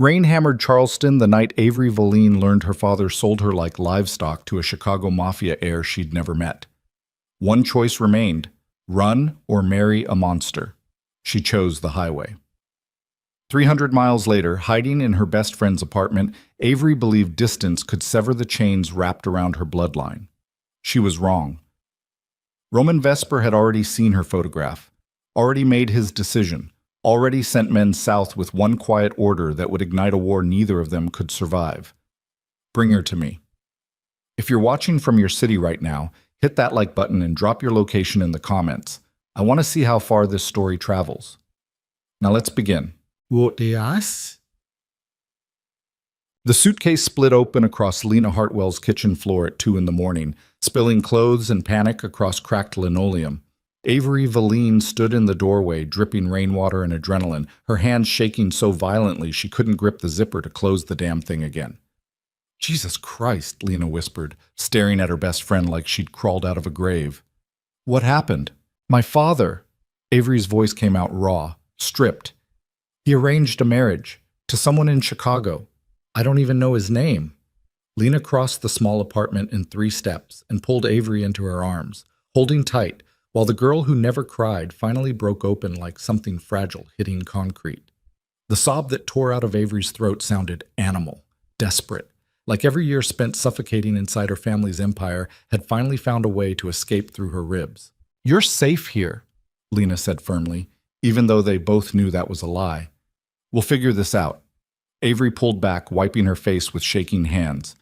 Rain hammered Charleston the night Avery Valine learned her father sold her like livestock to a Chicago Mafia heir she'd never met. One choice remained: run or marry a monster. She chose the highway. 300 miles later, hiding in her best friend's apartment, Avery believed distance could sever the chains wrapped around her bloodline. She was wrong. Roman Vesper had already seen her photograph, already made his decision, already sent men south with one quiet order that would ignite a war neither of them could survive. Bring her to me. If you're watching from your city right now, hit that like button and drop your location in the comments. I want to see how far this story travels. Now let's begin. What do you ask? The suitcase split open across Lena Hartwell's kitchen floor at 2 in the morning, spilling clothes and panic across cracked linoleum. Avery Valine stood in the doorway, dripping rainwater and adrenaline, her hands shaking so violently she couldn't grip the zipper to close the damn thing again. Jesus Christ, Lena whispered, staring at her best friend like she'd crawled out of a grave. What happened? My father. Avery's voice came out raw, stripped. He arranged a marriage to someone in Chicago. I don't even know his name. Lena crossed the small apartment in 3 steps and pulled Avery into her arms, holding tight, while the girl who never cried finally broke open like something fragile hitting concrete. The sob that tore out of Avery's throat sounded animal, desperate, like every year spent suffocating inside her family's empire had finally found a way to escape through her ribs. You're safe here, Lena said firmly, even though they both knew that was a lie. We'll figure this out. Avery pulled back, wiping her face with shaking hands.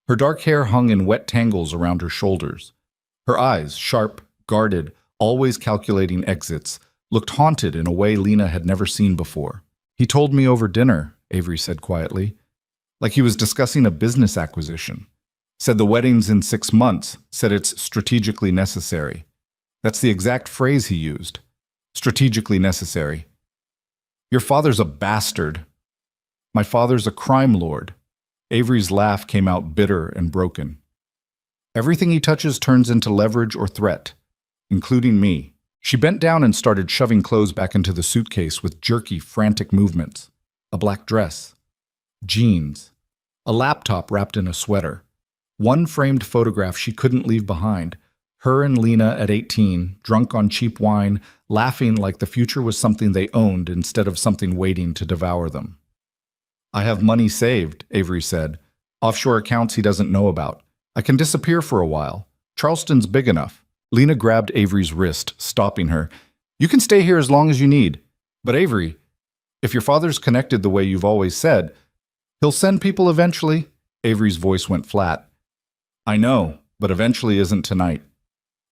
Her dark hair hung in wet tangles around her shoulders. Her eyes, sharp, guarded, always calculating exits, looked haunted in a way Lena had never seen before. He told me over dinner, Avery said quietly, like he was discussing a business acquisition. Said the wedding's in 6 months, said it's strategically necessary. That's the exact phrase he used. Strategically necessary. Your father's a bastard. My father's a crime lord. Avery's laugh came out bitter and broken. Everything he touches turns into leverage or threat, including me. She bent down and started shoving clothes back into the suitcase with jerky, frantic movements. A black dress. Jeans. A laptop wrapped in a sweater. One framed photograph she couldn't leave behind. Her and Lena at 18, drunk on cheap wine, laughing like the future was something they owned instead of something waiting to devour them. I have money saved, Avery said. Offshore accounts he doesn't know about. I can disappear for a while. Charleston's big enough. Lena grabbed Avery's wrist, stopping her. You can stay here as long as you need. But Avery, if your father's connected the way you've always said, he'll send people eventually. Avery's voice went flat. I know, but eventually isn't tonight.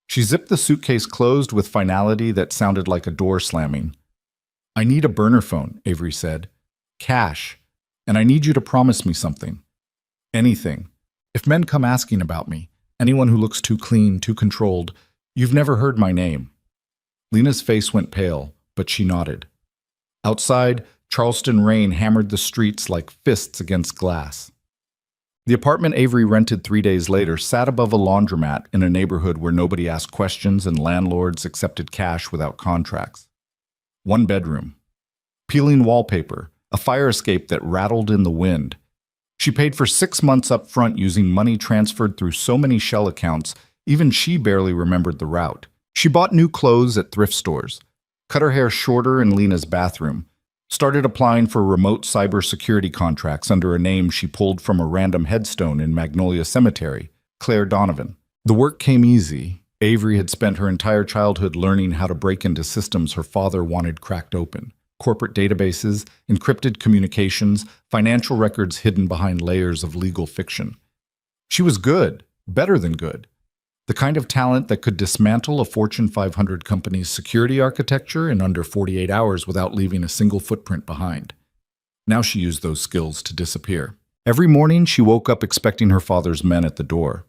She zipped the suitcase closed with finality that sounded like a door slamming. I need a burner phone, Avery said. Cash. And I need you to promise me something. Anything. If men come asking about me, anyone who looks too clean, too controlled, you've never heard my name. Lena's face went pale, but she nodded. Outside, Charleston rain hammered the streets like fists against glass. The apartment Avery rented 3 days later sat above a laundromat in a neighborhood where nobody asked questions and landlords accepted cash without contracts. 1 bedroom. Peeling wallpaper, a fire escape that rattled in the wind. She paid for 6 months up front using money transferred through so many shell accounts, even she barely remembered the route. She bought new clothes at thrift stores, cut her hair shorter in Lena's bathroom, started applying for remote cybersecurity contracts under a name she pulled from a random headstone in Magnolia Cemetery, Claire Donovan. The work came easy. Avery had spent her entire childhood learning how to break into systems her father wanted cracked open. Corporate databases, encrypted communications, financial records hidden behind layers of legal fiction. She was good, better than good. The kind of talent that could dismantle a Fortune 500 company's security architecture in under 48 hours without leaving a single footprint behind. Now she used those skills to disappear. Every morning she woke up expecting her father's men at the door.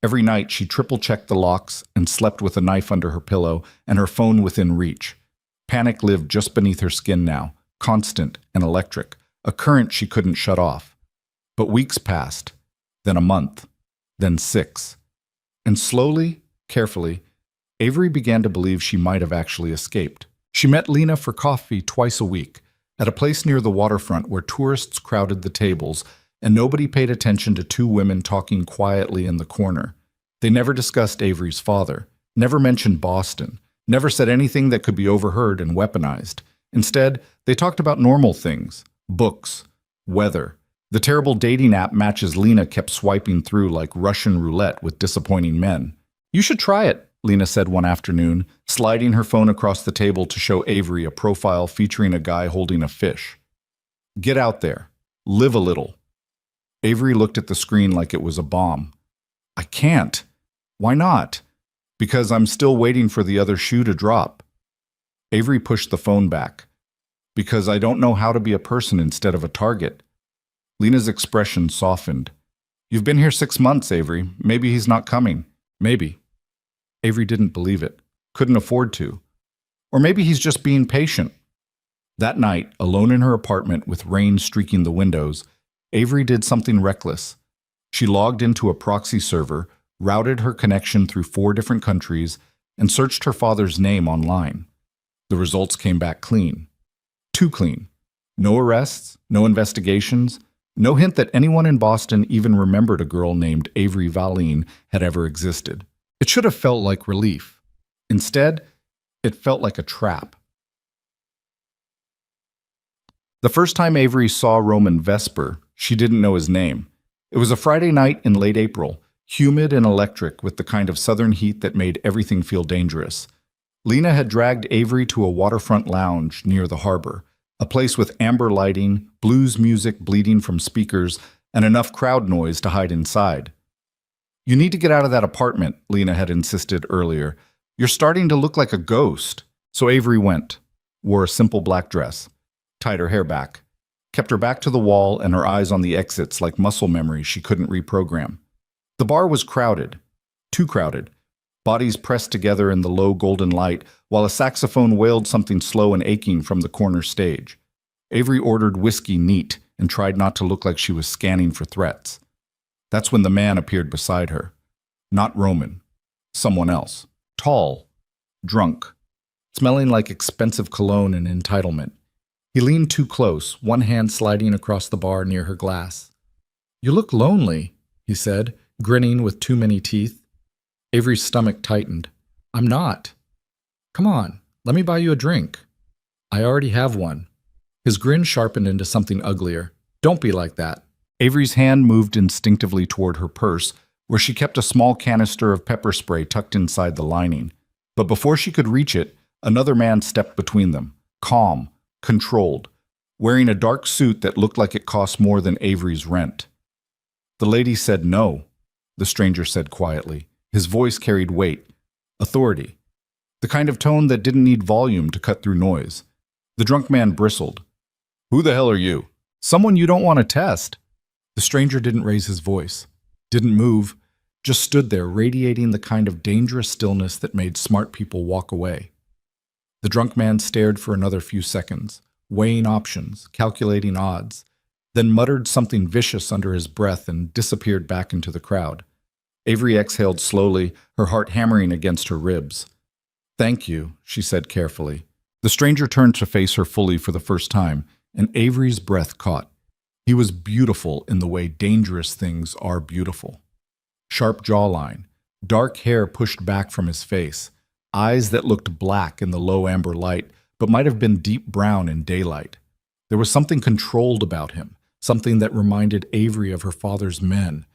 Every night she triple-checked the locks and slept with a knife under her pillow and her phone within reach. Panic lived just beneath her skin now, constant and electric, a current she couldn't shut off. But weeks passed, then a month, then 6. And slowly, carefully, Avery began to believe she might have actually escaped. She met Lena for coffee twice a week, at a place near the waterfront where tourists crowded the tables and nobody paid attention to two women talking quietly in the corner. They never discussed Avery's father, never mentioned Boston, never said anything that could be overheard and weaponized. Instead, they talked about normal things: books, weather, the terrible dating app matches Lena kept swiping through like Russian roulette with disappointing men. "You should try it," Lena said one afternoon, sliding her phone across the table to show Avery a profile featuring a guy holding a fish. "Get out there. Live a little." Avery looked at the screen like it was a bomb. "I can't." "Why not?" "Because I'm still waiting for the other shoe to drop." Avery pushed the phone back. "Because I don't know how to be a person instead of a target." Lena's expression softened. "You've been here 6 months, Avery. Maybe he's not coming." "Maybe." Avery didn't believe it. Couldn't afford to. Or maybe he's just being patient. That night, alone in her apartment with rain streaking the windows, Avery did something reckless. She logged into a proxy server, routed her connection through 4 different countries, and searched her father's name online. The results came back clean. Too clean. No arrests, no investigations, no hint that anyone in Boston even remembered a girl named Avery Valine had ever existed. It should have felt like relief. Instead, it felt like a trap. The first time Avery saw Roman Vesper, she didn't know his name. It was a Friday night in late April, humid and electric with the kind of southern heat that made everything feel dangerous. Lena had dragged Avery to a waterfront lounge near the harbor, a place with amber lighting, blues music bleeding from speakers, and enough crowd noise to hide inside. "You need to get out of that apartment," Lena had insisted earlier. "You're starting to look like a ghost." So Avery went, wore a simple black dress, tied her hair back, kept her back to the wall and her eyes on the exits like muscle memory she couldn't reprogram. The bar was crowded, too crowded, bodies pressed together in the low golden light, while a saxophone wailed something slow and aching from the corner stage. Avery ordered whiskey neat and tried not to look like she was scanning for threats. That's when the man appeared beside her. Not Roman. Someone else. Tall. Drunk. Smelling like expensive cologne and entitlement. He leaned too close, one hand sliding across the bar near her glass. "You look lonely," he said, grinning with too many teeth. Avery's stomach tightened. "I'm not." "Come on, let me buy you a drink." "I already have one." His grin sharpened into something uglier. "Don't be like that." Avery's hand moved instinctively toward her purse, where she kept a small canister of pepper spray tucked inside the lining. But before she could reach it, another man stepped between them, calm, controlled, wearing a dark suit that looked like it cost more than Avery's rent. "The lady said no," the stranger said quietly. His voice carried weight, authority, the kind of tone that didn't need volume to cut through noise. The drunk man bristled. "Who the hell are you?" "Someone you don't want to test." The stranger didn't raise his voice, didn't move, just stood there radiating the kind of dangerous stillness that made smart people walk away. The drunk man stared for another few seconds, weighing options, calculating odds, then muttered something vicious under his breath and disappeared back into the crowd. Avery exhaled slowly, her heart hammering against her ribs. "Thank you," she said carefully. The stranger turned to face her fully for the first time, and Avery's breath caught. He was beautiful in the way dangerous things are beautiful. Sharp jawline, dark hair pushed back from his face, eyes that looked black in the low amber light, but might have been deep brown in daylight. There was something controlled about him, something that reminded Avery of her father's men,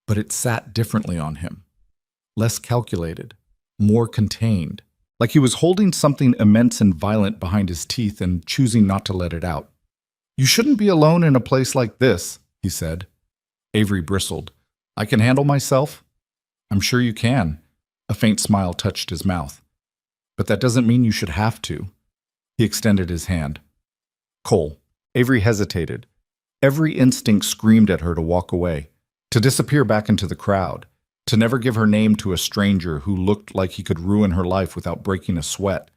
but it sat differently on him. Less calculated, more contained, like he was holding something immense and violent behind his teeth and choosing not to let it out. "You shouldn't be alone in a place like this," he said. Avery bristled. "I can handle myself?" "I'm sure you can." A faint smile touched his mouth. "But that doesn't mean you should have to." He extended his hand. Cole. Avery hesitated. Every instinct screamed at her to walk away, to disappear back into the crowd, to never give her name to a stranger who looked like he could ruin her life without breaking a sweat.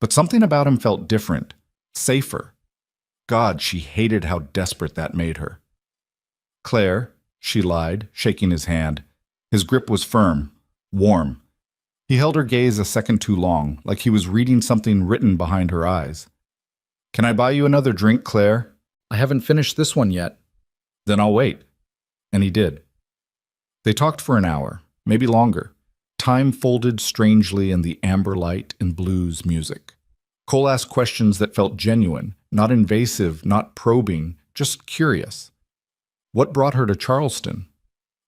But something about him felt different, safer. God, she hated how desperate that made her. "Claire," she lied, shaking his hand. His grip was firm, warm. He held her gaze a second too long, like he was reading something written behind her eyes. Can I buy you another drink, Claire? I haven't finished this one yet. Then I'll wait. And he did. They talked for an hour, maybe longer. Time folded strangely in the amber light and blues music. Cole asked questions that felt genuine, not invasive, not probing, just curious. What brought her to Charleston?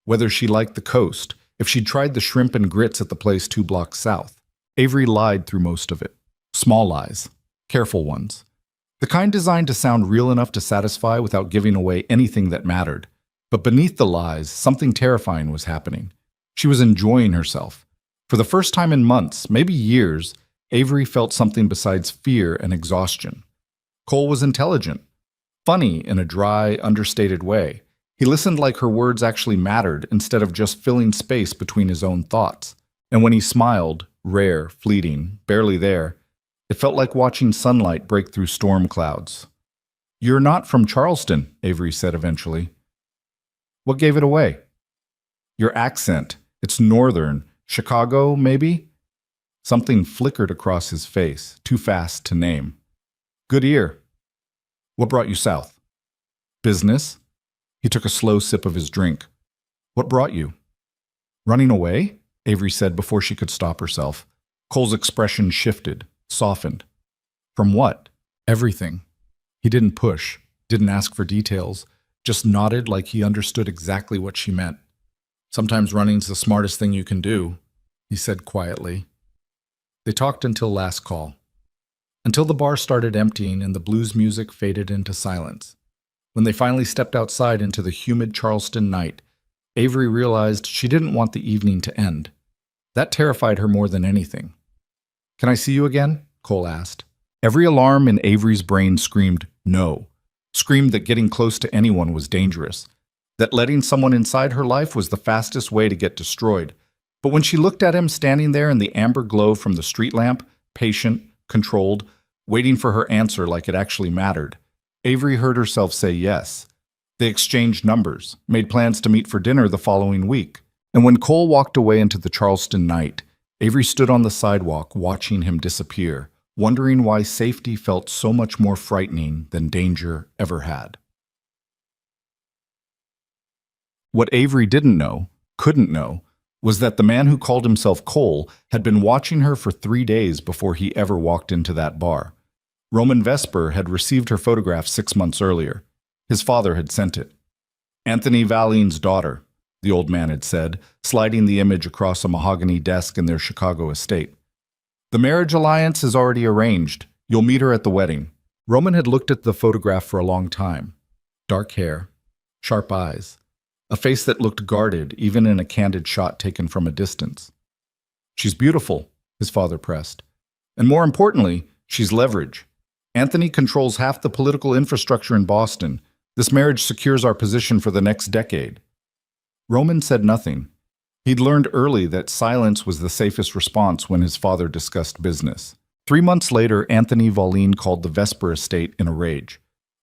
Whether she liked the coast, if she'd tried the shrimp and grits at the place 2 blocks south. Avery lied through most of it. Small lies. Careful ones. The kind designed to sound real enough to satisfy without giving away anything that mattered. But beneath the lies, something terrifying was happening. She was enjoying herself. For the first time in months, maybe years, Avery felt something besides fear and exhaustion. Cole was intelligent. Funny in a dry, understated way. He listened like her words actually mattered instead of just filling space between his own thoughts. And when he smiled, rare, fleeting, barely there, it felt like watching sunlight break through storm clouds. "You're not from Charleston," Avery said eventually. "What gave it away?" "Your accent. It's northern. Chicago, maybe?" Something flickered across his face, too fast to name. "Good ear." "What brought you south?" "Business." He took a slow sip of his drink. "What brought you?" "Running away?" Avery said before she could stop herself. Cole's expression shifted, softened. "From what?" "Everything." He didn't push, didn't ask for details, just nodded like he understood exactly what she meant. "Sometimes running's the smartest thing you can do," he said quietly. They talked until last call. Until the bar started emptying and the blues music faded into silence. When they finally stepped outside into the humid Charleston night, Avery realized she didn't want the evening to end. That terrified her more than anything. "Can I see you again?" Cole asked. Every alarm in Avery's brain screamed no, screamed that getting close to anyone was dangerous, that letting someone inside her life was the fastest way to get destroyed. But when she looked at him standing there in the amber glow from the street lamp, patient, controlled, waiting for her answer like it actually mattered, Avery heard herself say yes. They exchanged numbers, made plans to meet for dinner the following week. And when Cole walked away into the Charleston night, Avery stood on the sidewalk watching him disappear, wondering why safety felt so much more frightening than danger ever had. What Avery didn't know, couldn't know, was that the man who called himself Cole had been watching her for 3 days before he ever walked into that bar. Roman Vesper had received her photograph 6 months earlier. His father had sent it. "Anthony Valine's daughter," the old man had said, sliding the image across a mahogany desk in their Chicago estate. "The marriage alliance is already arranged. You'll meet her at the wedding." Roman had looked at the photograph for a long time. Dark hair, sharp eyes, a face that looked guarded even in a candid shot taken from a distance. "She's beautiful," his father pressed. "And more importantly, she's leverage. Anthony controls half the political infrastructure in Boston. This marriage secures our position for the next decade." Roman said nothing. He'd learned early that silence was the safest response when his father discussed business. 3 months later, Anthony Valine called the Vesper estate in a rage.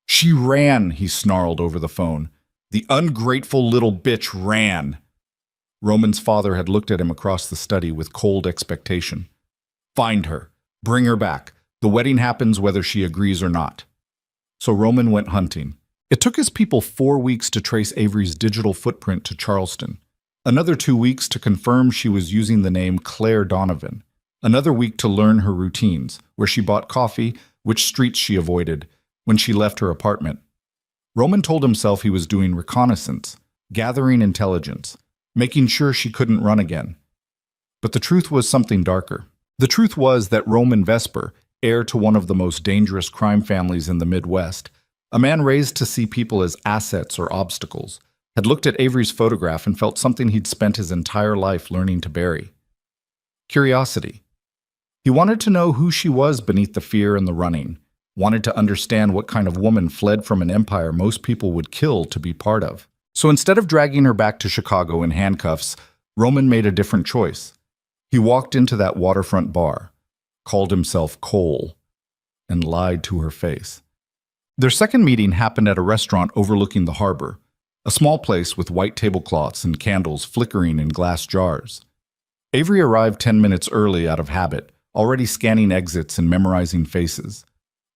"She ran," he snarled over the phone. "The ungrateful little bitch ran." Roman's father had looked at him across the study with cold expectation. "Find her. Bring her back. The wedding happens whether she agrees or not." So Roman went hunting. It took his people 4 weeks to trace Avery's digital footprint to Charleston. Another 2 weeks to confirm she was using the name Claire Donovan. Another week to learn her routines, where she bought coffee, which streets she avoided, when she left her apartment. Roman told himself he was doing reconnaissance, gathering intelligence, making sure she couldn't run again. But the truth was something darker. The truth was that Roman Vesper, heir to one of the most dangerous crime families in the Midwest, a man raised to see people as assets or obstacles, had looked at Avery's photograph and felt something he'd spent his entire life learning to bury. Curiosity. He wanted to know who she was beneath the fear and the running, wanted to understand what kind of woman fled from an empire most people would kill to be part of. So instead of dragging her back to Chicago in handcuffs, Roman made a different choice. He walked into that waterfront bar, called himself Cole, and lied to her face. Their second meeting happened at a restaurant overlooking the harbor, a small place with white tablecloths and candles flickering in glass jars. Avery arrived 10 minutes early out of habit, already scanning exits and memorizing faces.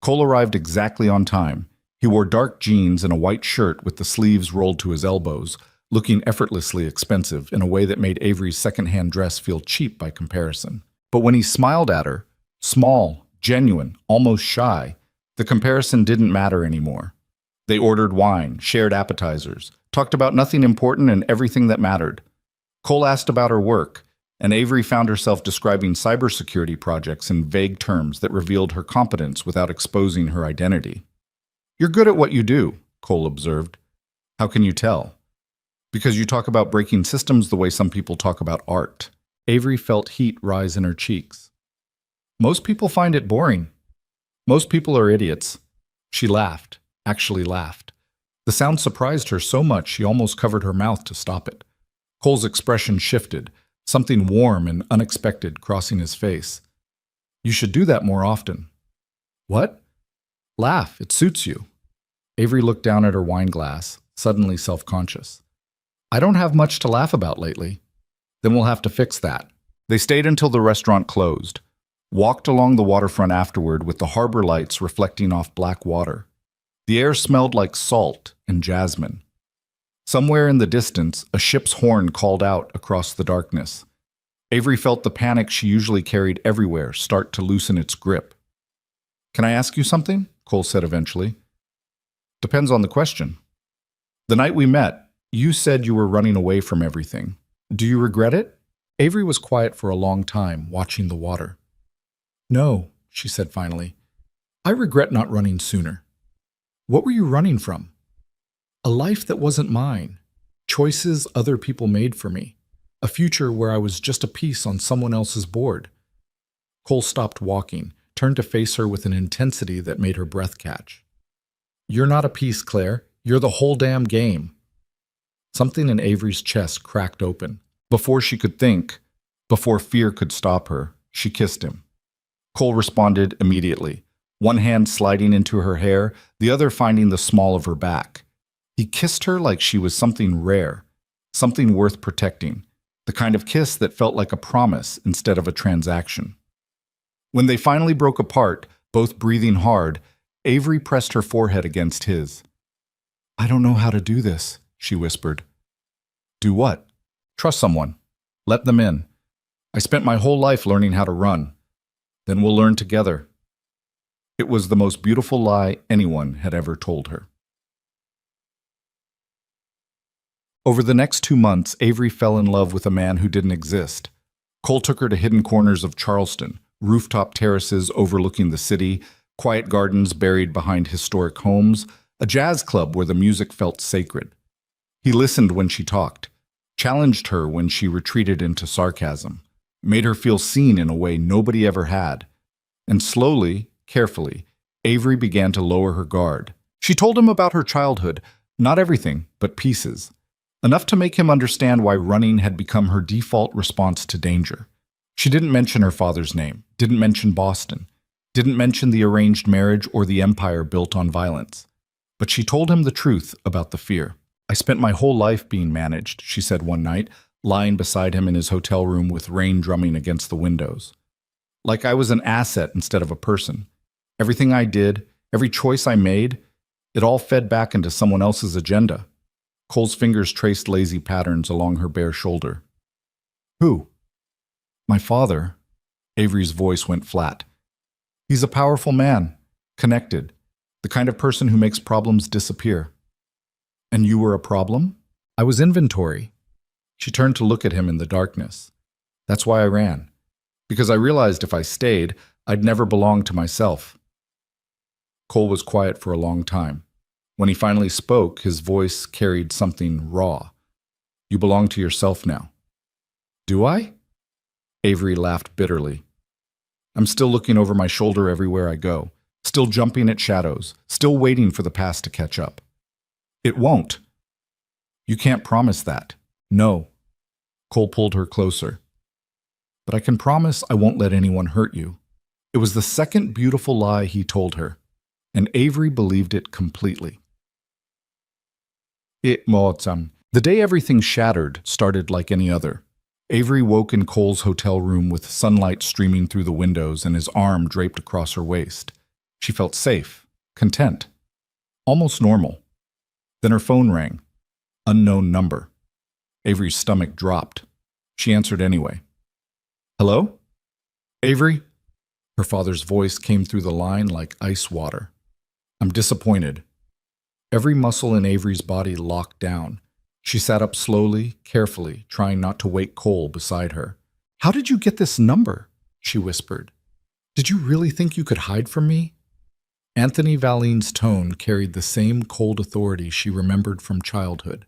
Cole arrived exactly on time. He wore dark jeans and a white shirt with the sleeves rolled to his elbows, looking effortlessly expensive in a way that made Avery's secondhand dress feel cheap by comparison. But when he smiled at her, small, genuine, almost shy, the comparison didn't matter anymore. They ordered wine, shared appetizers, talked about nothing important and everything that mattered. Cole asked about her work, and Avery found herself describing cybersecurity projects in vague terms that revealed her competence without exposing her identity. "You're good at what you do," Cole observed. "How can you tell?" "Because you talk about breaking systems the way some people talk about art." Avery felt heat rise in her cheeks. "Most people find it boring. Most people are idiots." She laughed, actually laughed. The sound surprised her so much she almost covered her mouth to stop it. Cole's expression shifted, something warm and unexpected crossing his face. "You should do that more often." "What?" "Laugh, it suits you." Avery looked down at her wine glass, suddenly self-conscious. "I don't have much to laugh about lately." "Then we'll have to fix that." They stayed until the restaurant closed, walked along the waterfront afterward with the harbor lights reflecting off black water. The air smelled like salt and jasmine. Somewhere in the distance, a ship's horn called out across the darkness. Avery felt the panic she usually carried everywhere start to loosen its grip. "Can I ask you something?" Cole said eventually. "Depends on the question." "The night we met, you said you were running away from everything. Do you regret it?" Avery was quiet for a long time, watching the water. "No," she said finally. "I regret not running sooner." "What were you running from?" "A life that wasn't mine. Choices other people made for me. A future where I was just a piece on someone else's board." Cole stopped walking, turned to face her with an intensity that made her breath catch. "You're not a piece, Claire. You're the whole damn game." Something in Avery's chest cracked open. Before she could think, before fear could stop her, she kissed him. Cole responded immediately, one hand sliding into her hair, the other finding the small of her back. He kissed her like she was something rare, something worth protecting, the kind of kiss that felt like a promise instead of a transaction. When they finally broke apart, both breathing hard, Avery pressed her forehead against his. "I don't know how to do this," she whispered. "Do what?" "Trust someone. Let them in. I spent my whole life learning how to run. Then we'll learn together." It was the most beautiful lie anyone had ever told her. Over the next 2 months, Avery fell in love with a man who didn't exist. Cole took her to hidden corners of Charleston, rooftop terraces overlooking the city, quiet gardens buried behind historic homes, a jazz club where the music felt sacred. He listened when she talked, challenged her when she retreated into sarcasm, made her feel seen in a way nobody ever had. And slowly, carefully, Avery began to lower her guard. She told him about her childhood, not everything, but pieces. Enough to make him understand why running had become her default response to danger. She didn't mention her father's name, didn't mention Boston, didn't mention the arranged marriage or the empire built on violence. But she told him the truth about the fear. "I spent my whole life being managed," she said one night, lying beside him in his hotel room with rain drumming against the windows. "Like I was an asset instead of a person. Everything I did, every choice I made, it all fed back into someone else's agenda." Cole's fingers traced lazy patterns along her bare shoulder. "Who?" "My father." Avery's voice went flat. "He's a powerful man, connected, the kind of person who makes problems disappear." "And you were a problem?" "I was inventory." She turned to look at him in the darkness. "That's why I ran. Because I realized if I stayed, I'd never belong to myself." Cole was quiet for a long time. When he finally spoke, his voice carried something raw. "You belong to yourself now." "Do I?" Avery laughed bitterly. "I'm still looking over my shoulder everywhere I go, still jumping at shadows, still waiting for the past to catch up." "It won't." "You can't promise that." "No." Cole pulled her closer. "But I can promise I won't let anyone hurt you." It was the second beautiful lie he told her, and Avery believed it completely. The day everything shattered started like any other. Avery woke in Cole's hotel room with sunlight streaming through the windows and his arm draped across her waist. She felt safe, content, almost normal. Then her phone rang. Unknown number. Avery's stomach dropped. She answered anyway. Hello? Avery? Her father's voice came through the line like ice water. I'm disappointed. Every muscle in Avery's body locked down. She sat up slowly, carefully, trying not to wake Cole beside her. How did you get this number? She whispered. Did you really think you could hide from me? Anthony Valline's tone carried the same cold authority she remembered from childhood.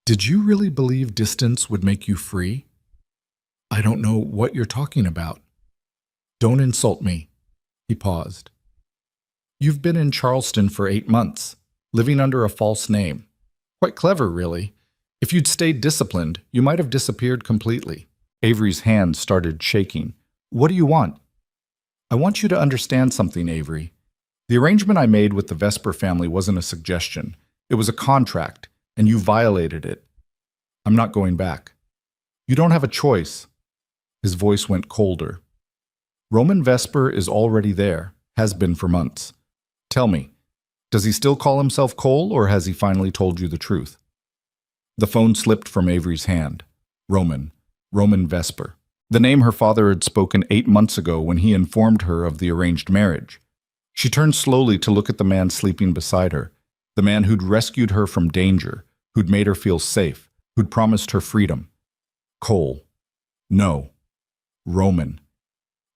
Did you really believe distance would make you free? I don't know what you're talking about. Don't insult me. He paused. You've been in Charleston for 8 months, living under a false name. Quite clever, really. If you'd stayed disciplined, you might have disappeared completely. Avery's hand started shaking. What do you want? I want you to understand something, Avery. The arrangement I made with the Vesper family wasn't a suggestion. It was a contract, and you violated it. I'm not going back. You don't have a choice. His voice went colder. Roman Vesper is already there, has been for months. Tell me, does he still call himself Cole, or has he finally told you the truth? The phone slipped from Avery's hand. Roman Vesper. The name her father had spoken 8 months ago when he informed her of the arranged marriage. She turned slowly to look at the man sleeping beside her, the man who'd rescued her from danger, who'd made her feel safe, who'd promised her freedom. Cole. No. Roman.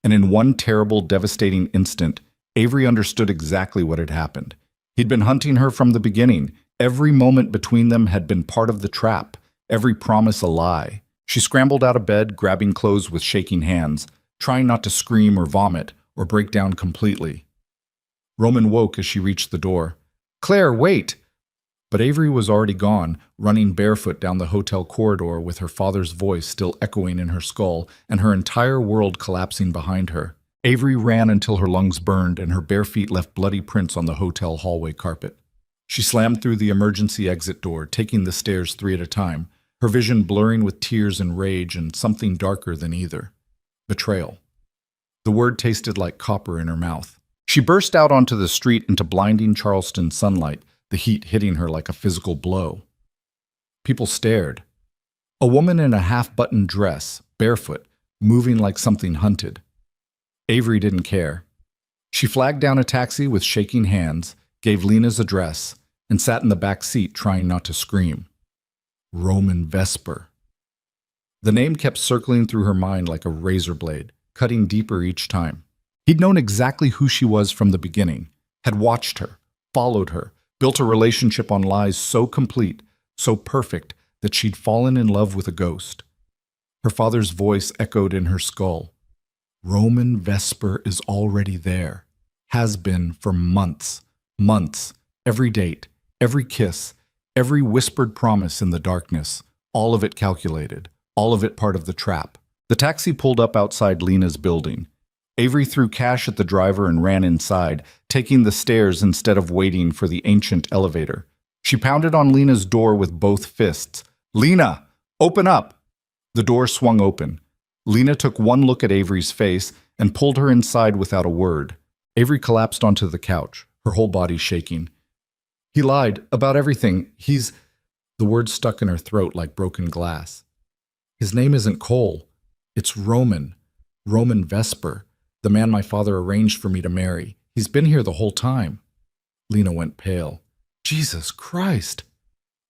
And in one terrible, devastating instant, Avery understood exactly what had happened. He'd been hunting her from the beginning. Every moment between them had been part of the trap, every promise a lie. She scrambled out of bed, grabbing clothes with shaking hands, trying not to scream or vomit or break down completely. Roman woke as she reached the door. Claire, wait! But Avery was already gone, running barefoot down the hotel corridor with her father's voice still echoing in her skull and her entire world collapsing behind her. Avery ran until her lungs burned and her bare feet left bloody prints on the hotel hallway carpet. She slammed through the emergency exit door, taking the stairs 3 at a time, her vision blurring with tears and rage and something darker than either. Betrayal. The word tasted like copper in her mouth. She burst out onto the street into blinding Charleston sunlight, the heat hitting her like a physical blow. People stared. A woman in a half-buttoned dress, barefoot, moving like something hunted. Avery didn't care. She flagged down a taxi with shaking hands, gave Lena's address, and sat in the back seat trying not to scream. Roman Vesper. The name kept circling through her mind like a razor blade, cutting deeper each time. He'd known exactly who she was from the beginning, had watched her, followed her, built a relationship on lies so complete, so perfect, that she'd fallen in love with a ghost. Her father's voice echoed in her skull. Roman Vesper is already there, has been for months, every date, every kiss, every whispered promise in the darkness, all of it calculated, all of it part of the trap. The taxi pulled up outside Lena's building. Avery threw cash at the driver and ran inside, taking the stairs instead of waiting for the ancient elevator. She pounded on Lena's door with both fists. Lena, open up! The door swung open. Lena took one look at Avery's face and pulled her inside without a word. Avery collapsed onto the couch, her whole body shaking. He lied about everything. The words stuck in her throat like broken glass. His name isn't Cole. It's Roman Vesper, the man my father arranged for me to marry. He's been here the whole time. Lena went pale. Jesus Christ!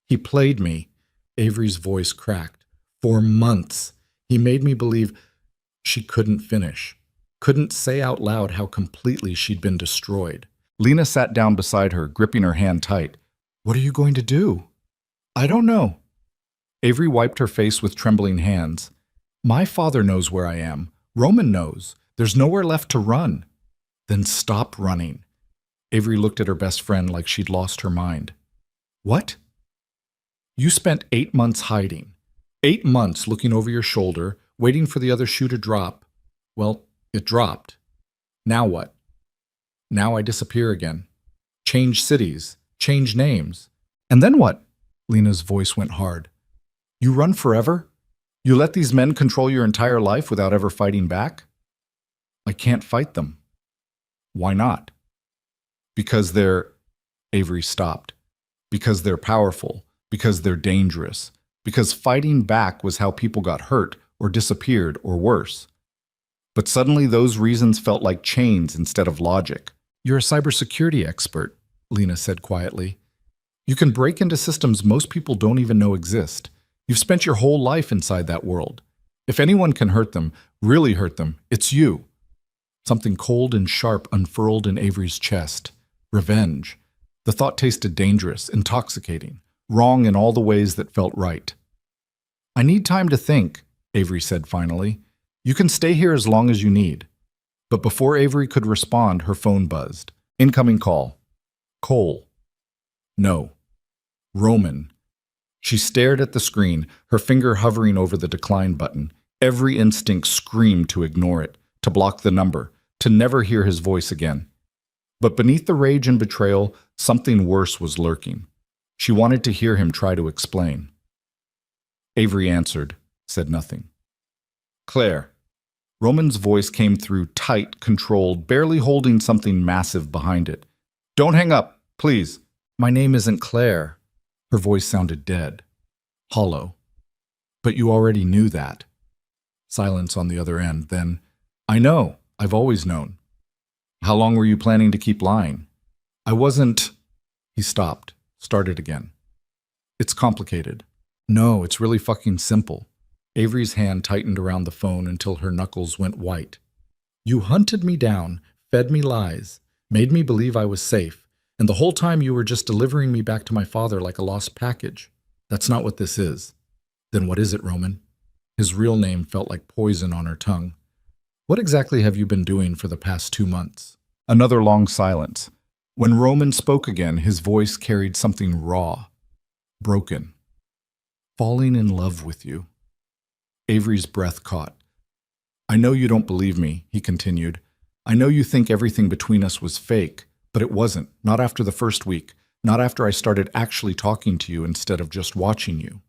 He played me. Avery's voice cracked. For months. He made me believe she couldn't finish. Couldn't say out loud how completely she'd been destroyed. Lena sat down beside her, gripping her hand tight. What are you going to do? I don't know. Avery wiped her face with trembling hands. My father knows where I am. Roman knows. There's nowhere left to run. Then stop running. Avery looked at her best friend like she'd lost her mind. What? You spent 8 months hiding. 8 months looking over your shoulder, waiting for the other shoe to drop. Well, it dropped. Now what? Now I disappear again. Change cities. Change names. And then what? Lena's voice went hard. You run forever? You let these men control your entire life without ever fighting back? I can't fight them. Why not? Because they're... Avery stopped. Because they're powerful. Because they're dangerous. Because fighting back was how people got hurt or disappeared or worse. But suddenly those reasons felt like chains instead of logic. You're a cybersecurity expert, Lena said quietly. You can break into systems most people don't even know exist. You've spent your whole life inside that world. If anyone can hurt them, really hurt them, it's you. Something cold and sharp unfurled in Avery's chest. Revenge. The thought tasted dangerous, intoxicating, wrong in all the ways that felt right. I need time to think, Avery said finally. You can stay here as long as you need. But before Avery could respond, her phone buzzed. Incoming call. Cole. No. Roman. She stared at the screen, her finger hovering over the decline button. Every instinct screamed to ignore it, to block the number, to never hear his voice again. But beneath the rage and betrayal, something worse was lurking. She wanted to hear him try to explain. Avery answered, said nothing. Claire. Roman's voice came through tight, controlled, barely holding something massive behind it. Don't hang up, please. My name isn't Claire. Her voice sounded dead, hollow. But you already knew that. Silence on the other end, then, I know, I've always known. How long were you planning to keep lying? I wasn't... He stopped, started again. It's complicated. No, it's really fucking simple. Avery's hand tightened around the phone until her knuckles went white. You hunted me down, fed me lies, made me believe I was safe, and the whole time you were just delivering me back to my father like a lost package. That's not what this is. Then what is it, Roman? His real name felt like poison on her tongue. What exactly have you been doing for the past 2 months? Another long silence. When Roman spoke again, his voice carried something raw, broken. Falling in love with you. Avery's breath caught. I know you don't believe me, he continued. I know you think everything between us was fake, but it wasn't. Not after the first week. Not after I started actually talking to you instead of just watching you.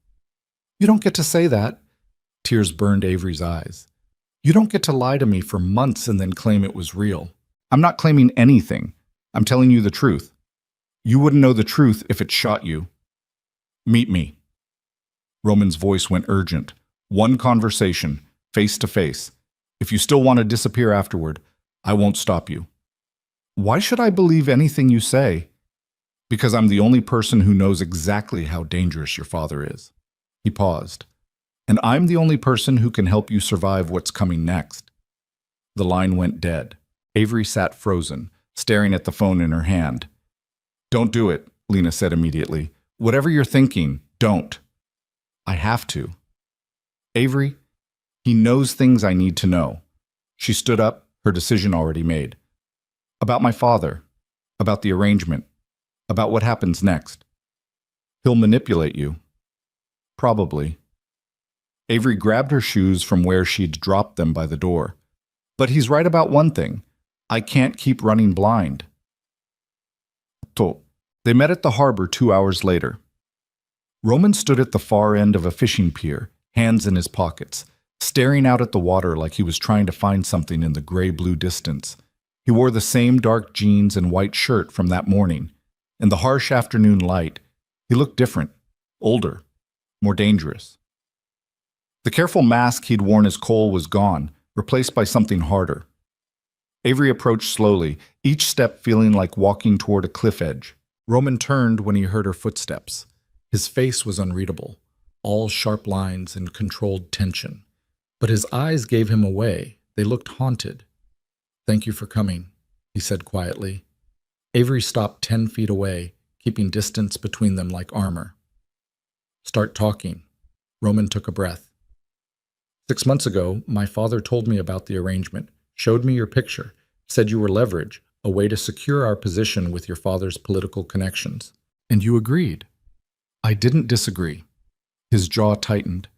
You don't get to say that. Tears burned Avery's eyes. You don't get to lie to me for months and then claim it was real. I'm not claiming anything. I'm telling you the truth. You wouldn't know the truth if it shot you. Meet me. Roman's voice went urgent. One conversation, face to face. If you still want to disappear afterward, I won't stop you. Why should I believe anything you say? Because I'm the only person who knows exactly how dangerous your father is. He paused. And I'm the only person who can help you survive what's coming next. The line went dead. Avery sat frozen, staring at the phone in her hand. Don't do it, Lena said immediately. Whatever you're thinking, don't. I have to. Avery, he knows things I need to know. She stood up, her decision already made. About my father, about the arrangement, about what happens next. He'll manipulate you. Probably. Avery grabbed her shoes from where she'd dropped them by the door. But he's right about one thing. I can't keep running blind. They met at the harbor 2 hours later. Roman stood at the far end of a fishing pier, hands in his pockets, staring out at the water like he was trying to find something in the gray-blue distance. He wore the same dark jeans and white shirt from that morning. In the harsh afternoon light, he looked different, older, more dangerous. The careful mask he'd worn as Cole was gone, replaced by something harder. Avery approached slowly, each step feeling like walking toward a cliff edge. Roman turned when he heard her footsteps. His face was unreadable, all sharp lines and controlled tension. But his eyes gave him away. They looked haunted. Thank you for coming, he said quietly. Avery stopped 10 feet away, keeping distance between them like armor. Start talking. Roman took a breath. 6 months ago, my father told me about the arrangement, showed me your picture, said you were leverage, a way to secure our position with your father's political connections. And you agreed. I didn't disagree. His jaw tightened.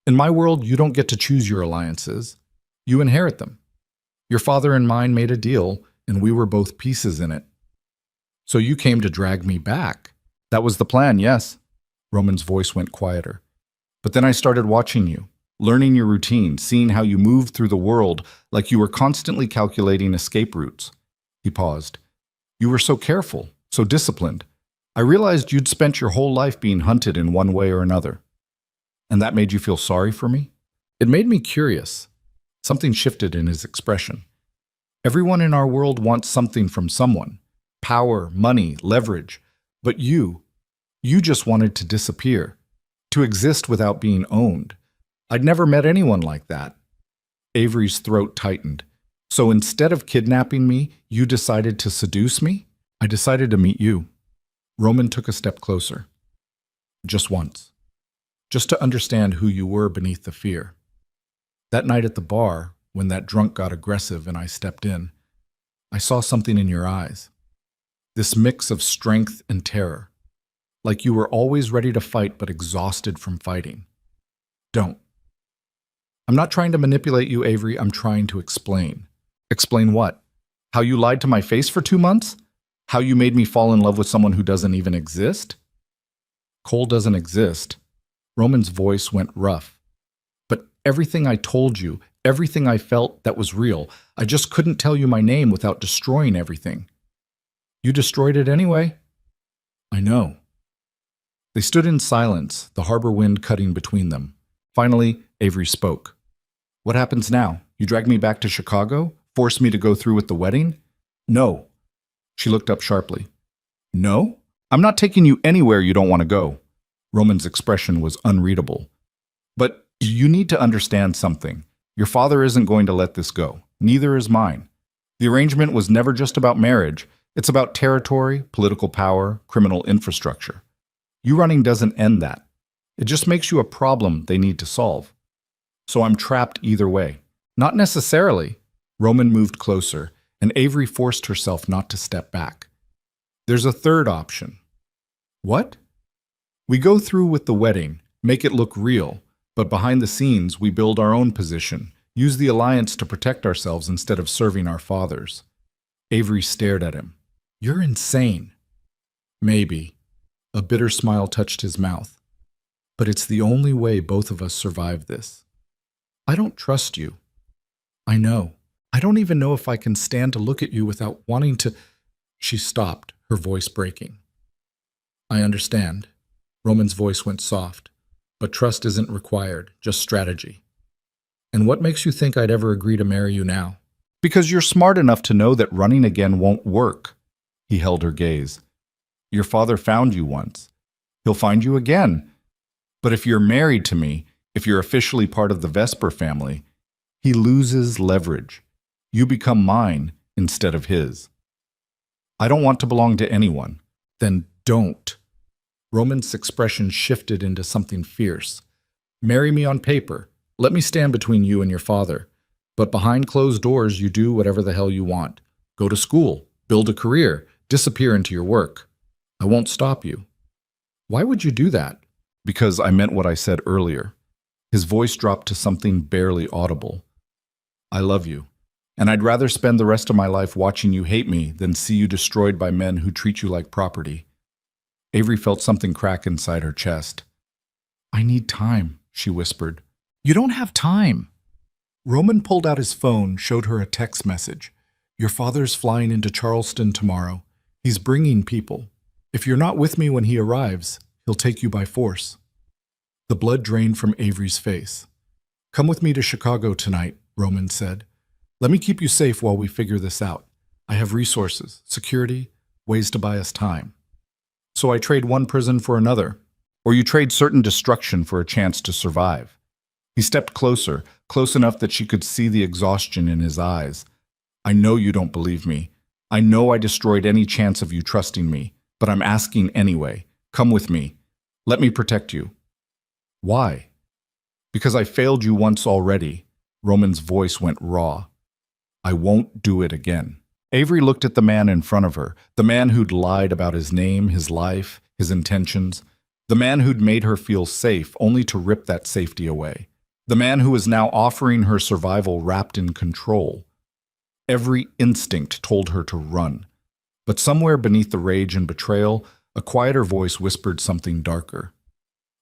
In my world, you don't get to choose your alliances. You inherit them. Your father and mine made a deal, and we were both pieces in it. So you came to drag me back. That was the plan, yes. Roman's voice went quieter. But then I started watching you, learning your routine, seeing how you moved through the world like you were constantly calculating escape routes. He paused. You were so careful, so disciplined. I realized you'd spent your whole life being hunted in one way or another. And that made you feel sorry for me? It made me curious. Something shifted in his expression. Everyone in our world wants something from someone. Power, money, leverage. But you just wanted to disappear. To exist without being owned. I'd never met anyone like that. Avery's throat tightened. So instead of kidnapping me, you decided to seduce me? I decided to meet you. Roman took a step closer. Just once. Just to understand who you were beneath the fear. That night at the bar, when that drunk got aggressive and I stepped in, I saw something in your eyes. This mix of strength and terror. Like you were always ready to fight but exhausted from fighting. Don't. I'm not trying to manipulate you, Avery. I'm trying to explain. Explain what? How you lied to my face for 2 months? How you made me fall in love with someone who doesn't even exist? Cole doesn't exist. Roman's voice went rough. But everything I told you, everything I felt that was real, I just couldn't tell you my name without destroying everything. You destroyed it anyway. I know. They stood in silence, the harbor wind cutting between them. Finally, Avery spoke. What happens now? You drag me back to Chicago? Force me to go through with the wedding? No. She looked up sharply. No? I'm not taking you anywhere you don't want to go. Roman's expression was unreadable. But you need to understand something. Your father isn't going to let this go. Neither is mine. The arrangement was never just about marriage. It's about territory, political power, criminal infrastructure. You running doesn't end that. It just makes you a problem they need to solve. So I'm trapped either way. Not necessarily. Roman moved closer, and Avery forced herself not to step back. There's a third option. What? We go through with the wedding, make it look real, but behind the scenes we build our own position, use the alliance to protect ourselves instead of serving our fathers. Avery stared at him. You're insane. Maybe. A bitter smile touched his mouth. But it's the only way both of us survive this. I don't trust you. I know. I don't even know if I can stand to look at you without wanting to... She stopped, her voice breaking. I understand. Roman's voice went soft. But trust isn't required, just strategy. And what makes you think I'd ever agree to marry you now? Because you're smart enough to know that running again won't work. He held her gaze. Your father found you once. He'll find you again. But if you're married to me, if you're officially part of the Vesper family, he loses leverage. You become mine instead of his. I don't want to belong to anyone. Then don't. Roman's expression shifted into something fierce. Marry me on paper. Let me stand between you and your father. But behind closed doors, you do whatever the hell you want. Go to school, build a career, disappear into your work. I won't stop you. Why would you do that? Because I meant what I said earlier. His voice dropped to something barely audible. I love you, and I'd rather spend the rest of my life watching you hate me than see you destroyed by men who treat you like property. Avery felt something crack inside her chest. I need time, she whispered. You don't have time. Roman pulled out his phone, showed her a text message. Your father's flying into Charleston tomorrow. He's bringing people. If you're not with me when he arrives, he'll take you by force. The blood drained from Avery's face. Come with me to Chicago tonight, Roman said. Let me keep you safe while we figure this out. I have resources, security, ways to buy us time. So I trade one prison for another, or you trade certain destruction for a chance to survive. He stepped closer, close enough that she could see the exhaustion in his eyes. I know you don't believe me. I know I destroyed any chance of you trusting me, but I'm asking anyway. Come with me. Let me protect you. Why? Because I failed you once already. Roman's voice went raw. I won't do it again. Avery looked at the man in front of her, the man who'd lied about his name, his life, his intentions, the man who'd made her feel safe only to rip that safety away, the man who was now offering her survival wrapped in control. Every instinct told her to run, but somewhere beneath the rage and betrayal, a quieter voice whispered something darker.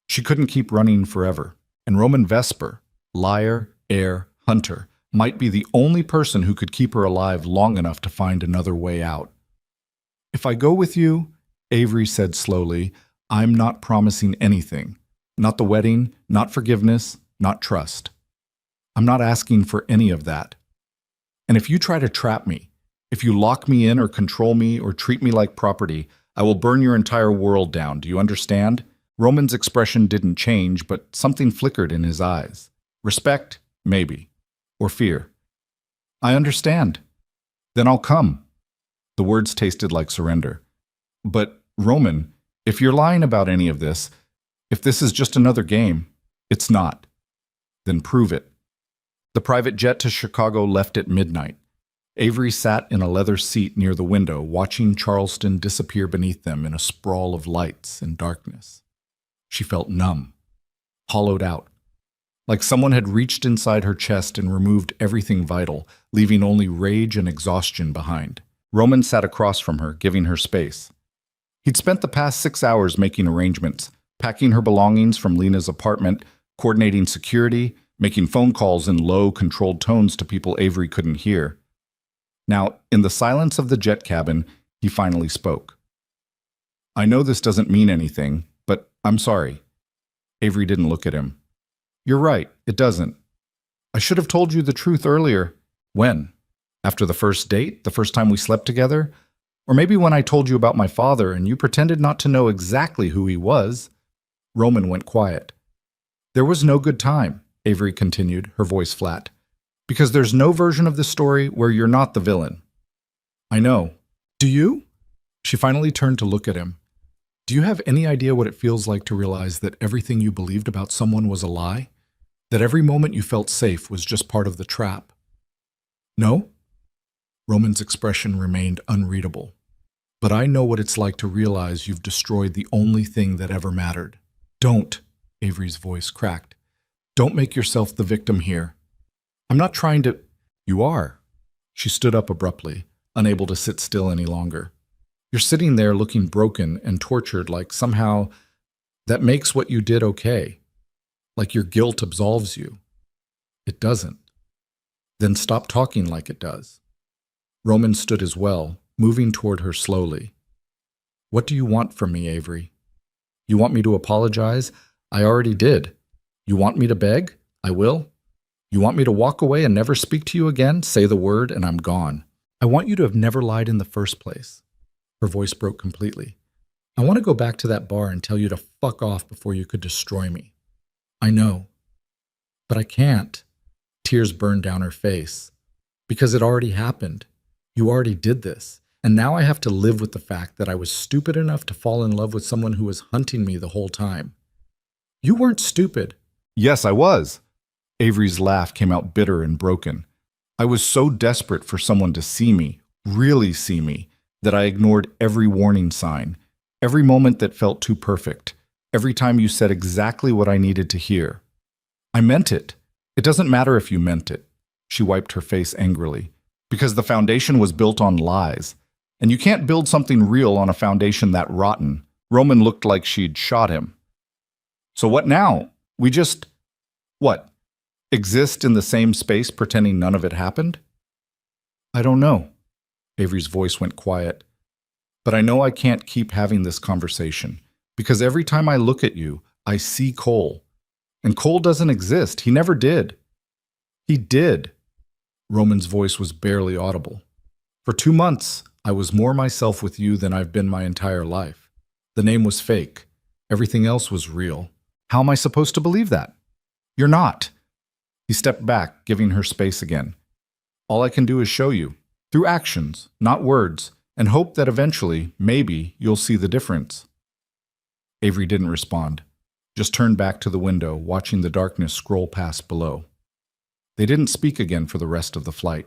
She couldn't keep running forever, and Roman Vesper, liar, heir, hunter, might be the only person who could keep her alive long enough to find another way out. If I go with you, Avery said slowly, I'm not promising anything. Not the wedding, not forgiveness, not trust. I'm not asking for any of that. And if you try to trap me, if you lock me in or control me or treat me like property, I will burn your entire world down. Do you understand? Roman's expression didn't change, but something flickered in his eyes. Respect? Maybe. Or fear. I understand. Then I'll come. The words tasted like surrender. But, Roman, if you're lying about any of this, if this is just another game, it's not. Then prove it. The private jet to Chicago left at midnight. Avery sat in a leather seat near the window, watching Charleston disappear beneath them in a sprawl of lights and darkness. She felt numb, hollowed out, like someone had reached inside her chest and removed everything vital, leaving only rage and exhaustion behind. Roman sat across from her, giving her space. He'd spent the past 6 hours making arrangements, packing her belongings from Lena's apartment, coordinating security, making phone calls in low, controlled tones to people Avery couldn't hear. Now, in the silence of the jet cabin, he finally spoke. I know this doesn't mean anything, but I'm sorry. Avery didn't look at him. You're right, it doesn't. I should have told you the truth earlier. When? After the first date? The first time we slept together? Or maybe when I told you about my father and you pretended not to know exactly who he was? Roman went quiet. There was no good time, Avery continued, her voice flat. Because there's no version of the story where you're not the villain. I know. Do you? She finally turned to look at him. Do you have any idea what it feels like to realize that everything you believed about someone was a lie? That every moment you felt safe was just part of the trap? No? Roman's expression remained unreadable. But I know what it's like to realize you've destroyed the only thing that ever mattered. Don't, Avery's voice cracked. Don't make yourself the victim here. I'm not trying to... You are. She stood up abruptly, unable to sit still any longer. You're sitting there looking broken and tortured like somehow that makes what you did okay. Like your guilt absolves you. It doesn't. Then stop talking like it does. Roman stood as well, moving toward her slowly. What do you want from me, Avery? You want me to apologize? I already did. You want me to beg? I will. You want me to walk away and never speak to you again? Say the word and I'm gone. I want you to have never lied in the first place. Her voice broke completely. I want to go back to that bar and tell you to fuck off before you could destroy me. I know. But I can't. Tears burned down her face. Because it already happened. You already did this. And now I have to live with the fact that I was stupid enough to fall in love with someone who was hunting me the whole time. You weren't stupid. Yes, I was. Avery's laugh came out bitter and broken. I was so desperate for someone to see me, really see me, that I ignored every warning sign, every moment that felt too perfect, every time you said exactly what I needed to hear. I meant it. It doesn't matter if you meant it. She wiped her face angrily. Because the foundation was built on lies. And you can't build something real on a foundation that rotten. Roman looked like she'd shot him. So what now? We just... What? Exist in the same space pretending none of it happened? I don't know. Avery's voice went quiet. But I know I can't keep having this conversation. Because every time I look at you, I see Cole. And Cole doesn't exist. He never did. He did. Roman's voice was barely audible. For 2 months, I was more myself with you than I've been my entire life. The name was fake. Everything else was real. How am I supposed to believe that? You're not. He stepped back, giving her space again. All I can do is show you, through actions, not words, and hope that eventually, maybe, you'll see the difference. Avery didn't respond, just turned back to the window, watching the darkness scroll past below. They didn't speak again for the rest of the flight.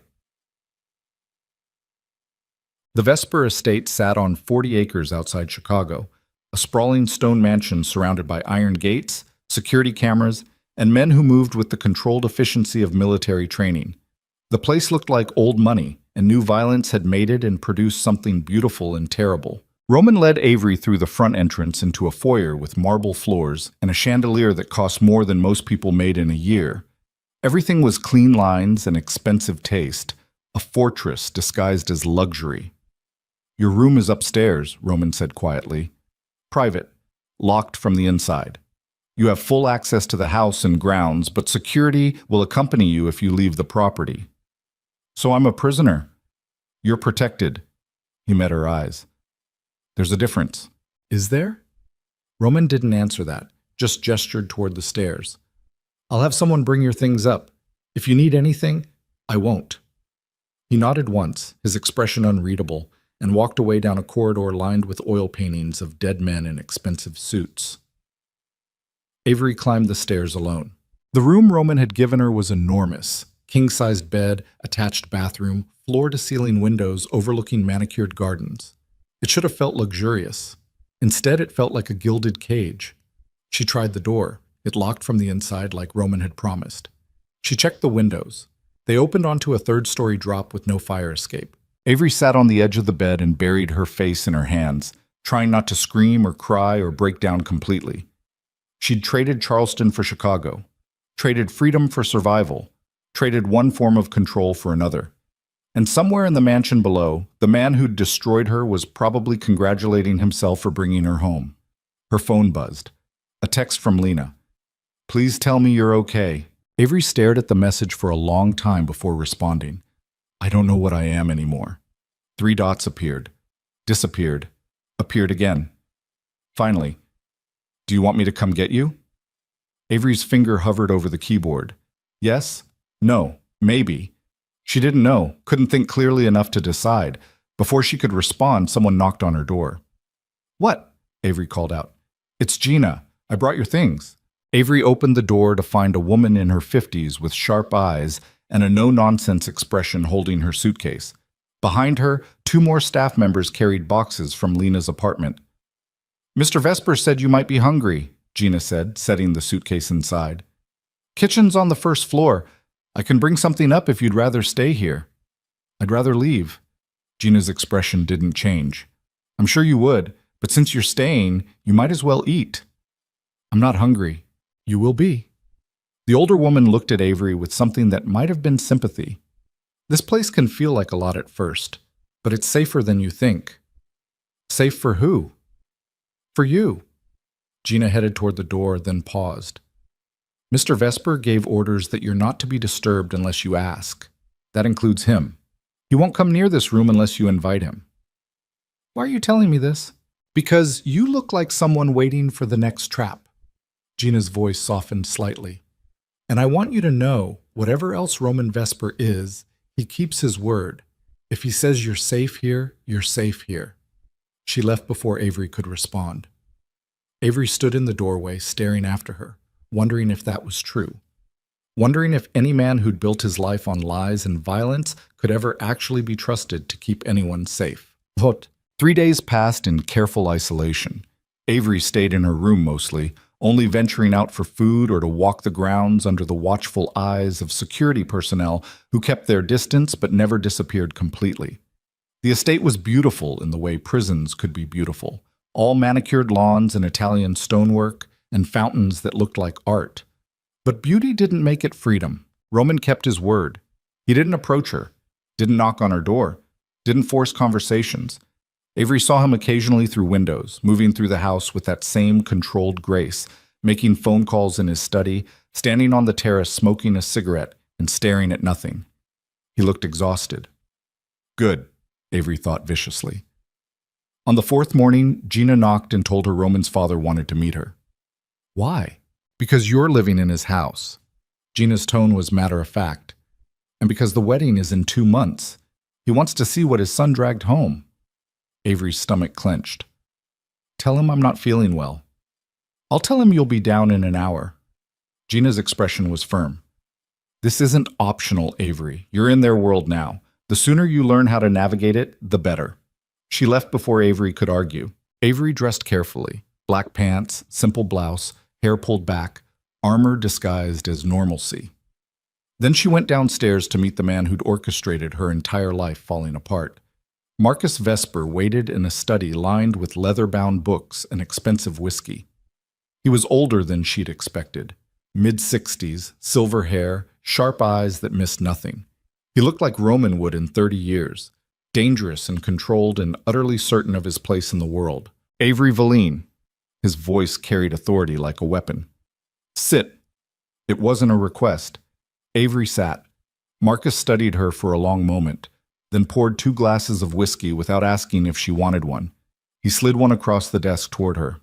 The Vesper estate sat on 40 acres outside Chicago, a sprawling stone mansion surrounded by iron gates, security cameras, and men who moved with the controlled efficiency of military training. The place looked like old money, and new violence had mated and produced something beautiful and terrible. Roman led Avery through the front entrance into a foyer with marble floors and a chandelier that cost more than most people made in a year. Everything was clean lines and expensive taste, a fortress disguised as luxury. Your room is upstairs, Roman said quietly. Private, locked from the inside. You have full access to the house and grounds, but security will accompany you if you leave the property. So I'm a prisoner. You're protected. He met her eyes. There's a difference. Is there? Roman didn't answer that, just gestured toward the stairs. I'll have someone bring your things up. If you need anything, I won't. He nodded once, his expression unreadable, and walked away down a corridor lined with oil paintings of dead men in expensive suits. Avery climbed the stairs alone. The room Roman had given her was enormous. King-sized bed, attached bathroom, floor-to-ceiling windows overlooking manicured gardens. It should have felt luxurious. Instead, it felt like a gilded cage. She tried the door. It locked from the inside like Roman had promised. She checked the windows. They opened onto a third-story drop with no fire escape. Avery sat on the edge of the bed and buried her face in her hands, trying not to scream or cry or break down completely. She'd traded Charleston for Chicago, traded freedom for survival, traded one form of control for another. And somewhere in the mansion below, the man who'd destroyed her was probably congratulating himself for bringing her home. Her phone buzzed. A text from Lena. Please tell me you're okay. Avery stared at the message for a long time before responding. I don't know what I am anymore. 3 dots appeared, disappeared, appeared again. Finally, do you want me to come get you? Avery's finger hovered over the keyboard. Yes, no, maybe. She didn't know, couldn't think clearly enough to decide. Before she could respond, someone knocked on her door. What? Avery called out. It's Gina. I brought your things. Avery opened the door to find a woman in her 50s with sharp eyes and a no-nonsense expression holding her suitcase. Behind her, 2 more staff members carried boxes from Lena's apartment. Mr. Vesper said you might be hungry, Gina said, setting the suitcase inside. Kitchen's on the 1st floor. I can bring something up if you'd rather stay here. I'd rather leave. Gina's expression didn't change. I'm sure you would, but since you're staying, you might as well eat. I'm not hungry. You will be. The older woman looked at Avery with something that might have been sympathy. This place can feel like a lot at first, but it's safer than you think. Safe for who? For you. Gina headed toward the door, then paused. Mr. Vesper gave orders that you're not to be disturbed unless you ask. That includes him. He won't come near this room unless you invite him. Why are you telling me this? Because you look like someone waiting for the next trap. Gina's voice softened slightly. And I want you to know, whatever else Roman Vesper is, he keeps his word. If he says you're safe here, you're safe here. She left before Avery could respond. Avery stood in the doorway, staring after her, wondering if that was true. Wondering if any man who'd built his life on lies and violence could ever actually be trusted to keep anyone safe. But 3 days passed in careful isolation. Avery stayed in her room mostly, only venturing out for food or to walk the grounds under the watchful eyes of security personnel who kept their distance but never disappeared completely. The estate was beautiful in the way prisons could be beautiful, all manicured lawns and Italian stonework and fountains that looked like art. But beauty didn't make it freedom. Roman kept his word. He didn't approach her, didn't knock on her door, didn't force conversations. Avery saw him occasionally through windows, moving through the house with that same controlled grace, making phone calls in his study, standing on the terrace smoking a cigarette and staring at nothing. He looked exhausted. Good, Avery thought viciously. On the 4th morning, Gina knocked and told her Roman's father wanted to meet her. Why? Because you're living in his house. Gina's tone was matter-of-fact. And because the wedding is in 2 months. He wants to see what his son dragged home. Avery's stomach clenched. Tell him I'm not feeling well. I'll tell him you'll be down in an hour. Gina's expression was firm. This isn't optional, Avery. You're in their world now. The sooner you learn how to navigate it, the better. She left before Avery could argue. Avery dressed carefully. Black pants, simple blouse, hair pulled back, armor disguised as normalcy. Then she went downstairs to meet the man who'd orchestrated her entire life falling apart. Marcus Vesper waited in a study lined with leather-bound books and expensive whiskey. He was older than she'd expected. Mid-60s, silver hair, sharp eyes that missed nothing. He looked like Roman would in 30 years. dangerous and controlled and utterly certain of his place in the world. Avery Valine. His voice carried authority like a weapon. Sit. It wasn't a request. Avery sat. Marcus studied her for a long moment, then poured 2 glasses of whiskey without asking if she wanted one. He slid one across the desk toward her.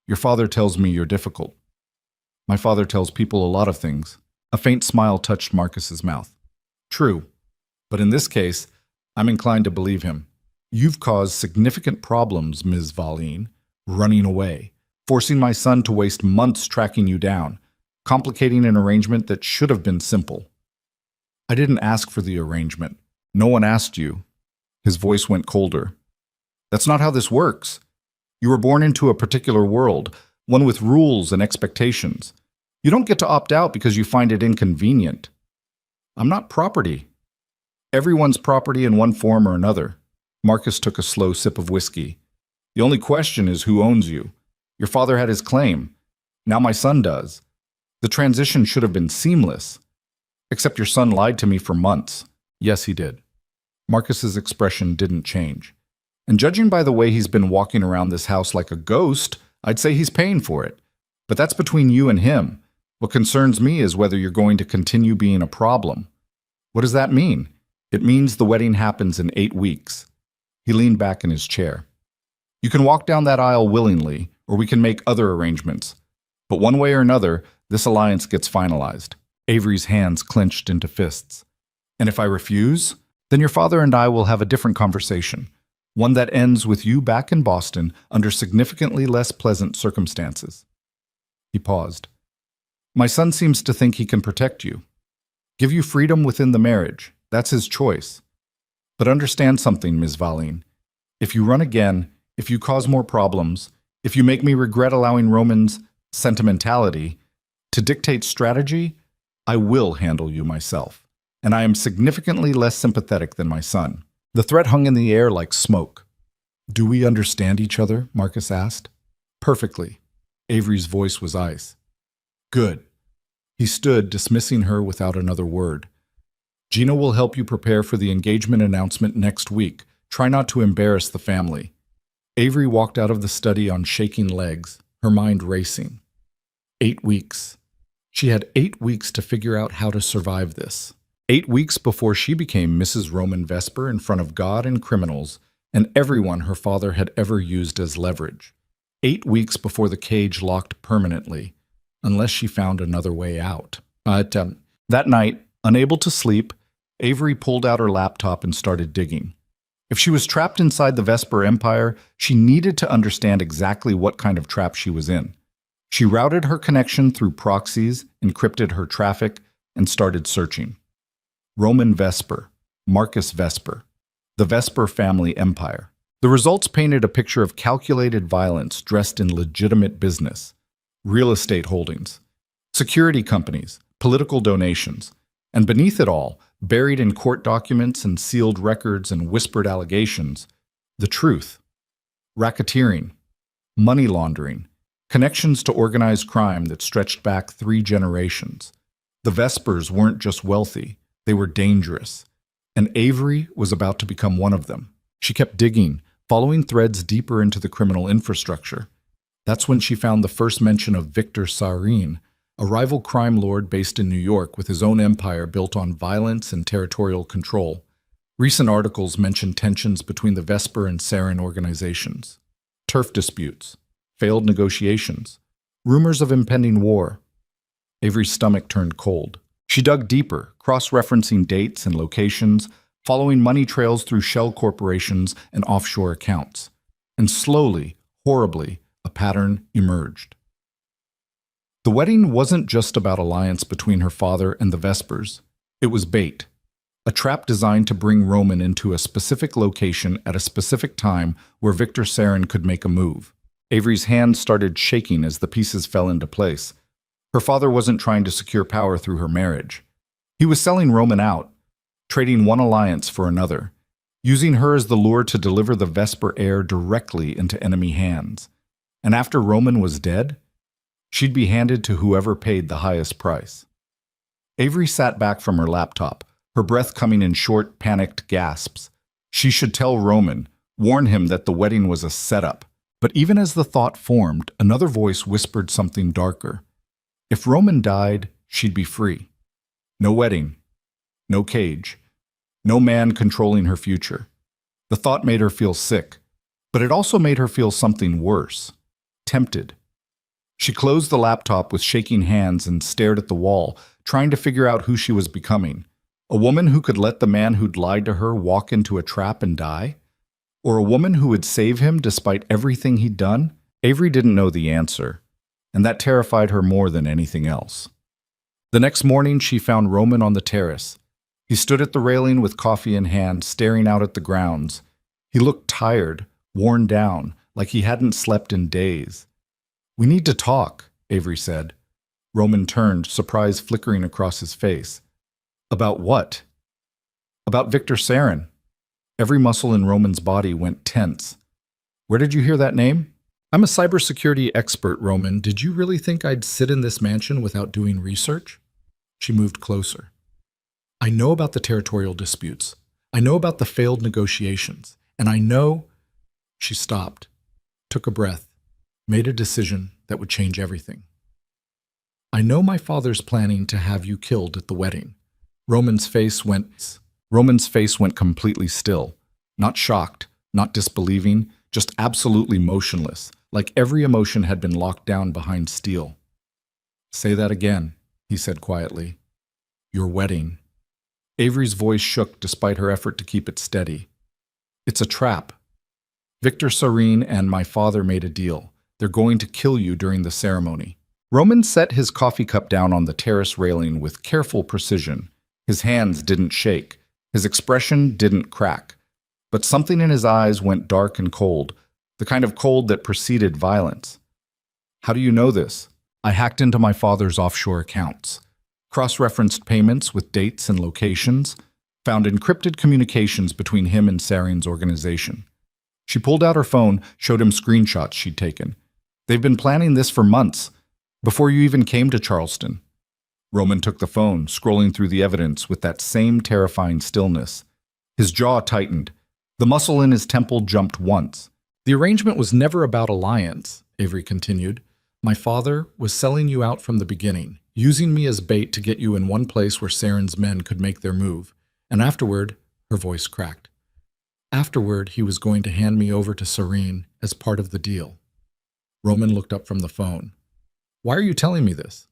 Your father tells me you're difficult. My father tells people a lot of things. A faint smile touched Marcus's mouth. True, but in this case, I'm inclined to believe him. You've caused significant problems, Ms. Valine, running away, forcing my son to waste months tracking you down, complicating an arrangement that should have been simple. I didn't ask for the arrangement. No one asked you. His voice went colder. That's not how this works. You were born into a particular world, one with rules and expectations. You don't get to opt out because you find it inconvenient. I'm not property. Everyone's property in one form or another. Marcus took a slow sip of whiskey. The only question is who owns you. Your father had his claim. Now my son does. The transition should have been seamless. Except your son lied to me for months. Yes, he did. Marcus's expression didn't change. And judging by the way he's been walking around this house like a ghost, I'd say he's paying for it. But that's between you and him. What concerns me is whether you're going to continue being a problem. What does that mean? It means the wedding happens in 8 weeks. He leaned back in his chair. You can walk down that aisle willingly, or we can make other arrangements. But one way or another, this alliance gets finalized. Avery's hands clenched into fists. And if I refuse, then your father and I will have a different conversation. One that ends with you back in Boston under significantly less pleasant circumstances. He paused. My son seems to think he can protect you. Give you freedom within the marriage. That's his choice. But understand something, Ms. Valine. If you run again, if you cause more problems, if you make me regret allowing Roman's sentimentality to dictate strategy, I will handle you myself. And I am significantly less sympathetic than my son. The threat hung in the air like smoke. Do we understand each other? Marcus asked. Perfectly. Avery's voice was ice. Good. He stood, dismissing her without another word. Gina will help you prepare for the engagement announcement next week. Try not to embarrass the family. Avery walked out of the study on shaking legs, her mind racing. 8 weeks. She had 8 weeks to figure out how to survive this. 8 weeks before she became Mrs. Roman Vesper in front of God and criminals and everyone her father had ever used as leverage. 8 weeks before the cage locked permanently, unless she found another way out. That night, unable to sleep, Avery pulled out her laptop and started digging. If she was trapped inside the Vesper Empire, she needed to understand exactly what kind of trap she was in. She routed her connection through proxies, encrypted her traffic, and started searching. Roman Vesper, Marcus Vesper, the Vesper family empire. The results painted a picture of calculated violence dressed in legitimate business. Real estate holdings, security companies, political donations, and beneath it all, buried in court documents and sealed records and whispered allegations, the truth. Racketeering, money laundering, connections to organized crime that stretched back 3 generations. The Vespers weren't just wealthy, they were dangerous. And Avery was about to become one of them. She kept digging, following threads deeper into the criminal infrastructure. That's when she found the first mention of Victor Sarin, a rival crime lord based in New York with his own empire built on violence and territorial control. Recent articles mention tensions between the Vesper and Sarin organizations, turf disputes, failed negotiations, rumors of impending war. Avery's stomach turned cold. She dug deeper, cross-referencing dates and locations, following money trails through shell corporations and offshore accounts. And slowly, horribly, a pattern emerged. The wedding wasn't just about alliance between her father and the Vespers. It was bait, a trap designed to bring Roman into a specific location at a specific time where Victor Sarin could make a move. Avery's hand started shaking as the pieces fell into place. Her father wasn't trying to secure power through her marriage. He was selling Roman out, trading one alliance for another, using her as the lure to deliver the Vesper heir directly into enemy hands. And after Roman was dead, she'd be handed to whoever paid the highest price. Avery sat back from her laptop, her breath coming in short, panicked gasps. She should tell Roman, warn him that the wedding was a setup. But even as the thought formed, another voice whispered something darker. If Roman died, she'd be free. No wedding, no cage, no man controlling her future. The thought made her feel sick, but it also made her feel something worse, tempted. She closed the laptop with shaking hands and stared at the wall, trying to figure out who she was becoming. A woman who could let the man who'd lied to her walk into a trap and die? Or a woman who would save him despite everything he'd done? Avery didn't know the answer, and that terrified her more than anything else. The next morning, she found Roman on the terrace. He stood at the railing with coffee in hand, staring out at the grounds. He looked tired, worn down, like he hadn't slept in days. "We need to talk," Avery said. Roman turned, surprise flickering across his face. "About what?" "About Victor Sarin." Every muscle in Roman's body went tense. "Where did you hear that name?" "I'm a cybersecurity expert, Roman. Did you really think I'd sit in this mansion without doing research?" She moved closer. "I know about the territorial disputes. I know about the failed negotiations. And I know—" She stopped, took a breath, made a decision that would change everything. "I know my father's planning to have you killed at the wedding." Roman's face went completely still, not shocked, not disbelieving, just absolutely motionless, like every emotion had been locked down behind steel. "Say that again," he said quietly. "Your wedding." Avery's voice shook despite her effort to keep it steady. "It's a trap. Victor Sarin and my father made a deal. They're going to kill you during the ceremony." Roman set his coffee cup down on the terrace railing with careful precision. His hands didn't shake. His expression didn't crack. But something in his eyes went dark and cold, the kind of cold that preceded violence. "How do you know this?" "I hacked into my father's offshore accounts, cross-referenced payments with dates and locations, found encrypted communications between him and Sarin's organization." She pulled out her phone, showed him screenshots she'd taken. "They've been planning this for months, before you even came to Charleston." Roman took the phone, scrolling through the evidence with that same terrifying stillness. His jaw tightened. The muscle in his temple jumped once. "The arrangement was never about alliance," Avery continued. "My father was selling you out from the beginning, using me as bait to get you in one place where Sarin's men could make their move. And afterward," her voice cracked, "afterward he was going to hand me over to Sarin as part of the deal." Roman looked up from the phone. "Why are you telling me this?"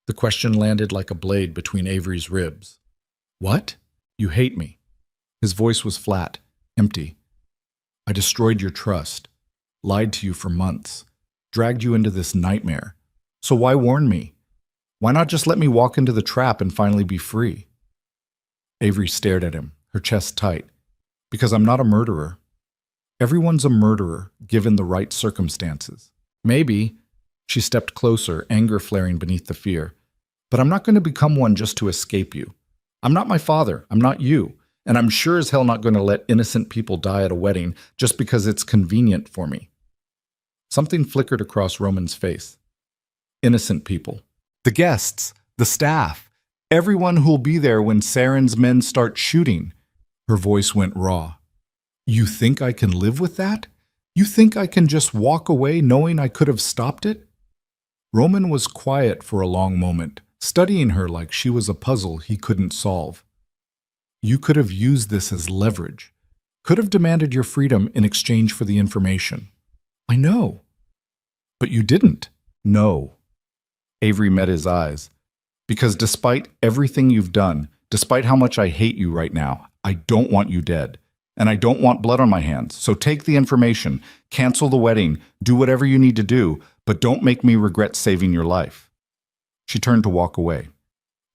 The question landed like a blade between Avery's ribs. "What?" "You hate me." His voice was flat, empty. "I destroyed your trust, lied to you for months, dragged you into this nightmare. So why warn me? Why not just let me walk into the trap and finally be free?" Avery stared at him, her chest tight. "Because I'm not a murderer. Everyone's a murderer, given the right circumstances. Maybe—" She stepped closer, anger flaring beneath the fear. "But I'm not going to become one just to escape you. I'm not my father, I'm not you, and I'm sure as hell not going to let innocent people die at a wedding just because it's convenient for me." Something flickered across Roman's face. Innocent people. The guests, the staff, everyone who'll be there when Sarin's men start shooting. Her voice went raw. "You think I can live with that? You think I can just walk away knowing I could have stopped it?" Roman was quiet for a long moment, studying her like she was a puzzle he couldn't solve. "You could have used this as leverage, could have demanded your freedom in exchange for the information." "I know." "But you didn't." "No." Avery met his eyes. "Because despite everything you've done, despite how much I hate you right now, I don't want you dead. And I don't want blood on my hands. So take the information, cancel the wedding, do whatever you need to do, but don't make me regret saving your life." She turned to walk away.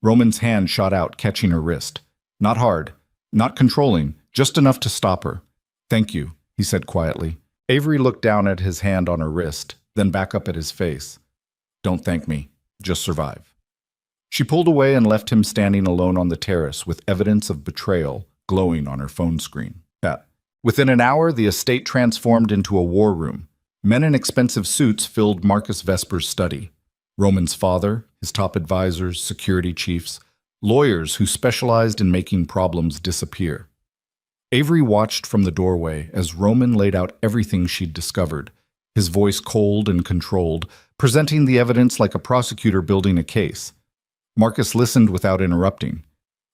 Roman's hand shot out, catching her wrist. Not hard, not controlling, just enough to stop her. "Thank you," he said quietly. Avery looked down at his hand on her wrist, then back up at his face. "Don't thank me, just survive." She pulled away and left him standing alone on the terrace with evidence of betrayal glowing on her phone screen. Within an hour, the estate transformed into a war room. Men in expensive suits filled Marcus Vesper's study. Roman's father, his top advisors, security chiefs, lawyers who specialized in making problems disappear. Avery watched from the doorway as Roman laid out everything she'd discovered, his voice cold and controlled, presenting the evidence like a prosecutor building a case. Marcus listened without interrupting.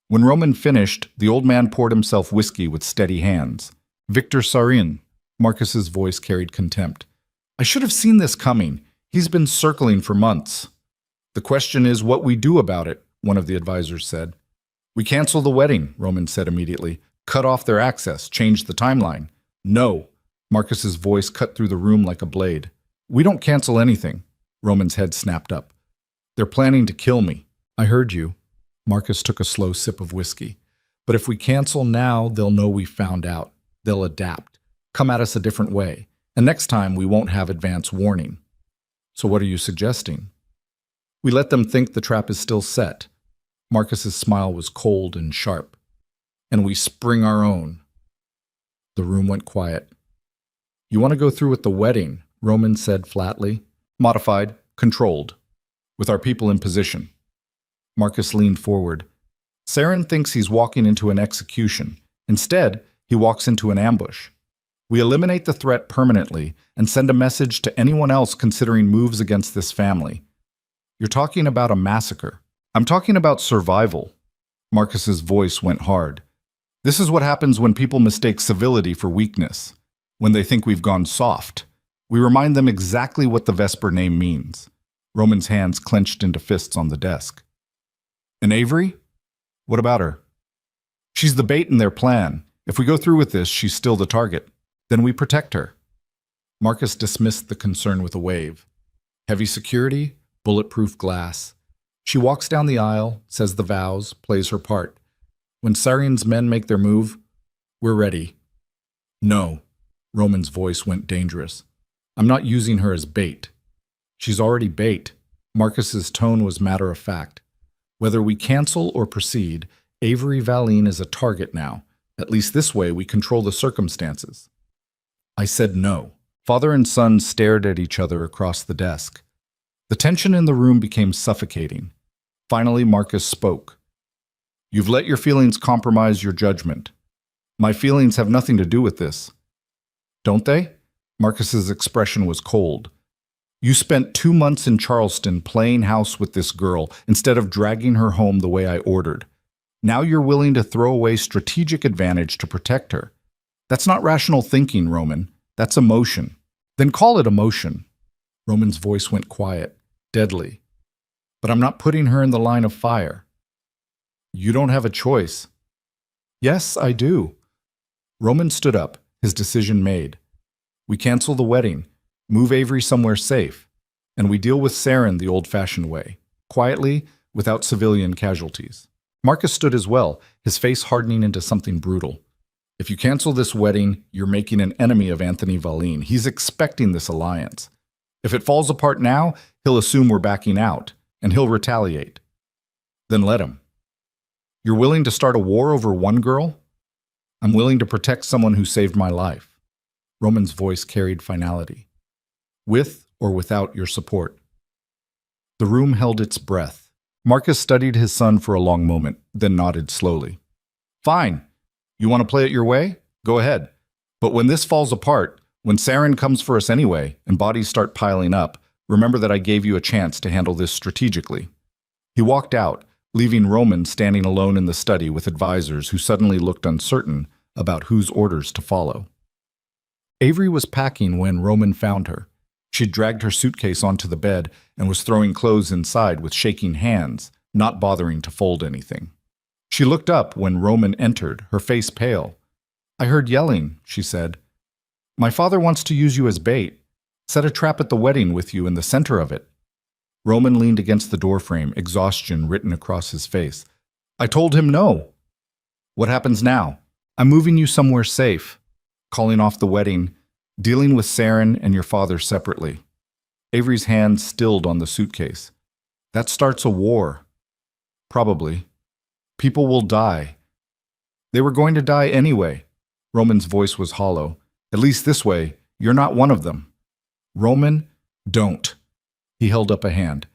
When Roman finished, the old man poured himself whiskey with steady hands. Victor Sarin, Marcus's voice carried contempt. I should have seen this coming. He's been circling for months. The question is what we do about it, one of the advisors said. We cancel the wedding, Roman said immediately. Cut off their access, change the timeline. No. Marcus's voice cut through the room like a blade. We don't cancel anything. Roman's head snapped up. They're planning to kill me. I heard you. Marcus took a slow sip of whiskey. But if we cancel now, they'll know we found out. They'll adapt, come at us a different way. And next time, we won't have advance warning. So what are you suggesting? We let them think the trap is still set. Marcus's smile was cold and sharp. And we spring our own. The room went quiet. You want to go through with the wedding, Roman said flatly. Modified, controlled, with our people in position. Marcus leaned forward. Saren thinks he's walking into an execution. Instead, he walks into an ambush. We eliminate the threat permanently and send a message to anyone else considering moves against this family. You're talking about a massacre. I'm talking about survival. Marcus's voice went hard. This is what happens when people mistake civility for weakness. When they think we've gone soft, we remind them exactly what the Vesper name means. Roman's hands clenched into fists on the desk. And Avery? What about her? She's the bait in their plan. If we go through with this, she's still the target. Then we protect her. Marcus dismissed the concern with a wave. Heavy security, bulletproof glass. She walks down the aisle, says the vows, plays her part. When Sarin's men make their move, we're ready. No. Roman's voice went dangerous. I'm not using her as bait. She's already bait. Marcus's tone was matter of fact. Whether we cancel or proceed, Avery Valine is a target now. At least this way we control the circumstances. I said no. Father and son stared at each other across the desk. The tension in the room became suffocating. Finally, Marcus spoke. You've let your feelings compromise your judgment. My feelings have nothing to do with this. Don't they? Marcus's expression was cold. You spent 2 months in Charleston playing house with this girl instead of dragging her home the way I ordered. Now you're willing to throw away strategic advantage to protect her. That's not rational thinking, Roman. That's emotion. Then call it emotion. Roman's voice went quiet, deadly. But I'm not putting her in the line of fire. You don't have a choice. Yes, I do. Roman stood up, his decision made. We cancel the wedding, move Avery somewhere safe, and we deal with Saren the old-fashioned way, quietly, without civilian casualties. Marcus stood as well, his face hardening into something brutal. If you cancel this wedding, you're making an enemy of Anthony Valine. He's expecting this alliance. If it falls apart now, he'll assume we're backing out, and he'll retaliate. Then let him. You're willing to start a war over one girl? I'm willing to protect someone who saved my life. Roman's voice carried finality. With or without your support. The room held its breath. Marcus studied his son for a long moment, then nodded slowly. Fine. You want to play it your way? Go ahead. But when this falls apart, when Saren comes for us anyway, and bodies start piling up, remember that I gave you a chance to handle this strategically. He walked out, leaving Roman standing alone in the study with advisors who suddenly looked uncertain about whose orders to follow. Avery was packing when Roman found her. She'd dragged her suitcase onto the bed and was throwing clothes inside with shaking hands, not bothering to fold anything. She looked up when Roman entered, her face pale. I heard yelling, she said. My father wants to use you as bait. Set a trap at the wedding with you in the center of it. Roman leaned against the doorframe, exhaustion written across his face. I told him no. What happens now? I'm moving you somewhere safe. Calling off the wedding, dealing with Saren and your father separately. Avery's hand stilled on the suitcase. That starts a war. Probably. People will die. They were going to die anyway. Roman's voice was hollow. At least this way, you're not one of them. Roman, don't. He held up a hand.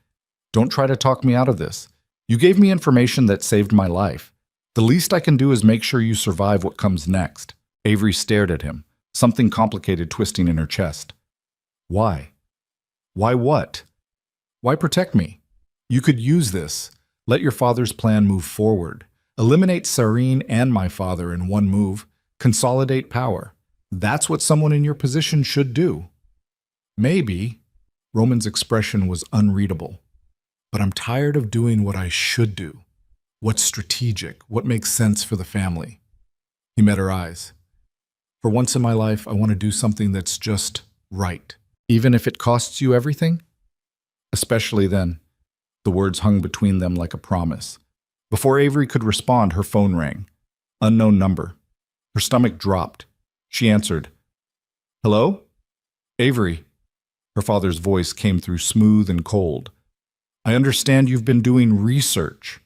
Don't try to talk me out of this. You gave me information that saved my life. The least I can do is make sure you survive what comes next. Avery stared at him, something complicated twisting in her chest. Why? Why what? Why protect me? You could use this. Let your father's plan move forward. Eliminate Sareen and my father in one move. Consolidate power. That's what someone in your position should do. Maybe. Roman's expression was unreadable. But I'm tired of doing what I should do. What's strategic? What makes sense for the family? He met her eyes. For once in my life, I want to do something that's just right. Even if it costs you everything? Especially then. The words hung between them like a promise. Before Avery could respond, her phone rang. Unknown number. Her stomach dropped. She answered. Hello? Avery. Her father's voice came through smooth and cold. I understand you've been doing research.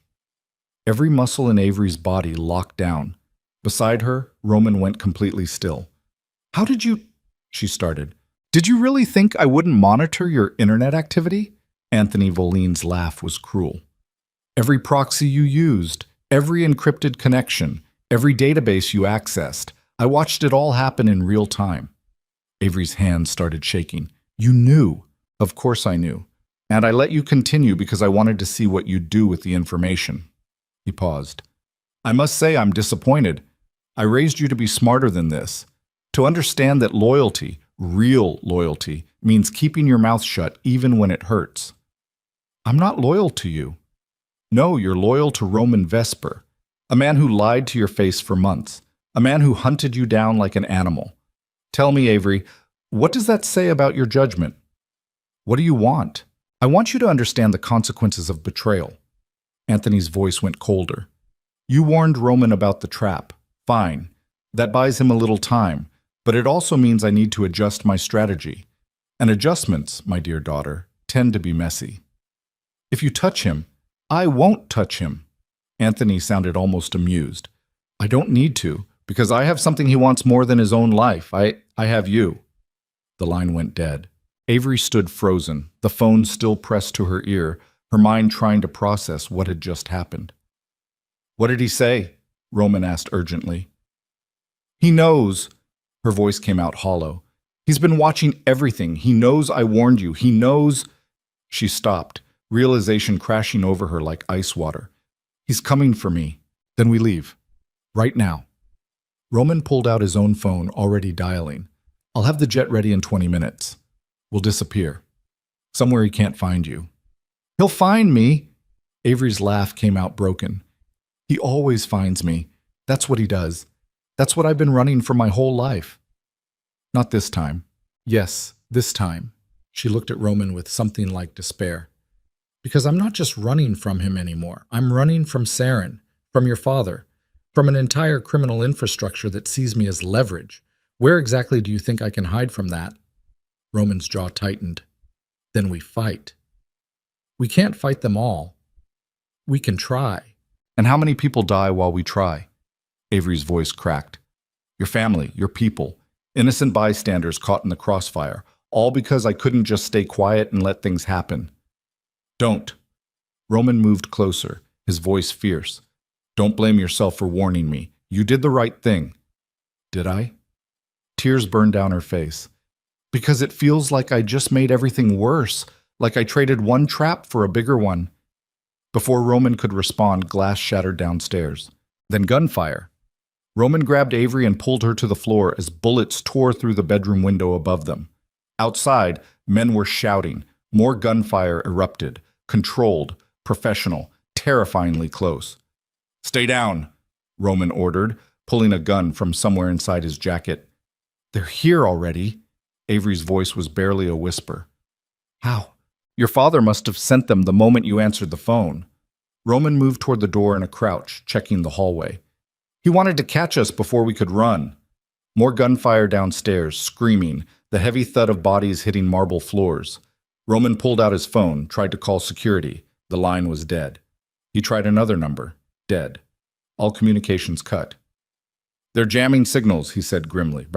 Every muscle in Avery's body locked down. Beside her, Roman went completely still. How did you... She started. Did you really think I wouldn't monitor your internet activity? Anthony Volin's laugh was cruel. Every proxy you used, every encrypted connection, every database you accessed, I watched it all happen in real time. Avery's hands started shaking. You knew. Of course I knew. And I let you continue because I wanted to see what you'd do with the information. He paused. I must say I'm disappointed. I raised you to be smarter than this. To understand that loyalty, real loyalty, means keeping your mouth shut even when it hurts. I'm not loyal to you. No, you're loyal to Roman Vesper, a man who lied to your face for months, a man who hunted you down like an animal. Tell me, Avery, what does that say about your judgment? What do you want? I want you to understand the consequences of betrayal. Anthony's voice went colder. You warned Roman about the trap. Fine. That buys him a little time, but it also means I need to adjust my strategy. And adjustments, my dear daughter, tend to be messy. If you touch him, I won't touch him. Anthony sounded almost amused. I don't need to, because I have something he wants more than his own life. I have you. The line went dead. Avery stood frozen, the phone still pressed to her ear, her mind trying to process what had just happened. What did he say? Roman asked urgently. He knows. Her voice came out hollow. He's been watching everything. He knows I warned you. He knows. She stopped, realization crashing over her like ice water. He's coming for me. Then we leave. Right now. Roman pulled out his own phone, already dialing. I'll have the jet ready in 20 minutes. We'll disappear. Somewhere he can't find you. He'll find me. Avery's laugh came out broken. He always finds me. That's what he does. That's what I've been running for my whole life. Not this time. Yes, this time. She looked at Roman with something like despair. Because I'm not just running from him anymore. I'm running from Saren, from your father, from an entire criminal infrastructure that sees me as leverage. Where exactly do you think I can hide from that? Roman's jaw tightened. Then we fight. We can't fight them all. We can try. And how many people die while we try? Avery's voice cracked. Your family, your people, innocent bystanders caught in the crossfire, all because I couldn't just stay quiet and let things happen. Don't. Roman moved closer, his voice fierce. Don't blame yourself for warning me. You did the right thing. Did I? Tears burned down her face. Because it feels like I just made everything worse, like I traded one trap for a bigger one. Before Roman could respond, glass shattered downstairs. Then gunfire. Roman grabbed Avery and pulled her to the floor as bullets tore through the bedroom window above them. Outside, men were shouting. More gunfire erupted, controlled, professional, terrifyingly close. Stay down, Roman ordered, pulling a gun from somewhere inside his jacket. They're here already. Avery's voice was barely a whisper. How? Your father must have sent them the moment you answered the phone. Roman moved toward the door in a crouch, checking the hallway. He wanted to catch us before we could run. More gunfire downstairs, screaming, the heavy thud of bodies hitting marble floors. Roman pulled out his phone, tried to call security. The line was dead. He tried another number. Dead. All communications cut. They're jamming signals, he said grimly.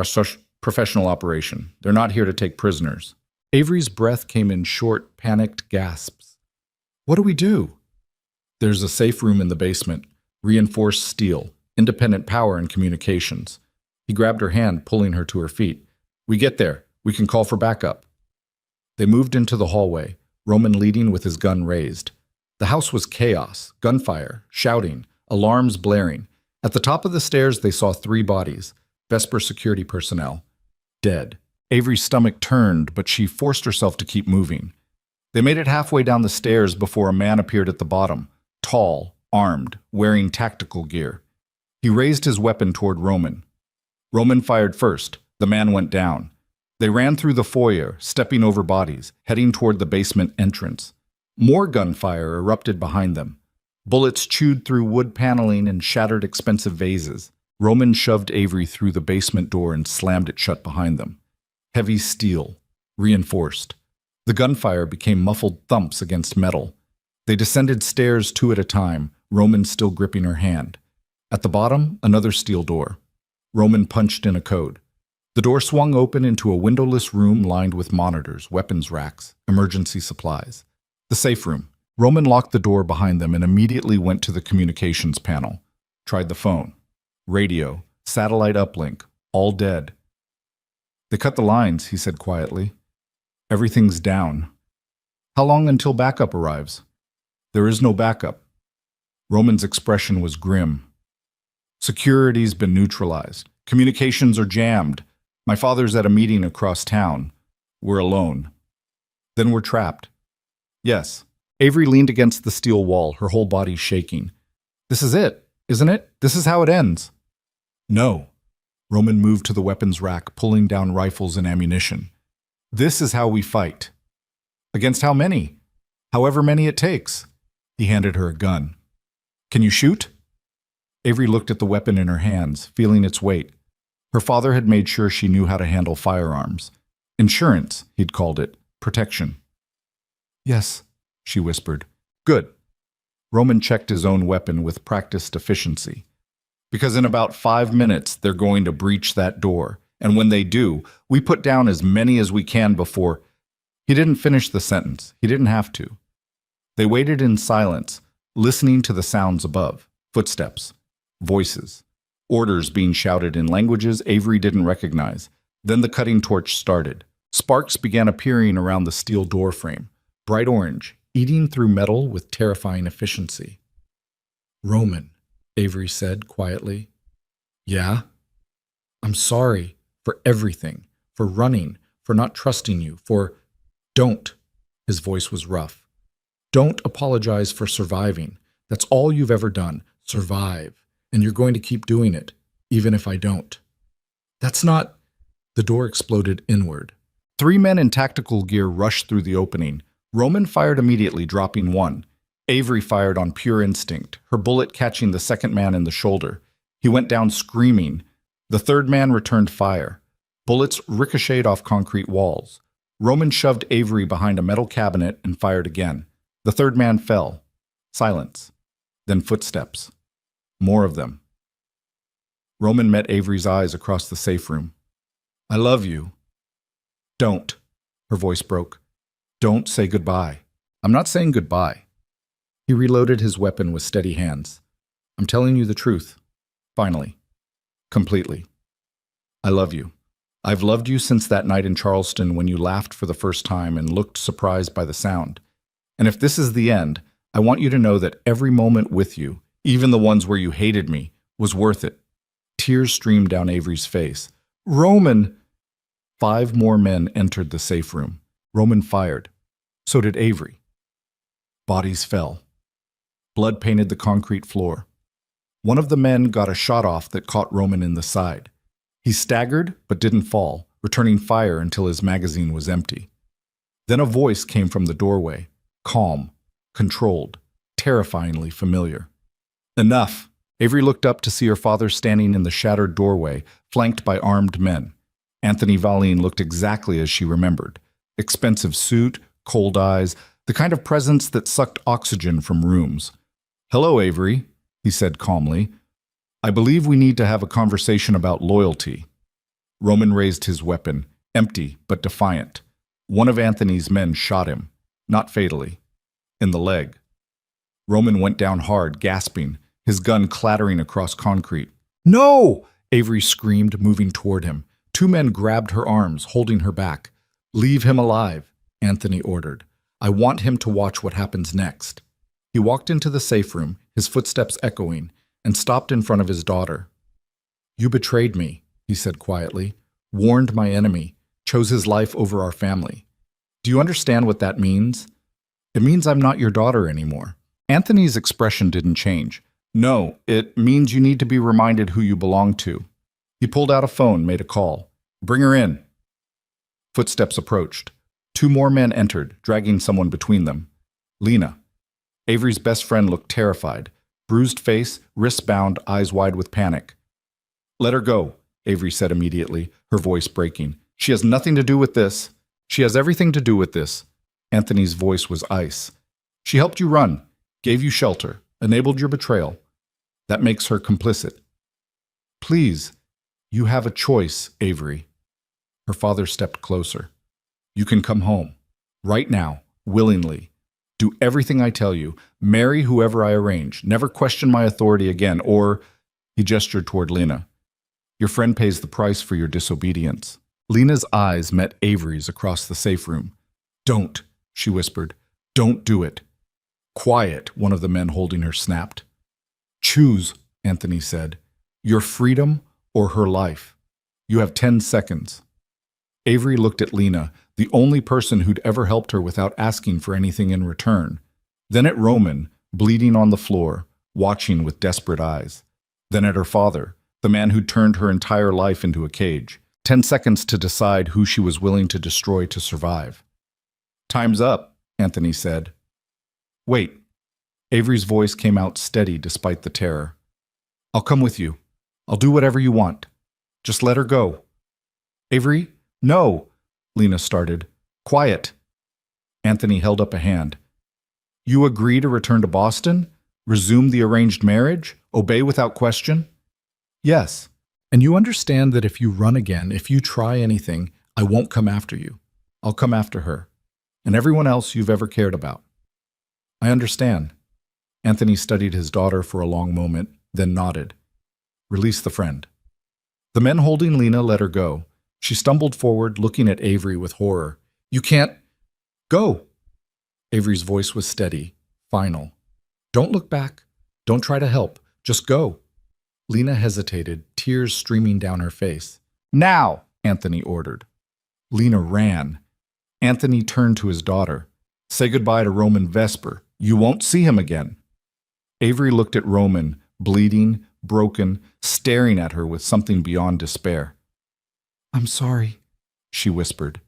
Professional operation. They're not here to take prisoners. Avery's breath came in short, panicked gasps. What do we do? There's a safe room in the basement. Reinforced steel, independent power and communications. He grabbed her hand, pulling her to her feet. We get there. We can call for backup. They moved into the hallway, Roman leading with his gun raised. The house was chaos, gunfire, shouting, alarms blaring. At the top of the stairs, they saw 3 bodies, Vesper security personnel, dead. Avery's stomach turned, but she forced herself to keep moving. They made it halfway down the stairs before a man appeared at the bottom, tall, armed, wearing tactical gear. He raised his weapon toward Roman. Roman fired first. The man went down. They ran through the foyer, stepping over bodies, heading toward the basement entrance. More gunfire erupted behind them. Bullets chewed through wood paneling and shattered expensive vases. Roman shoved Avery through the basement door and slammed it shut behind them. Heavy steel, reinforced. The gunfire became muffled thumps against metal. They descended stairs 2 at a time, Roman still gripping her hand. At the bottom, another steel door. Roman punched in a code. The door swung open into a windowless room lined with monitors, weapons racks, emergency supplies. The safe room. Roman locked the door behind them and immediately went to the communications panel. Tried the phone. Radio, satellite uplink, all dead. They cut the lines, he said quietly. Everything's down. How long until backup arrives? There is no backup. Roman's expression was grim. Security's been neutralized. Communications are jammed. My father's at a meeting across town. We're alone. Then we're trapped. Yes. Avery leaned against the steel wall, her whole body shaking. This is it, isn't it? This is how it ends. No. Roman moved to the weapons rack, pulling down rifles and ammunition. This is how we fight. Against how many? However many it takes. He handed her a gun. Can you shoot? Avery looked at the weapon in her hands, feeling its weight. Her father had made sure she knew how to handle firearms. Insurance, he'd called it. Protection. Yes, she whispered. Good. Roman checked his own weapon with practiced efficiency. Because in about 5 minutes, they're going to breach that door. And when they do, we put down as many as we can before... He didn't finish the sentence. He didn't have to. They waited in silence, listening to the sounds above. Footsteps. Voices. Orders being shouted in languages Avery didn't recognize. Then the cutting torch started. Sparks began appearing around the steel door frame. Bright orange, eating through metal with terrifying efficiency. Roman, Avery said quietly. Yeah? I'm sorry for everything, for running, for not trusting you, for... Don't. His voice was rough. Don't apologize for surviving. That's all you've ever done. Survive. And you're going to keep doing it, even if I don't. That's not... The door exploded inward. 3 men in tactical gear rushed through the opening. Roman fired immediately, dropping 1. Avery fired on pure instinct, her bullet catching the second man in the shoulder. He went down screaming. The third man returned fire. Bullets ricocheted off concrete walls. Roman shoved Avery behind a metal cabinet and fired again. The third man fell. Silence. Then footsteps. More of them. Roman met Avery's eyes across the safe room. I love you. Don't. Her voice broke. Don't say goodbye. I'm not saying goodbye. He reloaded his weapon with steady hands. I'm telling you the truth. Finally. Completely. I love you. I've loved you since that night in Charleston when you laughed for the first time and looked surprised by the sound. And if this is the end, I want you to know that every moment with you, even the ones where you hated me, was worth it. Tears streamed down Avery's face. Roman! 5 more men entered the safe room. Roman fired. So did Avery. Bodies fell. Blood painted the concrete floor. One of the men got a shot off that caught Roman in the side. He staggered, but didn't fall, returning fire until his magazine was empty. Then a voice came from the doorway, calm, controlled, terrifyingly familiar. Enough! Avery looked up to see her father standing in the shattered doorway, flanked by armed men. Anthony Valine looked exactly as she remembered. Expensive suit, cold eyes, the kind of presence that sucked oxygen from rooms. Hello, Avery, he said calmly. I believe we need to have a conversation about loyalty. Roman raised his weapon, empty but defiant. One of Anthony's men shot him, not fatally, in the leg. Roman went down hard, gasping, his gun clattering across concrete. "No!" Avery screamed, moving toward him. Two men grabbed her arms, holding her back. "Leave him alive," Anthony ordered. "I want him to watch what happens next." He walked into the safe room, his footsteps echoing, and stopped in front of his daughter. "You betrayed me," he said quietly, "warned my enemy, chose his life over our family. Do you understand what that means? It means I'm not your daughter anymore." Anthony's expression didn't change. "No, it means you need to be reminded who you belong to." He pulled out a phone, made a call. "Bring her in." Footsteps approached. Two more men entered, dragging someone between them. Lena. Avery's best friend looked terrified. Bruised face, wrists bound, eyes wide with panic. "Let her go," Avery said immediately, her voice breaking. "She has nothing to do with this." "She has everything to do with this." Anthony's voice was ice. "She helped you run, gave you shelter, enabled your betrayal. That makes her complicit." "Please, you have a choice, Avery." Her father stepped closer. "You can come home. Right now, willingly. Do everything I tell you. Marry whoever I arrange. Never question my authority again, or—" He gestured toward Lena. "Your friend pays the price for your disobedience." Lena's eyes met Avery's across the safe room. "Don't," she whispered. "Don't do it." "Quiet," one of the men holding her snapped. "Choose," Anthony said. "Your freedom or her life. You have 10 seconds. Avery looked at Lena, the only person who'd ever helped her without asking for anything in return. Then at Roman, bleeding on the floor, watching with desperate eyes. Then at her father, the man who'd turned her entire life into a cage. 10 seconds to decide who she was willing to destroy to survive. "Time's up," Anthony said. "Wait." Avery's voice came out steady despite the terror. "I'll come with you. I'll do whatever you want. Just let her go." "Avery? No," Lena started. "Quiet." Anthony held up a hand. "You agree to return to Boston? Resume the arranged marriage? Obey without question?" "Yes. And you understand that if you run again, if you try anything, I won't come after you. I'll come after her. And everyone else you've ever cared about." "I understand." Anthony studied his daughter for a long moment, then nodded. "Release the friend." The men holding Lena let her go. She stumbled forward, looking at Avery with horror. "You can't... Go!" Avery's voice was steady, final. "Don't look back. Don't try to help. Just go." Lena hesitated, tears streaming down her face. "Now!" Anthony ordered. Lena ran. Anthony turned to his daughter. "Say goodbye to Roman Vesper. You won't see him again." Avery looked at Roman, bleeding, broken, staring at her with something beyond despair. "I'm sorry," she whispered.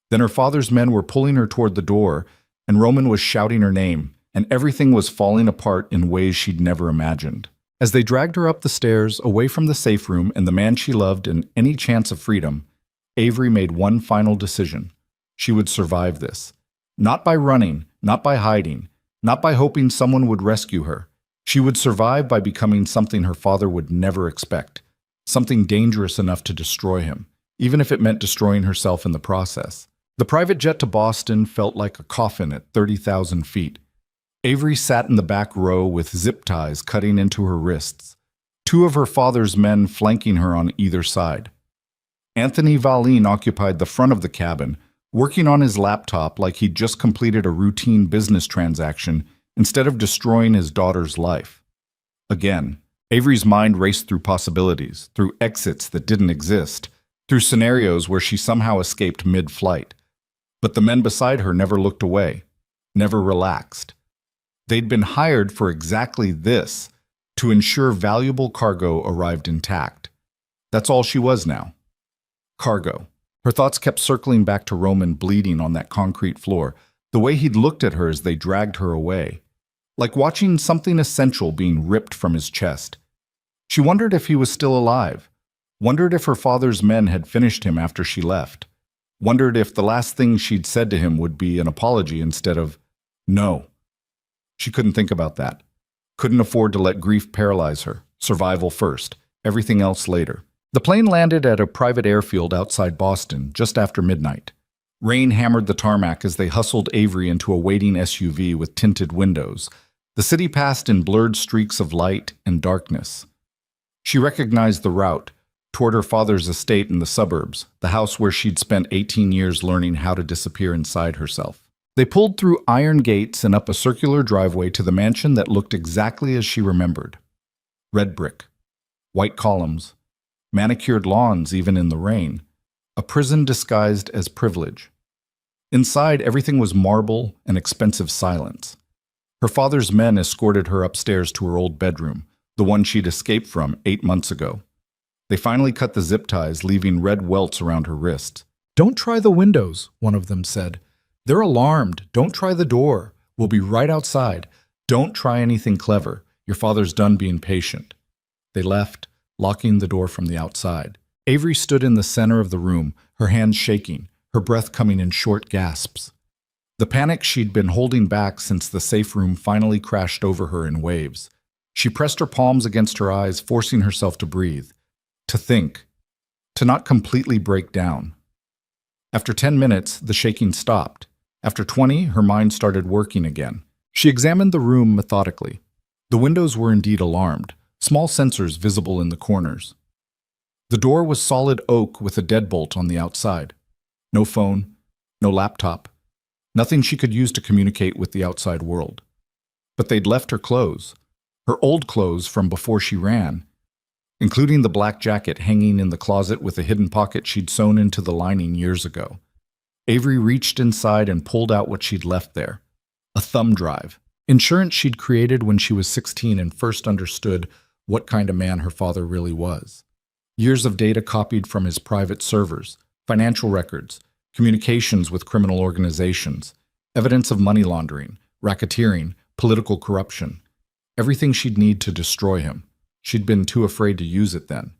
Then her father's men were pulling her toward the door, and Roman was shouting her name, and everything was falling apart in ways she'd never imagined. As they dragged her up the stairs, away from the safe room and the man she loved and any chance of freedom, Avery made one final decision. She would survive this. Not by running, not by hiding, not by hoping someone would rescue her. She would survive by becoming something her father would never expect, something dangerous enough to destroy him, even if it meant destroying herself in the process. The private jet to Boston felt like a coffin at 30,000 feet. Avery sat in the back row with zip ties cutting into her wrists, two of her father's men flanking her on either side. Anthony Valine occupied the front of the cabin, working on his laptop like he'd just completed a routine business transaction instead of destroying his daughter's life. Again, Avery's mind raced through possibilities, through exits that didn't exist, through scenarios where she somehow escaped mid-flight. But the men beside her never looked away, never relaxed. They'd been hired for exactly this, to ensure valuable cargo arrived intact. That's all she was now. Cargo. Her thoughts kept circling back to Roman bleeding on that concrete floor, the way he'd looked at her as they dragged her away, like watching something essential being ripped from his chest. She wondered if he was still alive, wondered if her father's men had finished him after she left, wondered if the last thing she'd said to him would be an apology instead of no. She couldn't think about that. Couldn't afford to let grief paralyze her. Survival first, everything else later. The plane landed at a private airfield outside Boston just after midnight. Rain hammered the tarmac as they hustled Avery into a waiting SUV with tinted windows. The city passed in blurred streaks of light and darkness. She recognized the route toward her father's estate in the suburbs, the house where she'd spent 18 years learning how to disappear inside herself. They pulled through iron gates and up a circular driveway to the mansion that looked exactly as she remembered. Red brick, white columns, manicured lawns even in the rain, a prison disguised as privilege. Inside, everything was marble and expensive silence. Her father's men escorted her upstairs to her old bedroom, the one she'd escaped from 8 months ago. They finally cut the zip ties, leaving red welts around her wrists. "Don't try the windows," one of them said. "They're alarmed. Don't try the door. We'll be right outside. Don't try anything clever. Your father's done being patient." They left, locking the door from the outside. Avery stood in the center of the room, her hands shaking, her breath coming in short gasps. The panic she'd been holding back since the safe room finally crashed over her in waves. She pressed her palms against her eyes, forcing herself to breathe, to think, to not completely break down. After 10 minutes, the shaking stopped. After 20, her mind started working again. She examined the room methodically. The windows were indeed alarmed, small sensors visible in the corners. The door was solid oak with a deadbolt on the outside. No phone, no laptop, nothing she could use to communicate with the outside world. But they'd left her clothes, her old clothes from before she ran, including the black jacket hanging in the closet with a hidden pocket she'd sewn into the lining years ago. Avery reached inside and pulled out what she'd left there, a thumb drive, insurance she'd created when she was 16 and first understood what kind of man her father really was. Years of data copied from his private servers, financial records, communications with criminal organizations, evidence of money laundering, racketeering, political corruption. Everything she'd need to destroy him. She'd been too afraid to use it then.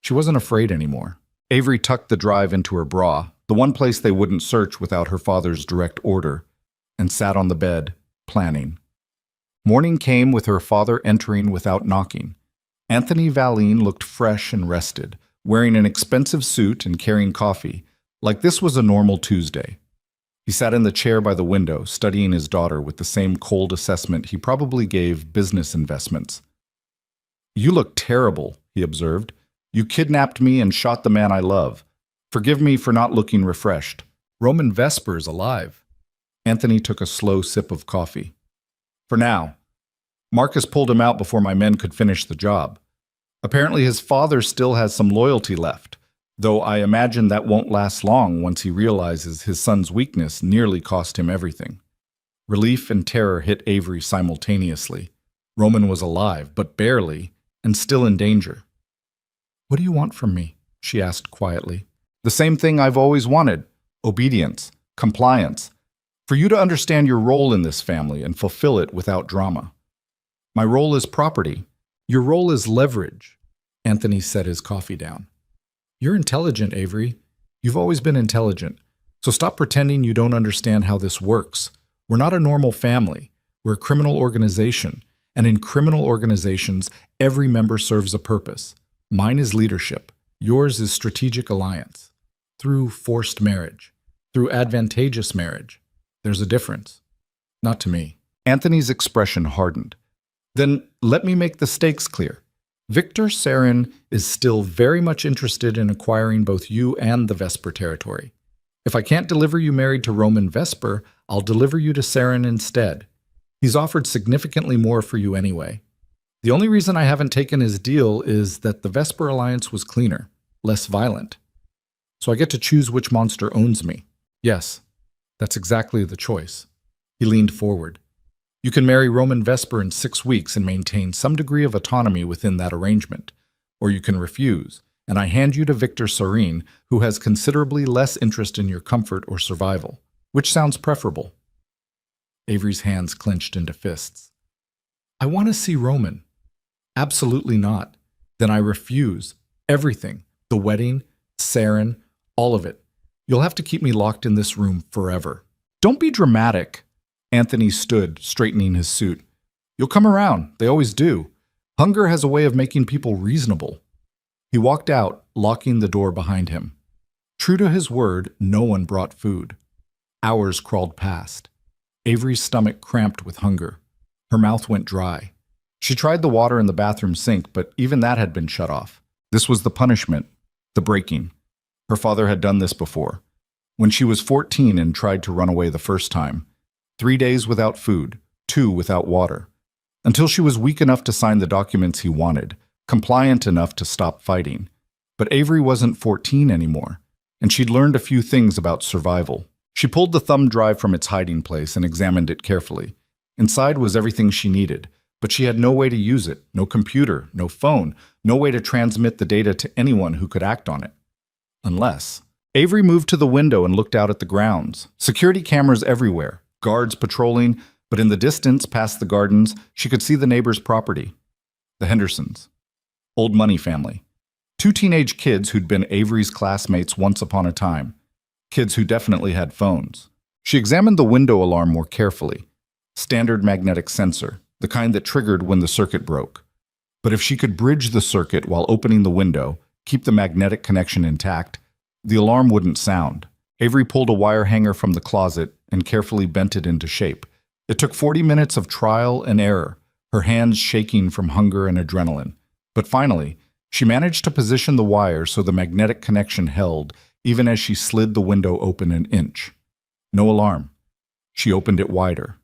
She wasn't afraid anymore. Avery tucked the drive into her bra, the one place they wouldn't search without her father's direct order, and sat on the bed, planning. Morning came with her father entering without knocking. Anthony Valine looked fresh and rested, wearing an expensive suit and carrying coffee, like this was a normal Tuesday. He sat in the chair by the window, studying his daughter with the same cold assessment he probably gave business investments. "You look terrible," he observed. "You kidnapped me and shot the man I love. Forgive me for not looking refreshed. Roman Vesper's alive." Anthony took a slow sip of coffee. "For now. Marcus pulled him out before my men could finish the job. Apparently his father still has some loyalty left, though I imagine that won't last long once he realizes his son's weakness nearly cost him everything." Relief and terror hit Avery simultaneously. Roman was alive, but barely, and still in danger. "What do you want from me?" she asked quietly. "The same thing I've always wanted. Obedience, compliance. For you to understand your role in this family and fulfill it without drama. My role is property. Your role is leverage." Anthony set his coffee down. "You're intelligent, Avery. You've always been intelligent. So stop pretending you don't understand how this works. We're not a normal family. We're a criminal organization. And in criminal organizations, every member serves a purpose. Mine is leadership. Yours is strategic alliance. Through forced marriage. Through advantageous marriage. There's a difference. Not to me." Anthony's expression hardened. "Then let me make the stakes clear. Victor Sarin is still very much interested in acquiring both you and the Vesper territory. If I can't deliver you married to Roman Vesper, I'll deliver you to Sarin instead. He's offered significantly more for you anyway. The only reason I haven't taken his deal is that the Vesper alliance was cleaner, less violent. So I get to choose which monster owns me. Yes, that's exactly the choice." He leaned forward. "You can marry Roman Vesper in 6 weeks and maintain some degree of autonomy within that arrangement, or you can refuse, and I hand you to Victor Sarin, who has considerably less interest in your comfort or survival. Which sounds preferable?" Avery's hands clenched into fists. "I want to see Roman." "Absolutely not. Then I refuse. Everything. The wedding, Sarin, all of it. You'll have to keep me locked in this room forever." "Don't be dramatic." Anthony stood, straightening his suit. "You'll come around. They always do. Hunger has a way of making people reasonable." He walked out, locking the door behind him. True to his word, no one brought food. Hours crawled past. Avery's stomach cramped with hunger. Her mouth went dry. She tried the water in the bathroom sink, but even that had been shut off. This was the punishment, the breaking. Her father had done this before. When she was 14 and tried to run away the first time. 3 days without food, 2 without water. Until she was weak enough to sign the documents he wanted, compliant enough to stop fighting. But Avery wasn't 14 anymore, and she'd learned a few things about survival. She pulled the thumb drive from its hiding place and examined it carefully. Inside was everything she needed, but she had no way to use it, no computer, no phone, no way to transmit the data to anyone who could act on it. Unless. Avery moved to the window and looked out at the grounds. Security cameras everywhere, guards patrolling, but in the distance, past the gardens, she could see the neighbor's property. The Hendersons. Old money family. 2 teenage kids who'd been Avery's classmates once upon a time. Kids who definitely had phones. She examined the window alarm more carefully. Standard magnetic sensor, the kind that triggered when the circuit broke. But if she could bridge the circuit while opening the window, keep the magnetic connection intact, the alarm wouldn't sound. Avery pulled a wire hanger from the closet and carefully bent it into shape. It took 40 minutes of trial and error, her hands shaking from hunger and adrenaline. But finally, she managed to position the wire so the magnetic connection held, even as she slid the window open an inch. No alarm. She opened it wider.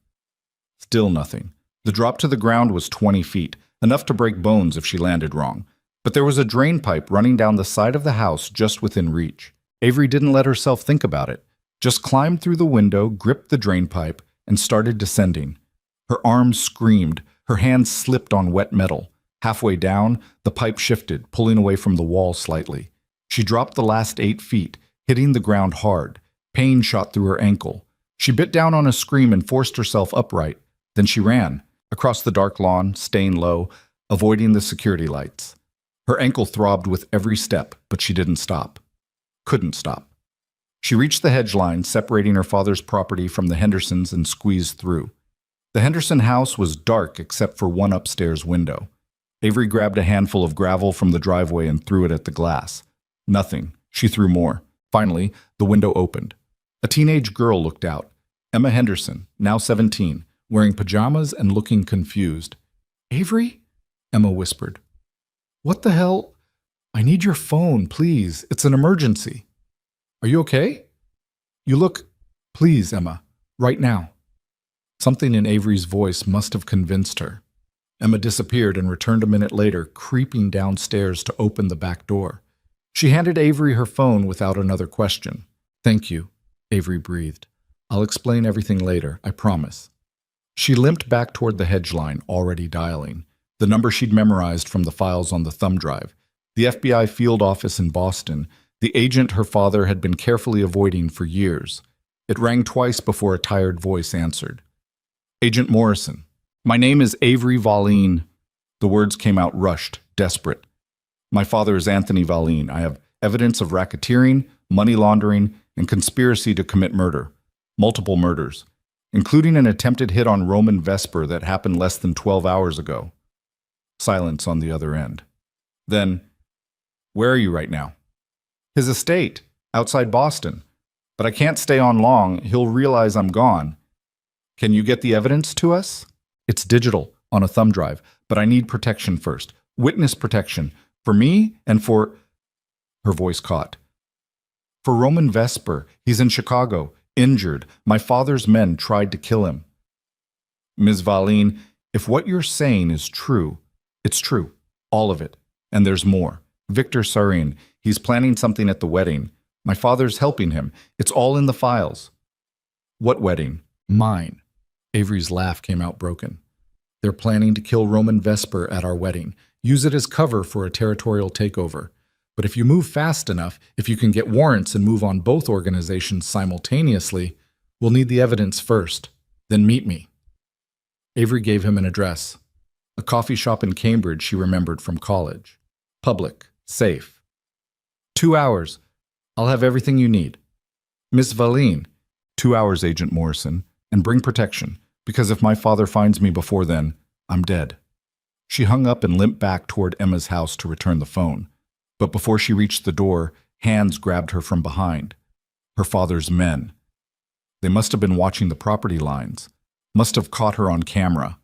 Still nothing. The drop to the ground was 20 feet, enough to break bones if she landed wrong. But there was a drain pipe running down the side of the house just within reach. Avery didn't let herself think about it. Just climbed through the window, gripped the drain pipe, and started descending. Her arms screamed. Her hands slipped on wet metal. Halfway down, the pipe shifted, pulling away from the wall slightly. She dropped the last 8 feet, hitting the ground hard. Pain shot through her ankle. She bit down on a scream and forced herself upright. Then she ran, across the dark lawn, staying low, avoiding the security lights. Her ankle throbbed with every step, but she didn't stop. Couldn't stop. She reached the hedge line, separating her father's property from the Hendersons, and squeezed through. The Henderson house was dark except for one upstairs window. Avery grabbed a handful of gravel from the driveway and threw it at the glass. Nothing. She threw more. Finally, the window opened. A teenage girl looked out. Emma Henderson, now 17, wearing pajamas and looking confused. "Avery?" Emma whispered. "What the hell? I need your phone, please. It's an emergency." "Are you okay?" "You look—" "Please, Emma. Right now." Something in Avery's voice must have convinced her. Emma disappeared and returned a minute later, creeping downstairs to open the back door. She handed Avery her phone without another question. "Thank you," Avery breathed. "I'll explain everything later, I promise." She limped back toward the hedge line, already dialing. The number she'd memorized from the files on the thumb drive. The FBI field office in Boston, the agent her father had been carefully avoiding for years. It rang twice before a tired voice answered. "Agent Morrison. My name is Avery Valleen." The words came out rushed, desperate. "My father is Anthony Valleen. I have evidence of racketeering, money laundering, and conspiracy to commit murder. Multiple murders, including an attempted hit on Roman Vesper that happened less than 12 hours ago." Silence on the other end. Then, "Where are you right now?" "His estate, outside Boston. But I can't stay on long. He'll realize I'm gone." "Can you get the evidence to us?" "It's digital, on a thumb drive, but I need protection first. Witness protection. For me and for—" Her voice caught. "For Roman Vesper. He's in Chicago, injured. My father's men tried to kill him." "Ms. Valleen, if what you're saying is true, it's true. All of it. And there's more. Victor Sarin, he's planning something at the wedding. My father's helping him. It's all in the files." "What wedding?" "Mine." Avery's laugh came out broken. "They're planning to kill Roman Vesper at our wedding. Use it as cover for a territorial takeover. But if you move fast enough, if you can get warrants and move on both organizations simultaneously, we'll need the evidence first. Then meet me." Avery gave him an address. A coffee shop in Cambridge she remembered from college. Public. Safe. 2 hours. I'll have everything you need. "Miss Valleen." 2 hours, Agent Morrison. "And bring protection, because if my father finds me before then, I'm dead." She hung up and limped back toward Emma's house to return the phone. But before she reached the door, hands grabbed her from behind. Her father's men. They must have been watching the property lines. Must have caught her on camera.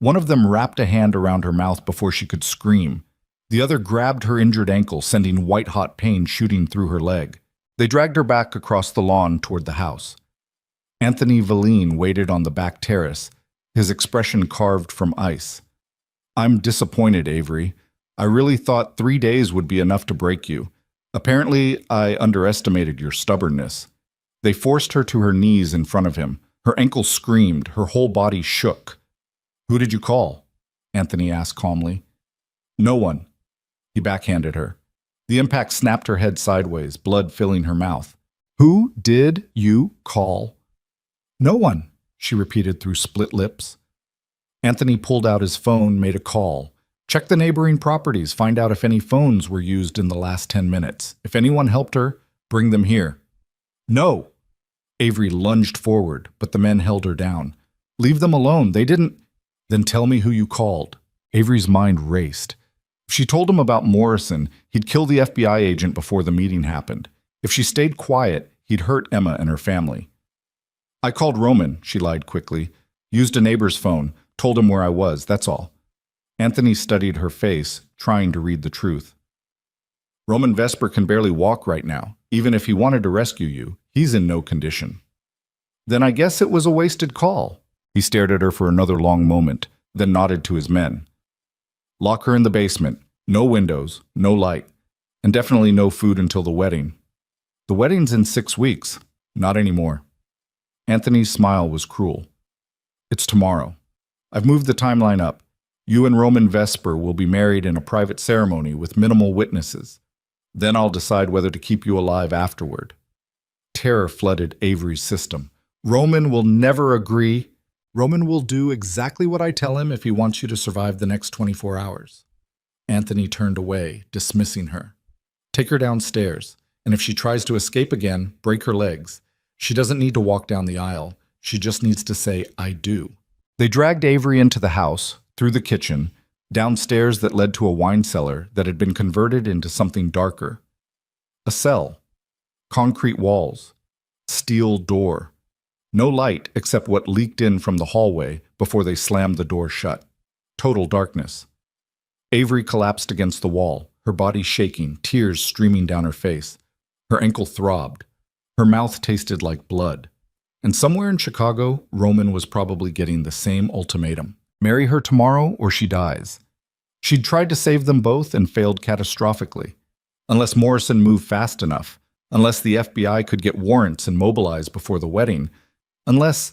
One of them wrapped a hand around her mouth before she could scream. The other grabbed her injured ankle, sending white-hot pain shooting through her leg. They dragged her back across the lawn toward the house. Anthony Valine waited on the back terrace, his expression carved from ice. "I'm disappointed, Avery. I really thought 3 days would be enough to break you. Apparently, I underestimated your stubbornness." They forced her to her knees in front of him. Her ankle screamed, her whole body shook. "Who did you call?" Anthony asked calmly. "No one." He backhanded her. The impact snapped her head sideways, blood filling her mouth. "Who did you call?" "No one," she repeated through split lips. Anthony pulled out his phone, made a call. "Check the neighboring properties, find out if any phones were used in the last 10 minutes. If anyone helped her, bring them here." "No!" Avery lunged forward, but the men held her down. "Leave them alone. They didn't—" "Then tell me who you called." Avery's mind raced. If she told him about Morrison, he'd kill the FBI agent before the meeting happened. If she stayed quiet, he'd hurt Emma and her family. "I called Roman," she lied quickly. "Used a neighbor's phone, told him where I was, that's all." Anthony studied her face, trying to read the truth. "Roman Vesper can barely walk right now. Even if he wanted to rescue you, he's in no condition." "Then I guess it was a wasted call." He stared at her for another long moment, then nodded to his men. "Lock her in the basement. No windows, no light, and definitely no food until the wedding." "The wedding's in 6 weeks. Not anymore." Anthony's smile was cruel. "It's tomorrow. I've moved the timeline up. You and Roman Vesper will be married in a private ceremony with minimal witnesses. Then I'll decide whether to keep you alive afterward." Terror flooded Avery's system. "Roman will never agree." "Roman will do exactly what I tell him if he wants you to survive the next 24 hours. Anthony turned away, dismissing her. "Take her downstairs, and if she tries to escape again, break her legs. She doesn't need to walk down the aisle. She just needs to say, 'I do.'" They dragged Avery into the house, through the kitchen, downstairs that led to a wine cellar that had been converted into something darker. A cell. Concrete walls. Steel door. No light except what leaked in from the hallway before they slammed the door shut. Total darkness. Avery collapsed against the wall, her body shaking, tears streaming down her face. Her ankle throbbed. Her mouth tasted like blood. And somewhere in Chicago, Roman was probably getting the same ultimatum. Marry her tomorrow or she dies. She'd tried to save them both and failed catastrophically. Unless Morrison moved fast enough, unless the FBI could get warrants and mobilize before the wedding, unless—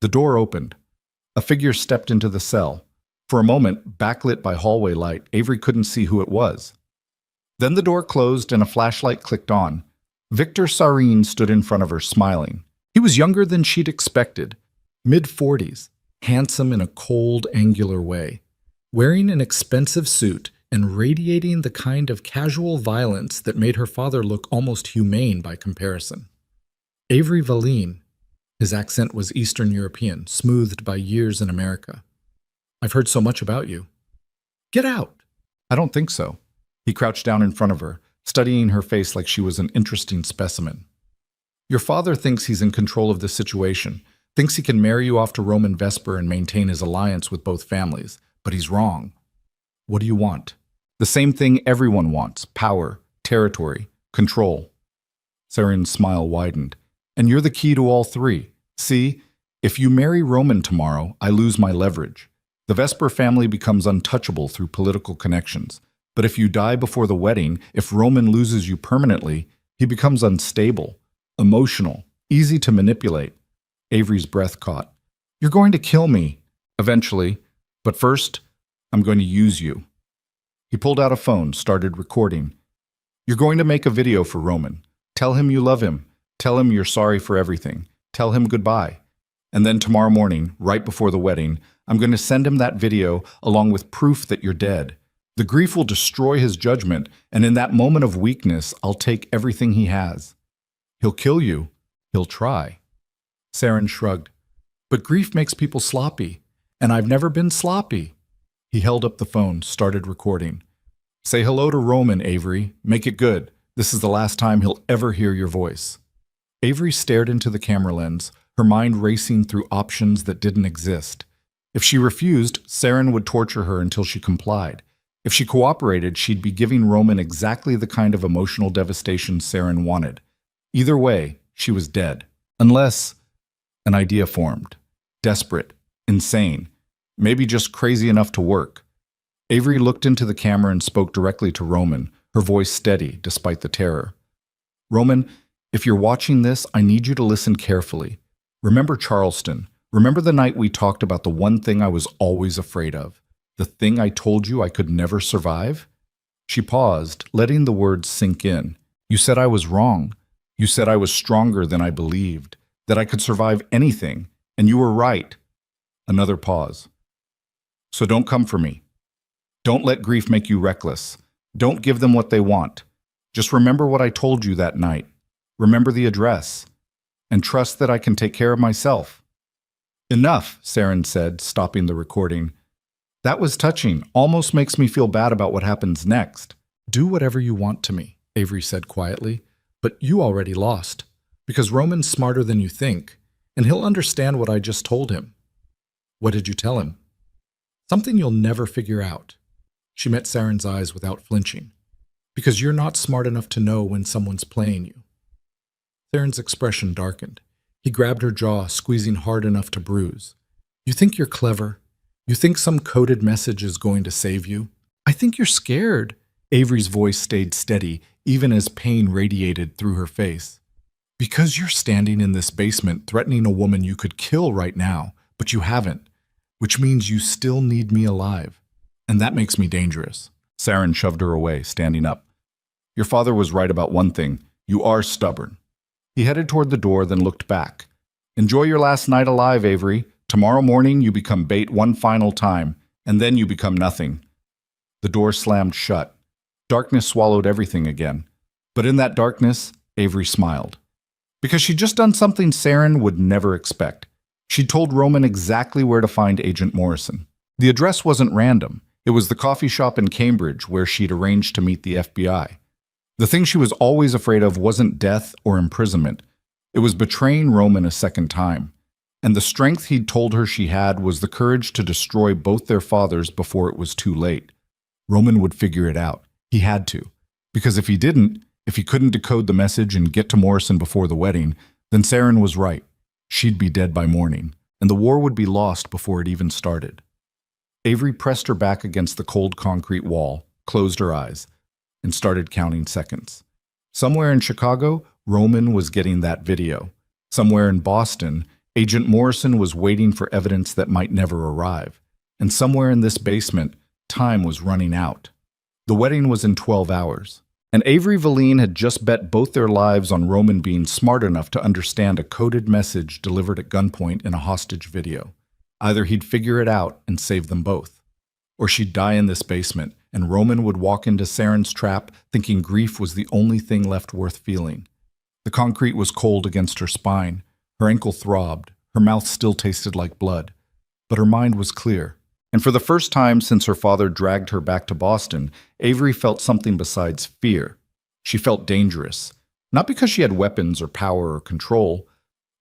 The door opened. A figure stepped into the cell. For a moment, backlit by hallway light, Avery couldn't see who it was. Then the door closed and a flashlight clicked on. Victor Sarin stood in front of her, smiling. He was younger than she'd expected, mid-40s, handsome in a cold, angular way, wearing an expensive suit and radiating the kind of casual violence that made her father look almost humane by comparison. Avery Valine. His accent was Eastern European, smoothed by years in America. "I've heard so much about you." "Get out." "I don't think so." He crouched down in front of her, studying her face like she was an interesting specimen. "Your father thinks he's in control of the situation, thinks he can marry you off to Roman Vesper and maintain his alliance with both families, but he's wrong." "What do you want?" "The same thing everyone wants: power, territory, control." Sarin's smile widened. "And you're the key to all three. See, if you marry Roman tomorrow, I lose my leverage. The Vesper family becomes untouchable through political connections. But if you die before the wedding, if Roman loses you permanently, he becomes unstable, emotional, easy to manipulate." Avery's breath caught. "You're going to kill me." "Eventually. But first, I'm going to use you." He pulled out a phone, started recording. "You're going to make a video for Roman. Tell him you love him. Tell him you're sorry for everything. Tell him goodbye. And then tomorrow morning, right before the wedding, I'm going to send him that video along with proof that you're dead. The grief will destroy his judgment, and in that moment of weakness, I'll take everything he has. He'll kill you. He'll try." Sarin shrugged. "But grief makes people sloppy, and I've never been sloppy." He held up the phone, started recording. "Say hello to Roman, Avery. Make it good. This is the last time he'll ever hear your voice." Avery stared into the camera lens, her mind racing through options that didn't exist. If she refused, Saren would torture her until she complied. If she cooperated, she'd be giving Roman exactly the kind of emotional devastation Saren wanted. Either way, she was dead. Unless an idea formed. Desperate, insane, maybe just crazy enough to work. Avery looked into the camera and spoke directly to Roman, her voice steady despite the terror. Roman, if you're watching this, I need you to listen carefully. Remember Charleston. Remember the night we talked about the one thing I was always afraid of. The thing I told you I could never survive? She paused, letting the words sink in. You said I was wrong. You said I was stronger than I believed, that I could survive anything, and you were right. Another pause. So don't come for me. Don't let grief make you reckless. Don't give them what they want. Just remember what I told you that night. Remember the address. And trust that I can take care of myself. Enough, Saren said, stopping the recording. That was touching. Almost makes me feel bad about what happens next. Do whatever you want to me, Avery said quietly. But you already lost. Because Roman's smarter than you think, and he'll understand what I just told him. What did you tell him? Something you'll never figure out. She met Saren's eyes without flinching. Because you're not smart enough to know when someone's playing you. Saren's expression darkened. He grabbed her jaw, squeezing hard enough to bruise. You think you're clever? You think some coded message is going to save you? I think you're scared. Avery's voice stayed steady, even as pain radiated through her face. Because you're standing in this basement threatening a woman you could kill right now, but you haven't, which means you still need me alive. And that makes me dangerous. Saren shoved her away, standing up. Your father was right about one thing. You are stubborn. He headed toward the door, then looked back. Enjoy your last night alive, Avery. Tomorrow morning you become bait one final time, and then you become nothing. The door slammed shut. Darkness swallowed everything again. But in that darkness, Avery smiled. Because she'd just done something Saren would never expect. She'd told Roman exactly where to find Agent Morrison. The address wasn't random. It was the coffee shop in Cambridge where she'd arranged to meet the FBI. The thing she was always afraid of wasn't death or imprisonment. It was betraying Roman a second time. And the strength he'd told her she had was the courage to destroy both their fathers before it was too late. Roman would figure it out. He had to. Because if he didn't, if he couldn't decode the message and get to Morrison before the wedding, then Saren was right. She'd be dead by morning, and the war would be lost before it even started. Avery pressed her back against the cold concrete wall, closed her eyes, and started counting seconds. Somewhere in Chicago, Roman was getting that video. Somewhere in Boston, Agent Morrison was waiting for evidence that might never arrive. And somewhere in this basement, time was running out. The wedding was in 12 hours. And Avery Valine had just bet both their lives on Roman being smart enough to understand a coded message delivered at gunpoint in a hostage video. Either he'd figure it out and save them both, or she'd die in this basement, and Roman would walk into Saren's trap thinking grief was the only thing left worth feeling. The concrete was cold against her spine. Her ankle throbbed. Her mouth still tasted like blood. But her mind was clear. And for the first time since her father dragged her back to Boston, Avery felt something besides fear. She felt dangerous. Not because she had weapons or power or control,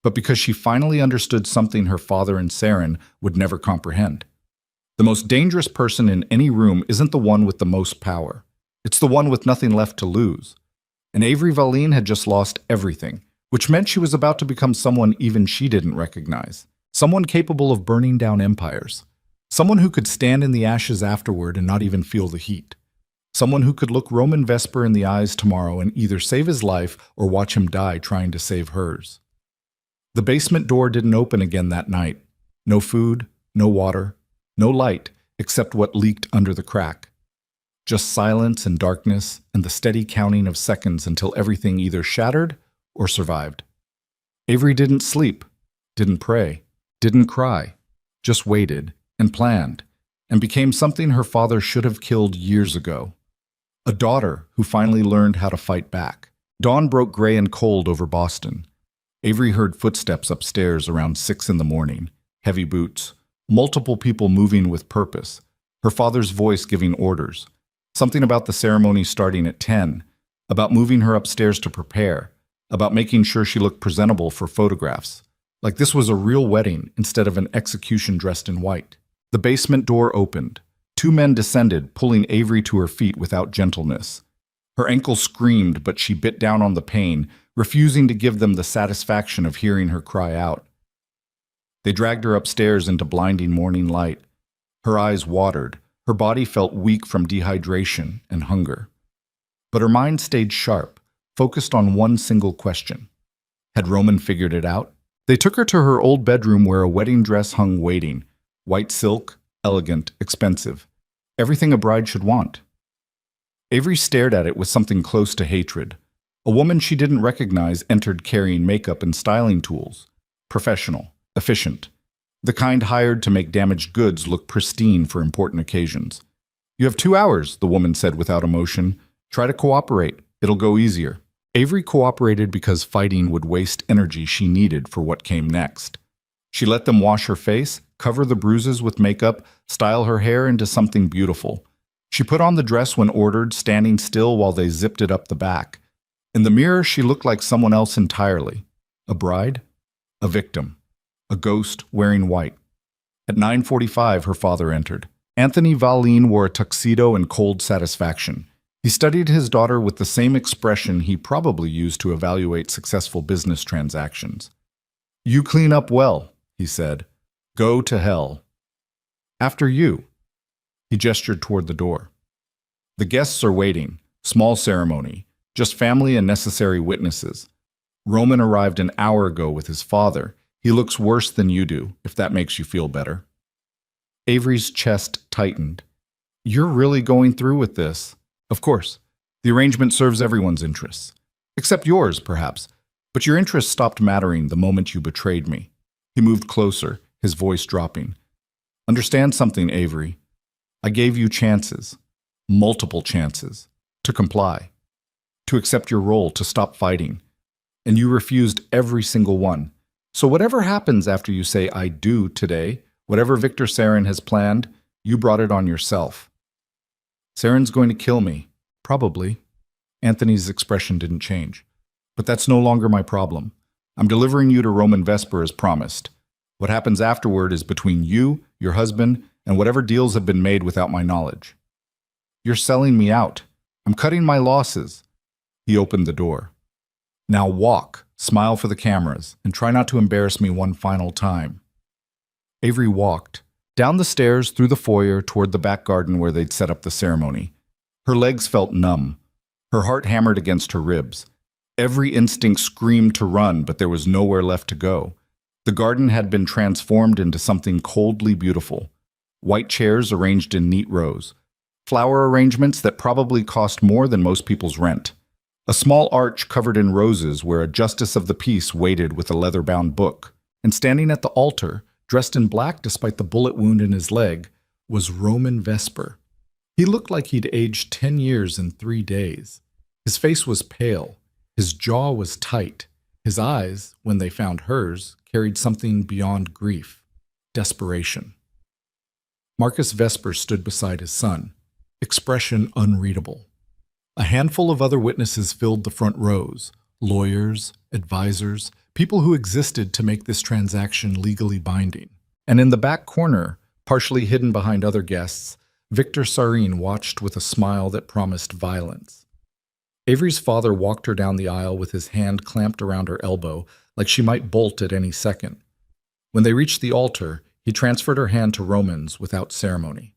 but because she finally understood something her father and Saren would never comprehend. The most dangerous person in any room isn't the one with the most power. It's the one with nothing left to lose. And Avery Valine had just lost everything, which meant she was about to become someone even she didn't recognize. Someone capable of burning down empires. Someone who could stand in the ashes afterward and not even feel the heat. Someone who could look Roman Vesper in the eyes tomorrow and either save his life or watch him die trying to save hers. The basement door didn't open again that night. No food, no water, no light except what leaked under the crack. Just silence and darkness and the steady counting of seconds until everything either shattered or survived. Avery didn't sleep, didn't pray, didn't cry, just waited and planned, and became something her father should have killed years ago. A daughter who finally learned how to fight back. Dawn broke gray and cold over Boston. Avery heard footsteps upstairs around 6 a.m, heavy boots, multiple people moving with purpose, her father's voice giving orders, something about the ceremony starting at 10, about moving her upstairs to prepare, about making sure she looked presentable for photographs, like this was a real wedding instead of an execution dressed in white. The basement door opened. Two men descended, pulling Avery to her feet without gentleness. Her ankle screamed, but she bit down on the pain, refusing to give them the satisfaction of hearing her cry out. They dragged her upstairs into blinding morning light. Her eyes watered. Her body felt weak from dehydration and hunger. But her mind stayed sharp, focused on one single question. Had Roman figured it out? They took her to her old bedroom where a wedding dress hung waiting. White silk, elegant, expensive. Everything a bride should want. Avery stared at it with something close to hatred. A woman she didn't recognize entered carrying makeup and styling tools. Professional, efficient. The kind hired to make damaged goods look pristine for important occasions. "You have 2 hours," the woman said without emotion. "Try to cooperate. It'll go easier." Avery cooperated because fighting would waste energy she needed for what came next. She let them wash her face, cover the bruises with makeup, style her hair into something beautiful. She put on the dress when ordered, standing still while they zipped it up the back. In the mirror, she looked like someone else entirely. A bride? A victim. A ghost wearing white. At 9:45, her father entered. Anthony Valine wore a tuxedo and cold satisfaction. He studied his daughter with the same expression he probably used to evaluate successful business transactions. "You clean up well," he said. "Go to hell." "After you." He gestured toward the door. "The guests are waiting. Small ceremony. Just family and necessary witnesses. Roman arrived an hour ago with his father. He looks worse than you do, if that makes you feel better." Avery's chest tightened. "You're really going through with this?" "Of course. The arrangement serves everyone's interests. Except yours, perhaps. But your interests stopped mattering the moment you betrayed me." He moved closer, his voice dropping. "Understand something, Avery. I gave you chances. Multiple chances. To comply. To accept your role, to stop fighting. And you refused every single one. So whatever happens after you say I do today, whatever Victor Sarin has planned, you brought it on yourself." "Sarin's going to kill me." "Probably." Anthony's expression didn't change. "But that's no longer my problem. I'm delivering you to Roman Vesper as promised. What happens afterward is between you, your husband, and whatever deals have been made without my knowledge." "You're selling me out. I'm cutting my losses." He opened the door. "Now walk, smile for the cameras, and try not to embarrass me one final time." Avery walked. Down the stairs, through the foyer, toward the back garden where they'd set up the ceremony. Her legs felt numb. Her heart hammered against her ribs. Every instinct screamed to run, but there was nowhere left to go. The garden had been transformed into something coldly beautiful. White chairs arranged in neat rows. Flower arrangements that probably cost more than most people's rent. A small arch covered in roses where a justice of the peace waited with a leather-bound book. And standing at the altar, dressed in black despite the bullet wound in his leg, was Roman Vesper. He looked like he'd aged 10 years in 3 days. His face was pale. His jaw was tight. His eyes, when they found hers, carried something beyond grief. Desperation. Marcus Vesper stood beside his son, expression unreadable. A handful of other witnesses filled the front rows, lawyers, advisors, people who existed to make this transaction legally binding. And in the back corner, partially hidden behind other guests, Victor Sarin watched with a smile that promised violence. Avery's father walked her down the aisle with his hand clamped around her elbow, like she might bolt at any second. When they reached the altar, he transferred her hand to Roman's without ceremony.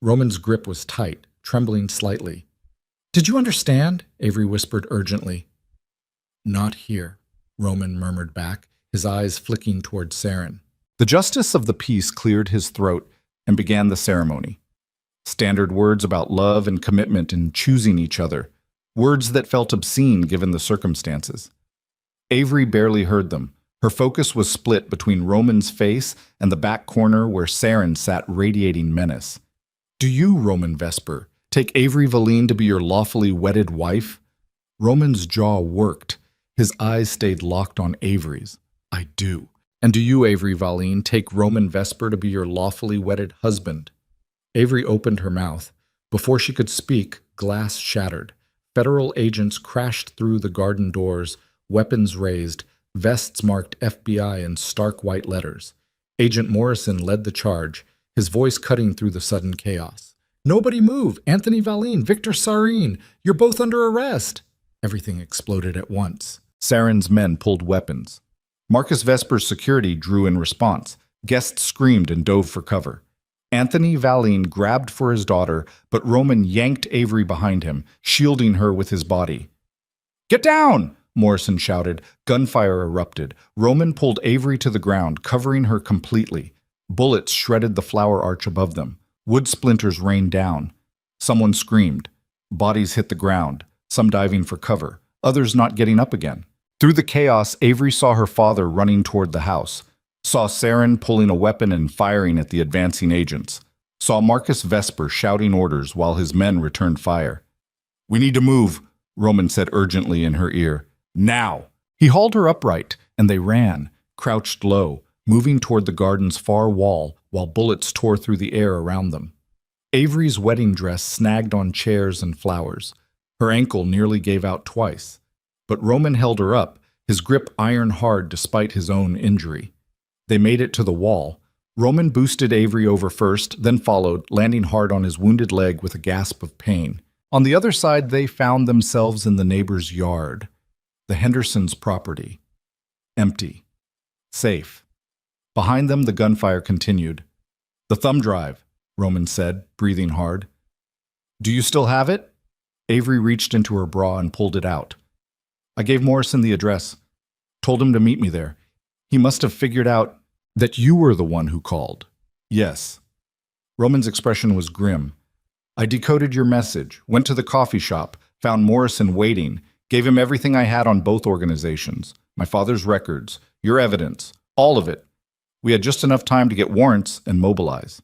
Roman's grip was tight, trembling slightly. "Did you understand?" Avery whispered urgently. "Not here," Roman murmured back, his eyes flicking toward Sarin. The justice of the peace cleared his throat and began the ceremony. Standard words about love and commitment and choosing each other, words that felt obscene given the circumstances. Avery barely heard them. Her focus was split between Roman's face and the back corner where Sarin sat radiating menace. "Do you, Roman Vesper, take Avery Valine to be your lawfully wedded wife?" Roman's jaw worked. His eyes stayed locked on Avery's. "I do." "And do you, Avery Valine, take Roman Vesper to be your lawfully wedded husband?" Avery opened her mouth. Before she could speak, glass shattered. Federal agents crashed through the garden doors, weapons raised, vests marked FBI in stark white letters. Agent Morrison led the charge, his voice cutting through the sudden chaos. "Nobody move! Anthony Valine, Victor Sarine, you're both under arrest!" Everything exploded at once. Sarin's men pulled weapons. Marcus Vesper's security drew in response. Guests screamed and dove for cover. Anthony Valine grabbed for his daughter, but Roman yanked Avery behind him, shielding her with his body. "Get down!" Morrison shouted. Gunfire erupted. Roman pulled Avery to the ground, covering her completely. Bullets shredded the flower arch above them. Wood splinters rained down. Someone screamed. Bodies hit the ground, some diving for cover, others not getting up again. Through the chaos, Avery saw her father running toward the house, saw Sarin pulling a weapon and firing at the advancing agents, saw Marcus Vesper shouting orders while his men returned fire. "We need to move," Roman said urgently in her ear. "Now!" He hauled her upright, and they ran, crouched low, moving toward the garden's far wall while bullets tore through the air around them. Avery's wedding dress snagged on chairs and flowers. Her ankle nearly gave out twice. But Roman held her up, his grip iron hard despite his own injury. They made it to the wall. Roman boosted Avery over first, then followed, landing hard on his wounded leg with a gasp of pain. On the other side, they found themselves in the neighbor's yard. The Hendersons' property. Empty. Safe. Behind them, the gunfire continued. "The thumb drive," Roman said, breathing hard. "Do you still have it?" Avery reached into her bra and pulled it out. "I gave Morrison the address. Told him to meet me there. He must have figured out that you were the one who called." "Yes." Roman's expression was grim. "I decoded your message, went to the coffee shop, found Morrison waiting, gave him everything I had on both organizations, my father's records, your evidence, all of it. We had just enough time to get warrants and mobilize."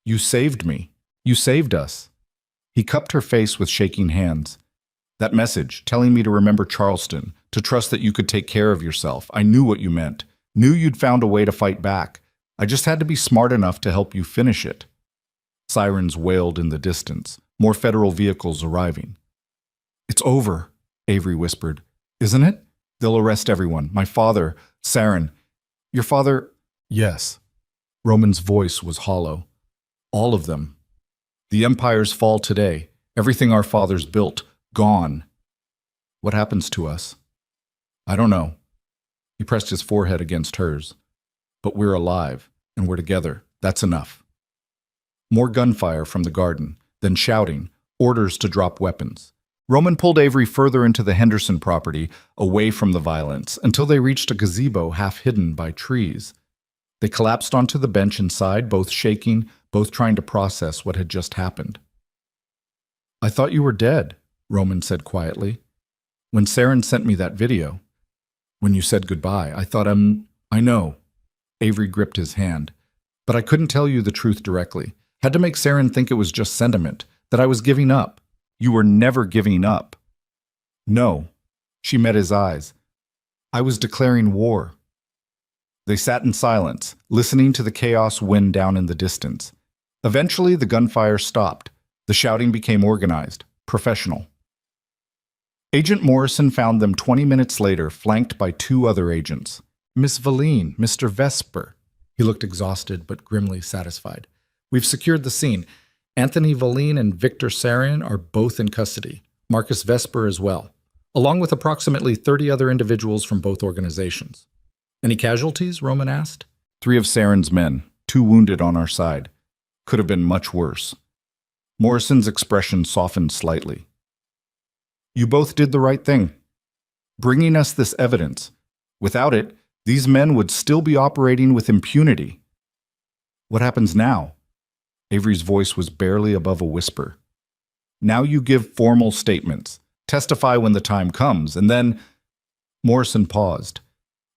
"You saved me. You saved us." He cupped her face with shaking hands. "That message, telling me to remember Charleston, to trust that you could take care of yourself. I knew what you meant. Knew you'd found a way to fight back. I just had to be smart enough to help you finish it." Sirens wailed in the distance, more federal vehicles arriving. "It's over," Avery whispered. "Isn't it? They'll arrest everyone. My father, Sarin. Your father—" "Yes." Roman's voice was hollow. "All of them. The empires fall today. Everything our fathers built, gone. What happens to us? I don't know." He pressed his forehead against hers. "But we're alive, and we're together. That's enough." More gunfire from the garden, then shouting, orders to drop weapons. Roman pulled Avery further into the Henderson property, away from the violence, until they reached a gazebo half hidden by trees. They collapsed onto the bench inside, both shaking, both trying to process what had just happened. "I thought you were dead," Roman said quietly. "When Sarin sent me that video. When you said goodbye, I thought, I know." Avery gripped his hand. "But I couldn't tell you the truth directly. Had to make Sarin think it was just sentiment, that I was giving up. You were never giving up." "No." She met his eyes. "I was declaring war." They sat in silence, listening to the chaos wind down in the distance. Eventually, the gunfire stopped. The shouting became organized, professional. Agent Morrison found them 20 minutes later, flanked by 2 other agents. "Miss Valine, Mr. Vesper." He looked exhausted but grimly satisfied. "We've secured the scene. Anthony Valine and Victor Sarin are both in custody. Marcus Vesper as well, along with approximately 30 other individuals from both organizations." "Any casualties?" Roman asked. 3 of Sarin's men, 2 wounded on our side. Could have been much worse." Morrison's expression softened slightly. "You both did the right thing, bringing us this evidence. Without it, these men would still be operating with impunity." "What happens now?" Avery's voice was barely above a whisper. "Now you give formal statements, testify when the time comes, and then—" Morrison paused.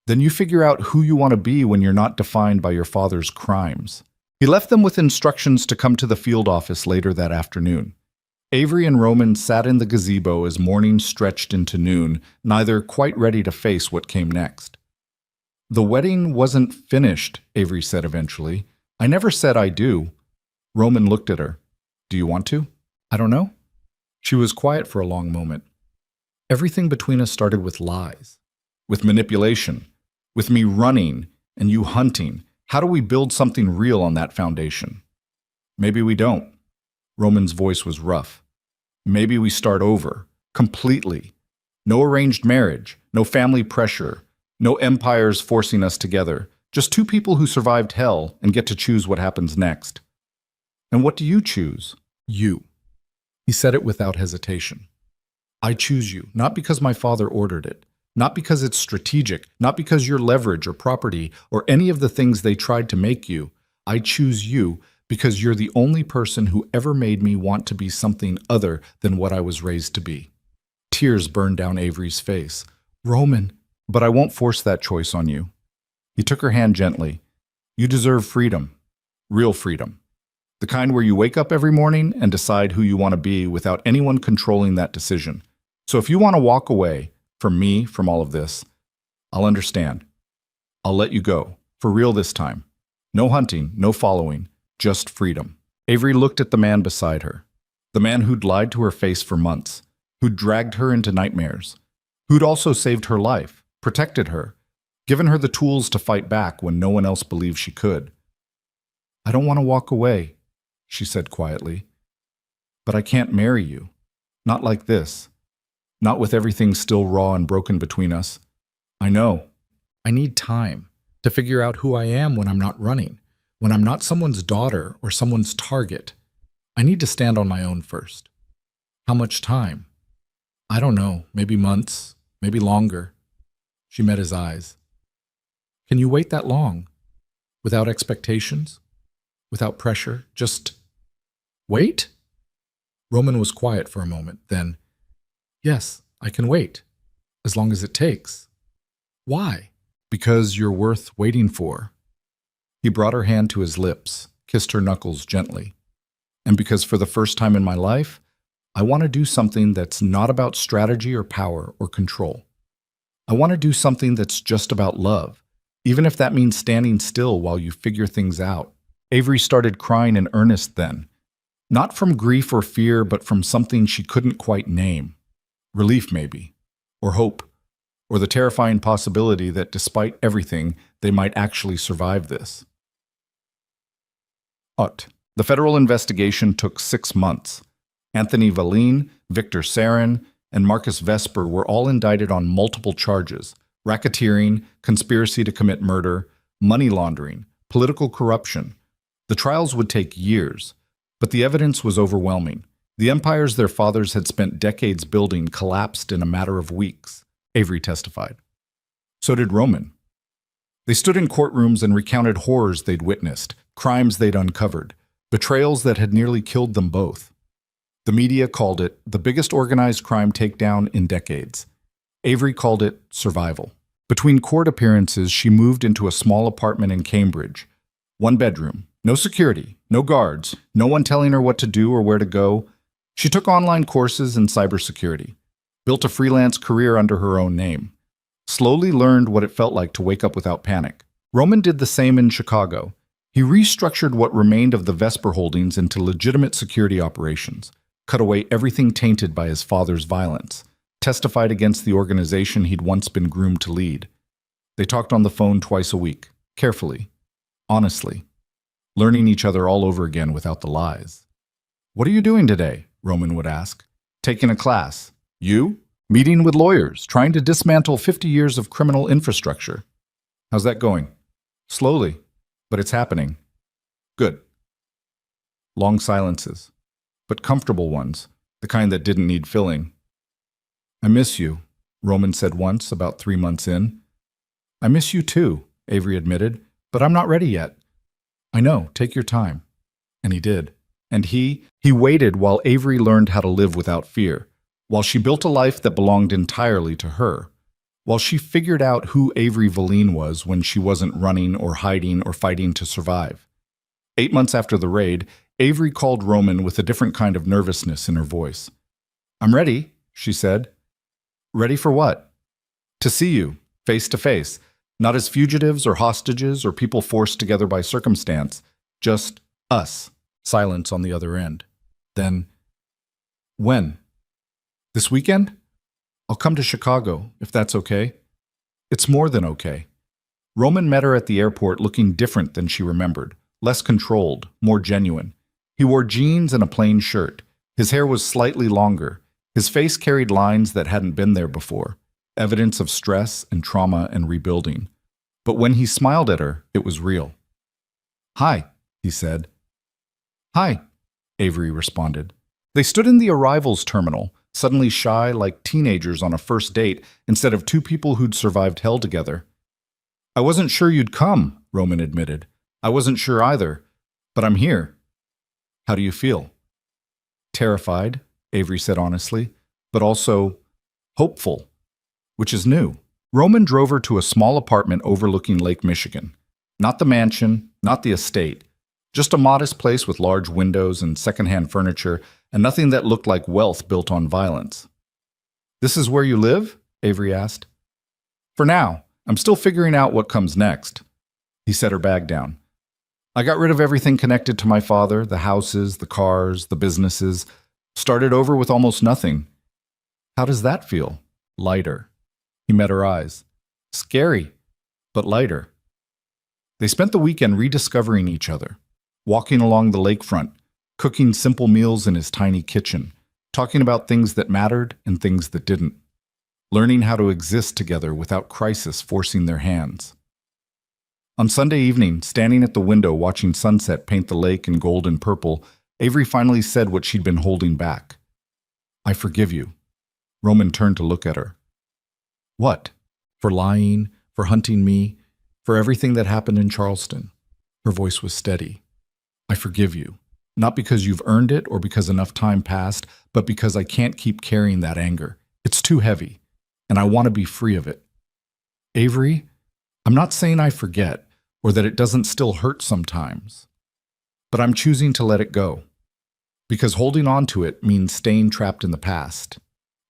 "Then you figure out who you want to be when you're not defined by your father's crimes." He left them with instructions to come to the field office later that afternoon. Avery and Roman sat in the gazebo as morning stretched into noon, neither quite ready to face what came next. "The wedding wasn't finished," Avery said eventually. "I never said I do." Roman looked at her. "Do you want to?" "I don't know." She was quiet for a long moment. "Everything between us started with lies. With manipulation. With me running and you hunting, How do we build something real on that foundation? Maybe we don't. Roman's voice was rough. Maybe we start over, completely. No arranged marriage, no family pressure, no empires forcing us together. Just two people who survived hell and get to choose what happens next. And what do you choose? You. He said it without hesitation. I choose you, not because my father ordered it, not because it's strategic, not because you're leverage or property or any of the things they tried to make you. I choose you because you're the only person who ever made me want to be something other than what I was raised to be. Tears burned down Avery's face. Roman, but I won't force that choice on you. He took her hand gently. You deserve freedom. Real freedom. The kind where you wake up every morning and decide who you want to be without anyone controlling that decision. So if you want to walk away from me, from all of this, I'll understand. I'll let you go. For real this time. No hunting, no following, just freedom. Avery looked at the man beside her. The man who'd lied to her face for months, who'd dragged her into nightmares, who'd also saved her life, protected her, given her the tools to fight back when no one else believed she could. I don't want to walk away, she said quietly. But I can't marry you. Not like this. Not with everything still raw and broken between us. I know. I need time to figure out who I am when I'm not running, when I'm not someone's daughter or someone's target. I need to stand on my own first. How much time? I don't know, maybe months, maybe longer. She met his eyes. Can you wait that long? Without expectations? Without pressure? Just wait? Roman was quiet for a moment, then, yes, I can wait, as long as it takes. Why? Because you're worth waiting for. He brought her hand to his lips, kissed her knuckles gently. And because for the first time in my life, I want to do something that's not about strategy or power or control. I want to do something that's just about love, even if that means standing still while you figure things out. Avery started crying in earnest then, not from grief or fear, but from something she couldn't quite name. Relief, maybe, or hope, or the terrifying possibility that despite everything, they might actually survive this. The federal investigation took 6 months. Anthony Valine, Victor Sarin, and Marcus Vesper were all indicted on multiple charges: racketeering, conspiracy to commit murder, money laundering, political corruption. The trials would take years, but the evidence was overwhelming. The empires their fathers had spent decades building collapsed in a matter of weeks, Avery testified. So did Roman. They stood in courtrooms and recounted horrors they'd witnessed, crimes they'd uncovered, betrayals that had nearly killed them both. The media called it the biggest organized crime takedown in decades. Avery called it survival. Between court appearances, she moved into a small apartment in Cambridge. 1 bedroom, no security, no guards, no one telling her what to do or where to go. She took online courses in cybersecurity, built a freelance career under her own name, slowly learned what it felt like to wake up without panic. Roman did the same in Chicago. He restructured what remained of the Vesper holdings into legitimate security operations, cut away everything tainted by his father's violence, testified against the organization he'd once been groomed to lead. They talked on the phone twice a week, carefully, honestly, learning each other all over again without the lies. What are you doing today? Roman would ask. Taking a class. You? Meeting with lawyers, trying to dismantle 50 years of criminal infrastructure. How's that going? Slowly, but it's happening. Good. Long silences, but comfortable ones, the kind that didn't need filling. I miss you, Roman said once, about 3 months in. I miss you too, Avery admitted, but I'm not ready yet. I know, take your time. And he did. And he waited while Avery learned how to live without fear, while she built a life that belonged entirely to her, while she figured out who Avery Valine was when she wasn't running or hiding or fighting to survive. 8 months after the raid, Avery called Roman with a different kind of nervousness in her voice. I'm ready, she said. Ready for what? To see you, face to face, not as fugitives or hostages or people forced together by circumstance, just us. Silence on the other end. Then, when? This weekend? I'll come to Chicago, if that's okay. It's more than okay. Roman met her at the airport looking different than she remembered, less controlled, more genuine. He wore jeans and a plain shirt. His hair was slightly longer. His face carried lines that hadn't been there before, evidence of stress and trauma and rebuilding. But when he smiled at her, it was real. "Hi," he said. "Hi," Avery responded. They stood in the arrivals terminal, suddenly shy like teenagers on a first date instead of two people who'd survived hell together. "I wasn't sure you'd come," Roman admitted. "I wasn't sure either, but I'm here." "How do you feel?" "Terrified," Avery said honestly, "but also hopeful," which is new. Roman drove her to a small apartment overlooking Lake Michigan. Not the mansion, not the estate, just a modest place with large windows and secondhand furniture and nothing that looked like wealth built on violence. "This is where you live?" Avery asked. "For now. I'm still figuring out what comes next." He set her bag down. "I got rid of everything connected to my father, the houses, the cars, the businesses. Started over with almost nothing." "How does that feel?" "Lighter." He met her eyes. "Scary, but lighter." They spent the weekend rediscovering each other, walking along the lakefront, cooking simple meals in his tiny kitchen, talking about things that mattered and things that didn't, learning how to exist together without crisis forcing their hands. On Sunday evening, standing at the window watching sunset paint the lake in gold and purple, Avery finally said what she'd been holding back. "I forgive you." Roman turned to look at her. "What? For lying, for hunting me, for everything that happened in Charleston?" Her voice was steady. "I forgive you. Not because you've earned it or because enough time passed, but because I can't keep carrying that anger. It's too heavy, and I want to be free of it." "Avery, I'm not saying I forget, or that it doesn't still hurt sometimes, but I'm choosing to let it go. Because holding on to it means staying trapped in the past.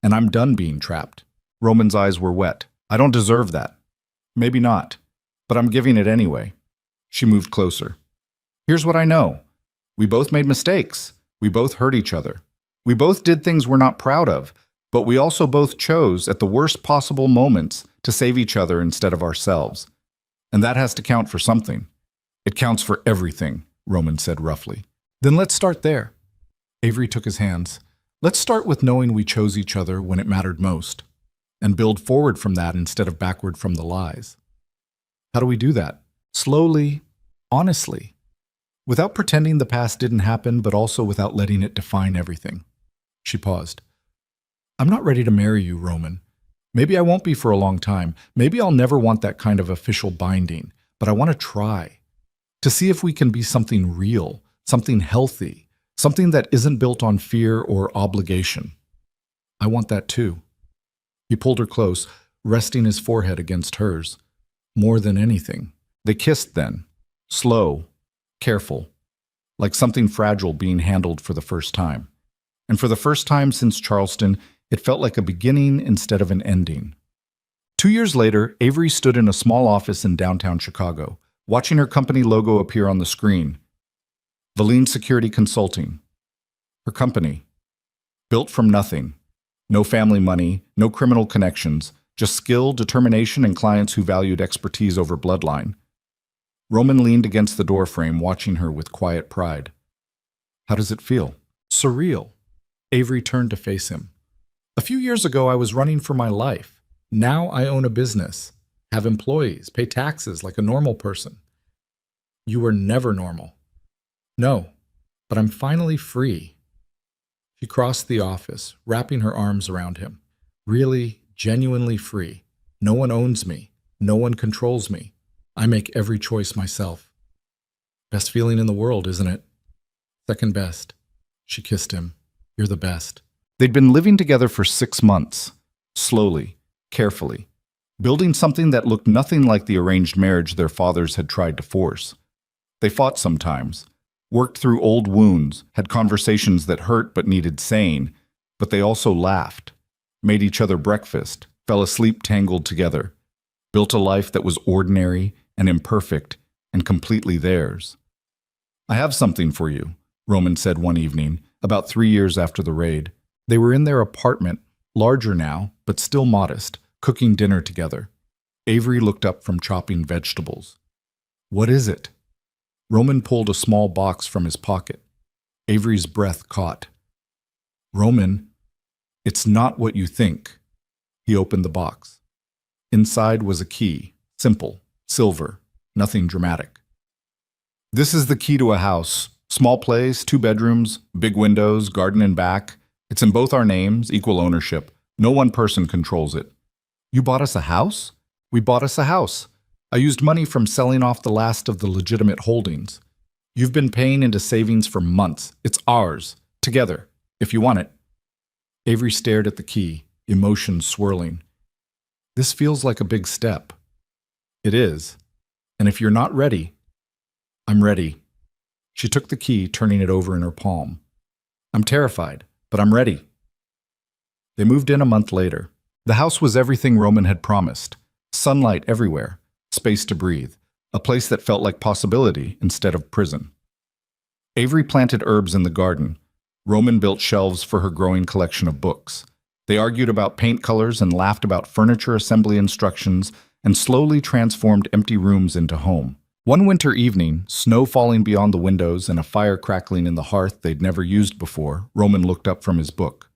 And I'm done being trapped." Roman's eyes were wet. "I don't deserve that." "Maybe not, but I'm giving it anyway." She moved closer. "Here's what I know. We both made mistakes. We both hurt each other. We both did things we're not proud of, but we also both chose, at the worst possible moments, to save each other instead of ourselves. And that has to count for something." "It counts for everything," Roman said roughly. "Then let's start there." Avery took his hands. "Let's start with knowing we chose each other when it mattered most, and build forward from that instead of backward from the lies." "How do we do that?" "Slowly, honestly. Without pretending the past didn't happen, but also without letting it define everything." She paused. "I'm not ready to marry you, Roman. Maybe I won't be for a long time. Maybe I'll never want that kind of official binding, but I want to try. To see if we can be something real, something healthy, something that isn't built on fear or obligation. I want that too." He pulled her close, resting his forehead against hers. More than anything. They kissed then, slow, careful, like something fragile being handled for the first time. And for the first time since Charleston, it felt like a beginning instead of an ending. 2 years later, Avery stood in a small office in downtown Chicago, watching her company logo appear on the screen. Valine Security Consulting. Her company. Built from nothing. No family money, no criminal connections, just skill, determination, and clients who valued expertise over bloodline. Roman leaned against the doorframe, watching her with quiet pride. "How does it feel?" "Surreal." Avery turned to face him. "A few years ago, I was running for my life. Now I own a business, have employees, pay taxes like a normal person." "You were never normal." "No, but I'm finally free." She crossed the office, wrapping her arms around him. "Really, genuinely free. No one owns me. No one controls me. I make every choice myself." "Best feeling in the world, isn't it?" "Second best." She kissed him. "You're the best." They'd been living together for 6 months, slowly, carefully, building something that looked nothing like the arranged marriage their fathers had tried to force. They fought sometimes, worked through old wounds, had conversations that hurt but needed saying, but they also laughed, made each other breakfast, fell asleep tangled together, built a life that was ordinary and imperfect and completely theirs. "I have something for you," Roman said one evening, about 3 years after the raid. They were in their apartment, larger now, but still modest, cooking dinner together. Avery looked up from chopping vegetables. What is it? Roman pulled a small box from his pocket. Avery's breath caught. Roman, it's not what you think. He opened the box. Inside was a key, simple, silver, nothing dramatic. This is the key to a house. Small place, 2 bedrooms, big windows, garden and back. It's in both our names, equal ownership. No one person controls it. You bought us a house? We bought us a house. I used money from selling off the last of the legitimate holdings. You've been paying into savings for months. It's ours. Together, if you want it. Avery stared at the key, emotions swirling. This feels like a big step. It is. And if you're not ready, I'm ready. She took the key, turning it over in her palm. I'm terrified, but I'm ready. They moved in a month later. The house was everything Roman had promised. Sunlight everywhere, space to breathe, a place that felt like possibility instead of prison. Avery planted herbs in the garden. Roman built shelves for her growing collection of books. They argued about paint colors and laughed about furniture assembly instructions and slowly transformed empty rooms into home. One winter evening, snow falling beyond the windows and a fire crackling in the hearth they'd never used before, Roman looked up from his book.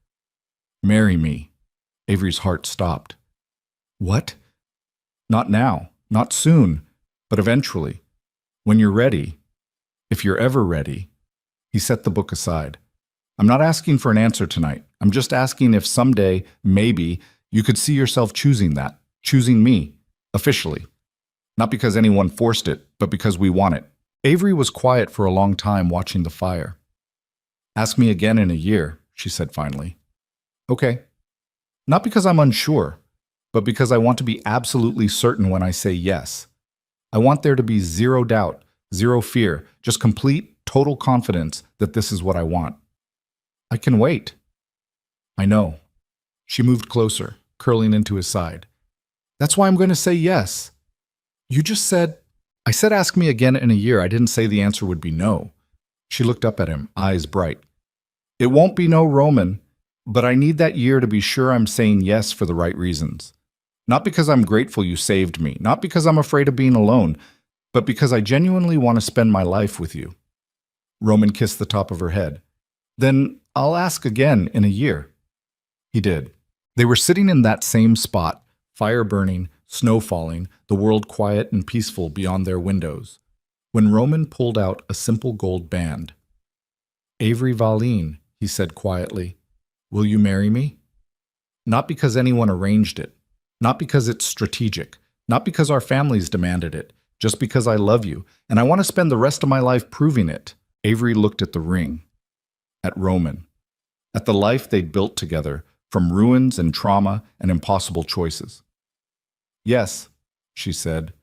Marry me. Avery's heart stopped. What? Not now, not soon, but eventually. When you're ready, if you're ever ready. He set the book aside. I'm not asking for an answer tonight. I'm just asking if someday, maybe, you could see yourself choosing that, choosing me, officially. Not because anyone forced it, but because we want it. Avery was quiet for a long time watching the fire. Ask me again in a year, she said finally. Okay. Not because I'm unsure, but because I want to be absolutely certain when I say yes. I want there to be zero doubt, zero fear, just complete, total confidence that this is what I want. I can wait. I know. She moved closer, curling into his side. That's why I'm going to say yes. You just said... I said ask me again in a year. I didn't say the answer would be no. She looked up at him, eyes bright. It won't be no, Roman, but I need that year to be sure I'm saying yes for the right reasons. Not because I'm grateful you saved me, not because I'm afraid of being alone, but because I genuinely want to spend my life with you. Roman kissed the top of her head. Then I'll ask again in a year. He did. They were sitting in that same spot, fire burning, snow falling, the world quiet and peaceful beyond their windows, when Roman pulled out a simple gold band. Avery Valine, he said quietly, will you marry me? Not because anyone arranged it, not because it's strategic, not because our families demanded it, just because I love you, and I want to spend the rest of my life proving it. Avery looked at the ring, at Roman, at the life they'd built together, from ruins and trauma and impossible choices. Yes, she said,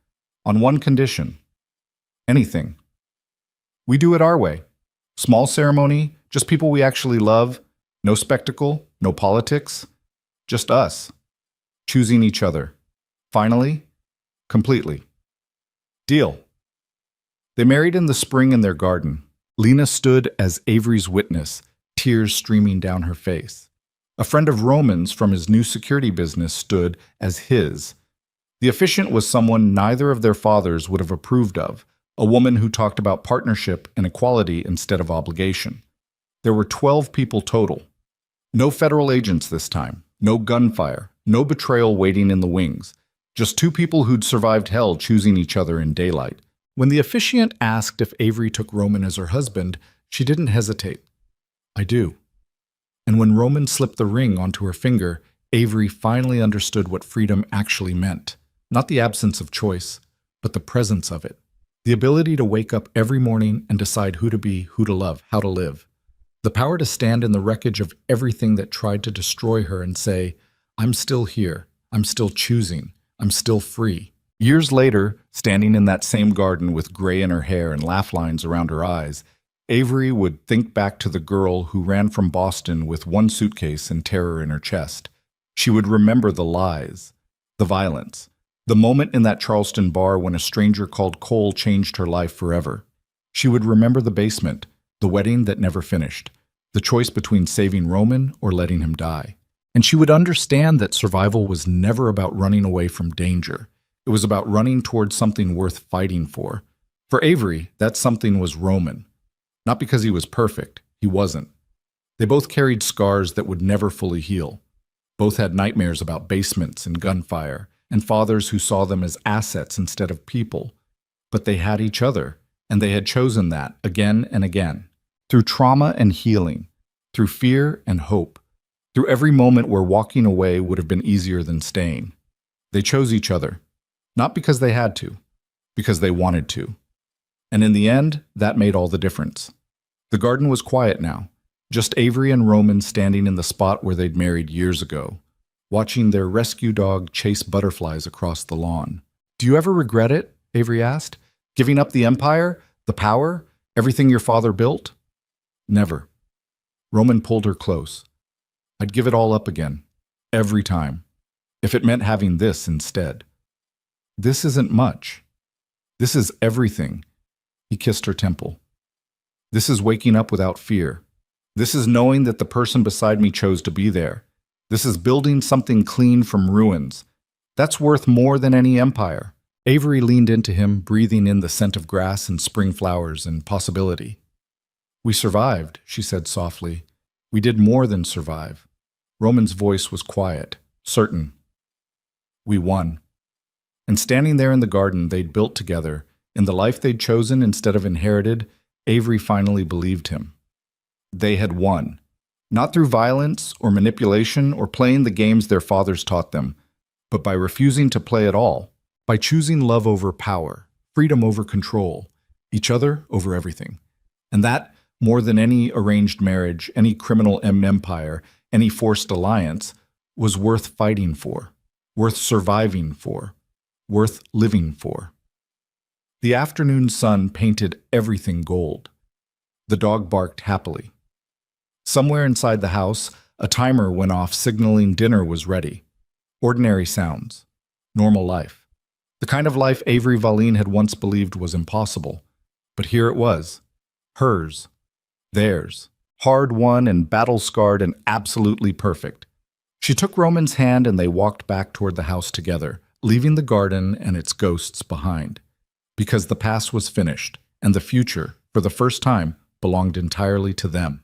on one condition. Anything. We do it our way. Small ceremony, just people we actually love, no spectacle, no politics, just us, choosing each other. Finally, completely. Deal. They married in the spring in their garden. Lena stood as Avery's witness, tears streaming down her face. A friend of Roman's from his new security business stood as his. The officiant was someone neither of their fathers would have approved of, a woman who talked about partnership and equality instead of obligation. There were 12 people total. No federal agents this time, no gunfire, no betrayal waiting in the wings, just 2 people who'd survived hell choosing each other in daylight. When the officiant asked if Avery took Roman as her husband, she didn't hesitate. I do. And when Roman slipped the ring onto her finger, Avery finally understood what freedom actually meant. Not the absence of choice, but the presence of it. The ability to wake up every morning and decide who to be, who to love, how to live. The power to stand in the wreckage of everything that tried to destroy her and say, I'm still here, I'm still choosing, I'm still free. Years later, standing in that same garden with gray in her hair and laugh lines around her eyes, Avery would think back to the girl who ran from Boston with one suitcase and terror in her chest. She would remember the lies, the violence, the moment in that Charleston bar when a stranger called Cole changed her life forever. She would remember the basement, the wedding that never finished, the choice between saving Roman or letting him die. And she would understand that survival was never about running away from danger. It was about running towards something worth fighting for. For Avery, that something was Roman. Not because he was perfect. He wasn't. They both carried scars that would never fully heal. Both had nightmares about basements and gunfire, and fathers who saw them as assets instead of people. But they had each other, and they had chosen that again and again. Through trauma and healing, through fear and hope, through every moment where walking away would have been easier than staying. They chose each other, not because they had to, because they wanted to. And in the end, that made all the difference. The garden was quiet now, just Avery and Roman standing in the spot where they'd married years ago, watching their rescue dog chase butterflies across the lawn. "Do you ever regret it?" Avery asked. "Giving up the empire, the power, everything your father built?" "Never." Roman pulled her close. "I'd give it all up again, every time, if it meant having this instead." "This isn't much. This is everything." He kissed her temple. "This is waking up without fear. This is knowing that the person beside me chose to be there. This is building something clean from ruins. That's worth more than any empire." Avery leaned into him, breathing in the scent of grass and spring flowers and possibility. "We survived," she said softly. "We did more than survive." Roman's voice was quiet, certain. "We won." And standing there in the garden they'd built together, in the life they'd chosen instead of inherited, Avery finally believed him. They had won. Not through violence or manipulation or playing the games their fathers taught them, but by refusing to play at all, by choosing love over power, freedom over control, each other over everything. And that, more than any arranged marriage, any criminal empire, any forced alliance, was worth fighting for, worth surviving for, worth living for. The afternoon sun painted everything gold. The dog barked happily. Somewhere inside the house, a timer went off signaling dinner was ready. Ordinary sounds. Normal life. The kind of life Avery Valine had once believed was impossible. But here it was. Hers. Theirs. Hard-won and battle-scarred and absolutely perfect. She took Roman's hand and they walked back toward the house together, leaving the garden and its ghosts behind. Because the past was finished, and the future, for the first time, belonged entirely to them.